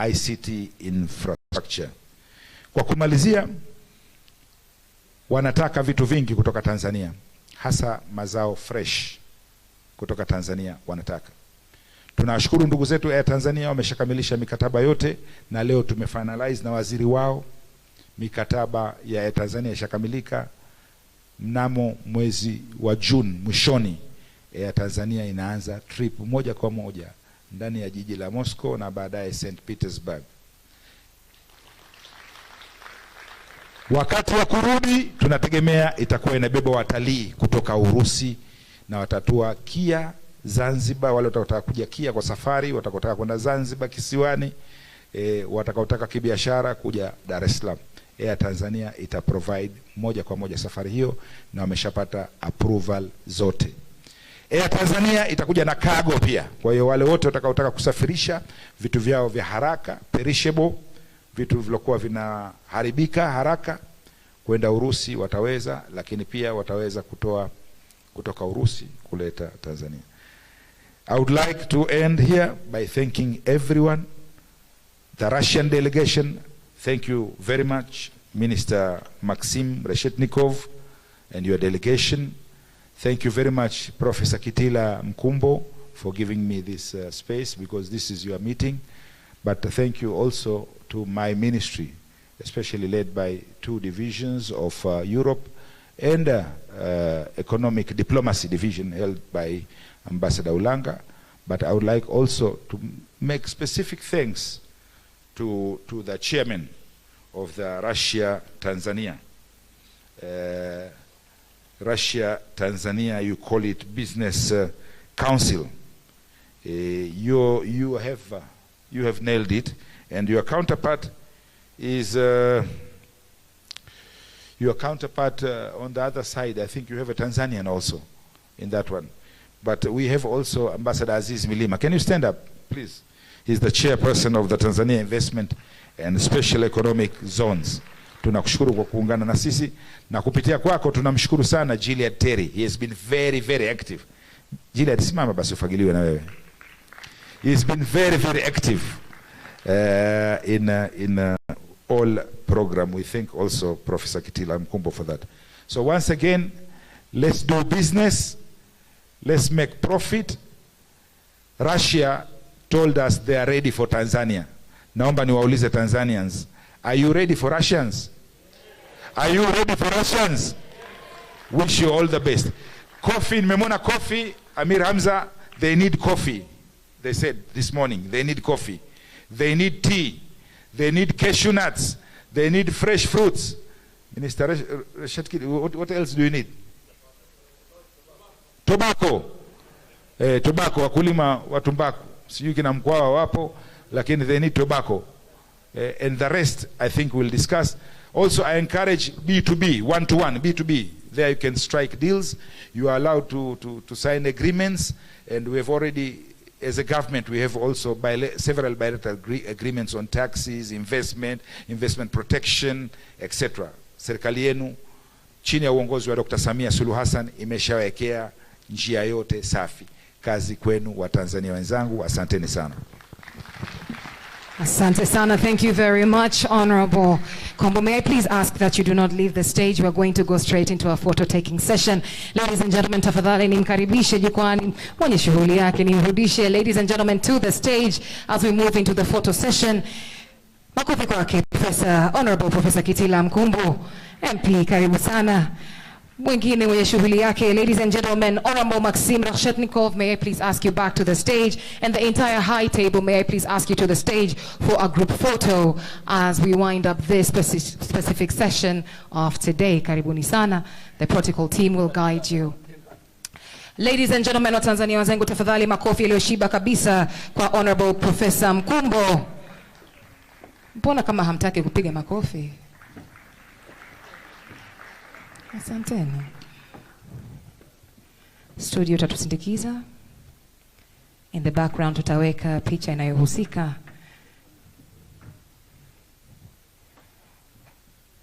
ICT infrastructure. Kwa kumalizia, wanataka vitu vingi kutoka Tanzania, hasa mazao fresh kutoka Tanzania wanataka. Tunashukuru ndugu zetu ya Tanzania, wameshakamilisha mikataba yote, na leo tumefinalize na waziri wao. Mikataba ya Tanzania ishakamilika. Mnamo mwezi wa June mwishoni, ya Tanzania inaanza trip moja kwa moja ndani ya jiji la Moscow na baadaye St. Petersburg. Wakati wa kurudi tunategemea itakuwa inabeba watalii kutoka Urusi, na watatua Kia Zanzibar, wale watakaotaka kuja Kia kwa safari, watakaotaka kwenda Zanzibar kisiwani, watakaotaka kibiashara kuja Dar es Salaam, Air Tanzania ita provide moja kwa moja safari hiyo, na wameshapata approval zote. Air Tanzania itakuja na cargo pia. Kwa hiyo wale wote watakaotaka kusafirisha vitu vyao vya haraka, perishable, vitu vilokuwa vinaharibika haraka, kwenda Urusi wataweza, lakini pia wataweza kutoka Urusi kuleta Tanzania. I would like to end here by thanking everyone. The Russian delegation, thank you very much, Minister Maxim Reshetnikov and your delegation. Thank you very much, Professor Kitila Mkumbo, for giving me this space, because this is your meeting. But thank you also to my ministry, especially led by 2 divisions of Europe and Economic Diplomacy Division held by Ambassador Ulanga. But I would like also to make specific thanks to the chairman of the Russia-Tanzania. Russia-Tanzania, you call it Business Council. You have nailed it, and your counterpart is on the other side. I think you have a Tanzanian also in that one. But we have also Ambassador Aziz Milima. Can you stand up, please? He's the chairperson of the Tanzania Investment and Special Economic Zones. Tunakushukuru kwa kuungana na sisi, na kupitia kwako tunamshukuru sana Gilead Terry. He has been very, very active. Gilead, simama basi ufagiliwe na wewe. He has been very, very active in all program. We thank also Professor Kitila Mkumbo for that. So once again, let's do business. Let's make profit. Russia told us they are ready for Tanzania. Naomba niwaulize Tanzanians, are you ready for Russians? Are you ready for Russians? Wish you all the best. Coffee, nimemwona coffee, Amir Hamza, they need coffee. They said this morning, they need coffee. They need tea. They need cashew nuts. They need fresh fruits. Minister Reshetki, what else do you need? Tobacco. Tobacco, wakulima wa tumbaku. Sijui kina Mkwawa wapo, lakini they need tobacco. And the rest, I think we'll discuss. Also, I encourage B2B, one-to-one, B2B. There you can strike deals. You are allowed to sign agreements. And we have already, as a government, we have also several bilateral agreements on taxes, investment protection, etc. Serikali yenu, chini ya uongozi wa Dr. Samia Suluhu Hassan, imeshawekea njia yote safi. Kazi kwenu wa Tanzania wenzangu, asanteni sana. Asante sana. Thank you very much, Honorable Kombo. May I please ask that you do not leave the stage. We are going to go straight into a photo-taking session. Ladies and gentlemen, tafadhali nimkaribishe jukwani mwenye shughuli yake, nimrudishe ladies and gentlemen to the stage as we move into the photo session. Makofi kwake Honorable Professor Kitila Mkumbo, MP, karibu sana. Mwingine mwenye shughuli yake, ladies and gentlemen, Honorable Maxim Reshetnikov, may I please ask you back to the stage, and the entire high table, may I please ask you to the stage for a group photo as we wind up this specific session of today. Karibuni sana. The protocol team will guide you. Ladies and gentlemen wa Tanzania wenzangu, tafadhali makofi yaliyoshiba kabisa kwa Honorable Professor Mkumbo. Mbona kama hamtaki kupiga makofi? Asanteni. Studio tatusindikiza. In the background tutaweka picha inayohusika.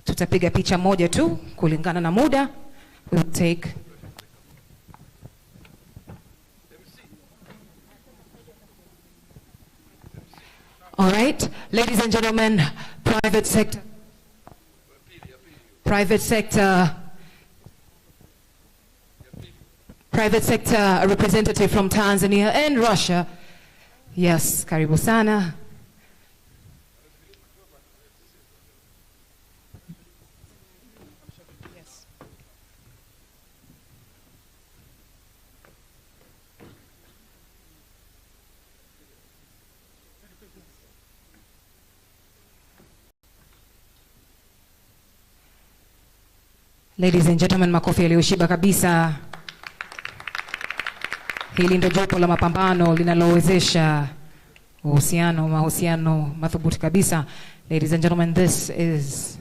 Tutapiga picha moja tu kulingana na muda. We'll take All right, ladies and gentlemen, private sector a representative from Tanzania and Russia. Yes, karibu sana. Yes. Ladies and gentlemen, makofi yaliyoshiba kabisa. Hili ndio jopo la mapambano linalowezesha mahusiano madhubuti kabisa. Ladies and gentlemen, this is...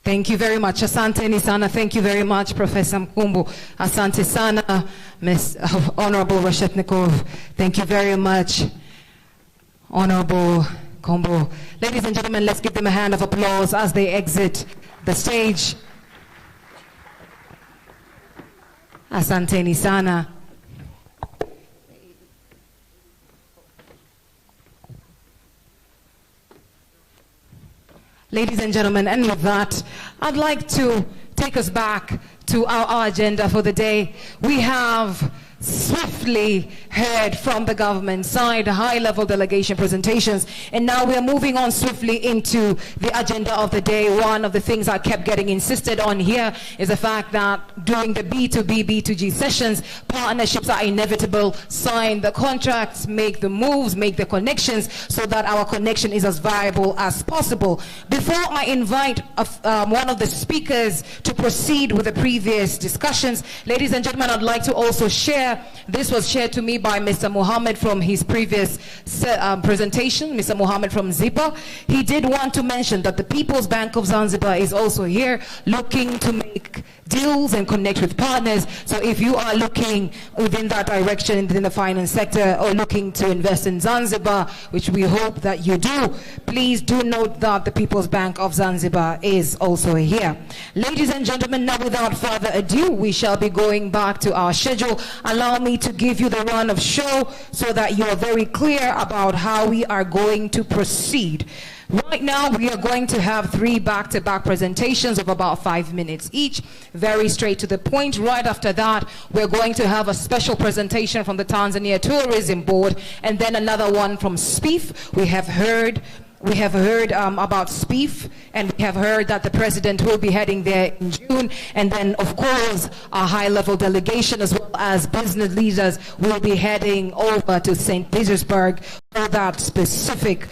Thank you very much. Asante sana. Thank you very much, Professor Mkumbu. Asante sana, Miss Honorable Reshetnikov. Thank you very much, Honorable Kombo. Ladies and gentlemen, let's give them a hand of applause as they exit the stage. Asante sana. Ladies and gentlemen, and with that, I'd like to take us back to our agenda for the day. We have swiftly heard from the government side, high-level delegation presentations, and now we are moving on swiftly into the agenda of the day. One of the things I kept getting insisted on here is the fact that during the B2B, B2G sessions, partnerships are inevitable. Sign the contracts, make the moves, make the connections, so that our connection is as viable as possible. Before I invite one of the speakers to proceed with the previous discussions, ladies and gentlemen, I'd like to also share. This was shared to me by Mr. Mohammed from his previous presentation, Mr. Mohammed from Zipa. He did want to mention that the People's Bank of Zanzibar is also here looking to make deals and connect with partners. So if you are looking within that direction within the finance sector or looking to invest in Zanzibar, which we hope that you do, please do note that the People's Bank of Zanzibar is also here. Ladies and gentlemen, now without further ado, we shall be going back to our schedule. Allow me to give you the run of show so that you are very clear about how we are going to proceed. Right now, we are going to have 3 back-to-back presentations of about 5 minutes each, very straight to the point. Right after that, we're going to have a special presentation from the Tanzania Tourism Board, and then another one from SPIF. We have heard about SPIF, and we have heard that the president will be heading there in June, and then of course a high-level delegation as well as business leaders will be heading over to St. Petersburg for that specific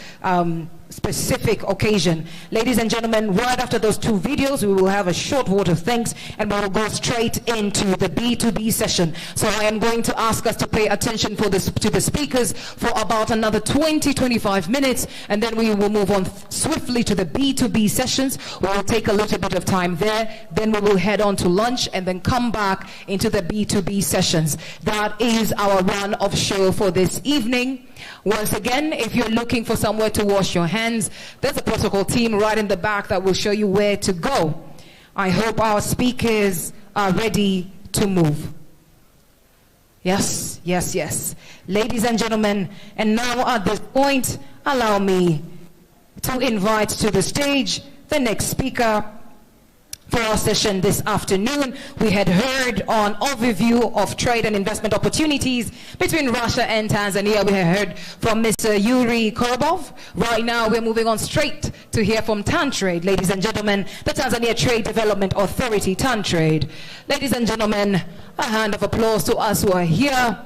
occasion. Ladies and gentlemen, right after those 2 videos, we will have a short vote of thanks and we will go straight into the B2B session. So I am going to ask us to pay attention to the speakers for about another 20-25 minutes, and then we will move on swiftly to the B2B sessions. We will take a little bit of time there, then we will head on to lunch and then come back into the B2B sessions. That is our run of show for this evening. Once again, if you're looking for somewhere to wash your hands, there's a protocol team right in the back that will show you where to go. I hope our speakers are ready to move. Yes, yes, yes. Ladies and gentlemen, and now at this point, allow me to invite to the stage the next speaker for our session this afternoon. We had heard on overview of trade and investment opportunities between Russia and Tanzania. We had heard from Mr. Yuri Korobov. Right now, we're moving on straight to hear from TanTrade. Ladies and gentlemen, the Tanzania Trade Development Authority, TanTrade. Ladies and gentlemen, a hand of applause to us who are here.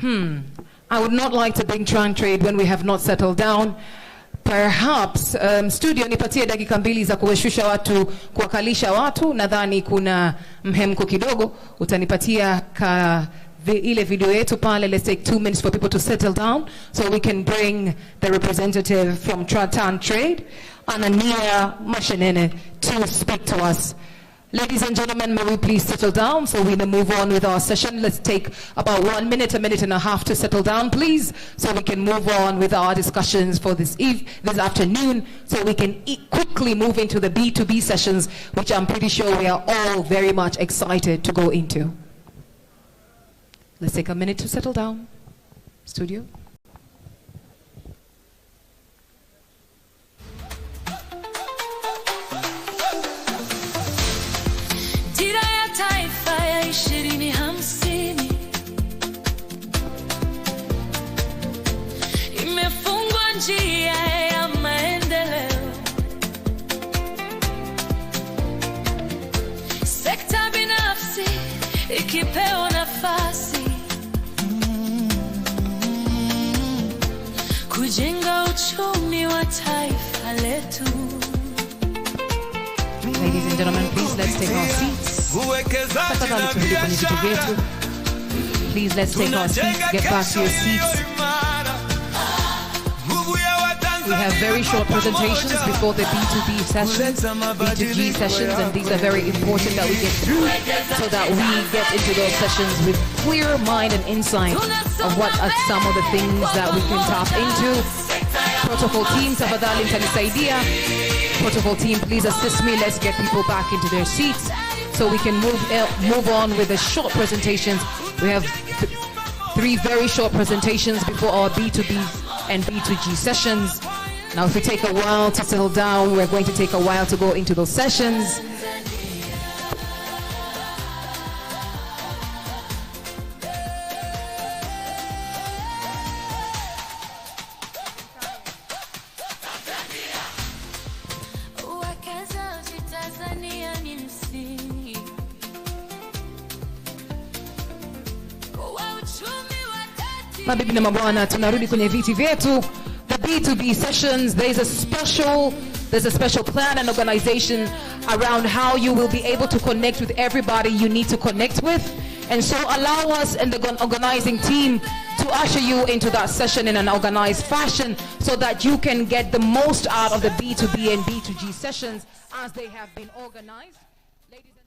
I would not like to bring TanTrade when we have not settled down. Perhaps studio nipatie dakika 2 za kuwashusha watu, kuwakalisha watu. Nadhani kuna mhemko kidogo. Utanipatia ile video yetu pale. Let's take 2 minutes for people to settle down so we can bring the representative from TanTrade, Anania Mashenene, to speak to us. Ladies and gentlemen, may we please settle down so we can move on with our session. Let's take about 1 minute, a minute and a half to settle down, please, so we can move on with our discussions for this afternoon, so we can quickly move into the B2B sessions, which I'm pretty sure we are all very much excited to go into. Let's take a minute to settle down. Studio. Njia ya maendeleo, sekta binafsi ikipewa nafasi, kujenga uchumi wa taifa letu. Ladies and gentlemen, please let's take our seats. Tafadhali turudi kwenye viti vyetu. Please let's take our seats. Get back to your seats. We have very short presentations before the B2B sessions, B2G sessions, and these are very important that we get through so that we get into those sessions with clear mind and insight of what are some of the things that we can tap into. Protocol team, tafadhali mtanisaidia. Protocol team, please assist me. Let's get people back into their seats so we can move on with the short presentations. We have three very short presentations before our B2B and B2G sessions. Now, if we take a while to settle down, we're going to take a while to go into those sessions. Uwekezaji Tanzania ni msingi wa uchumi wa kati. Mabibi na mabwana, tunarudi kwenye viti vyetu. The B2B sessions, there's a special plan and organization around how you will be able to connect with everybody you need to connect with. And so allow us and the organizing team to usher you into that session in an organized fashion so that you can get the most out of the B2B and B2G sessions as they have been organized. Ladies and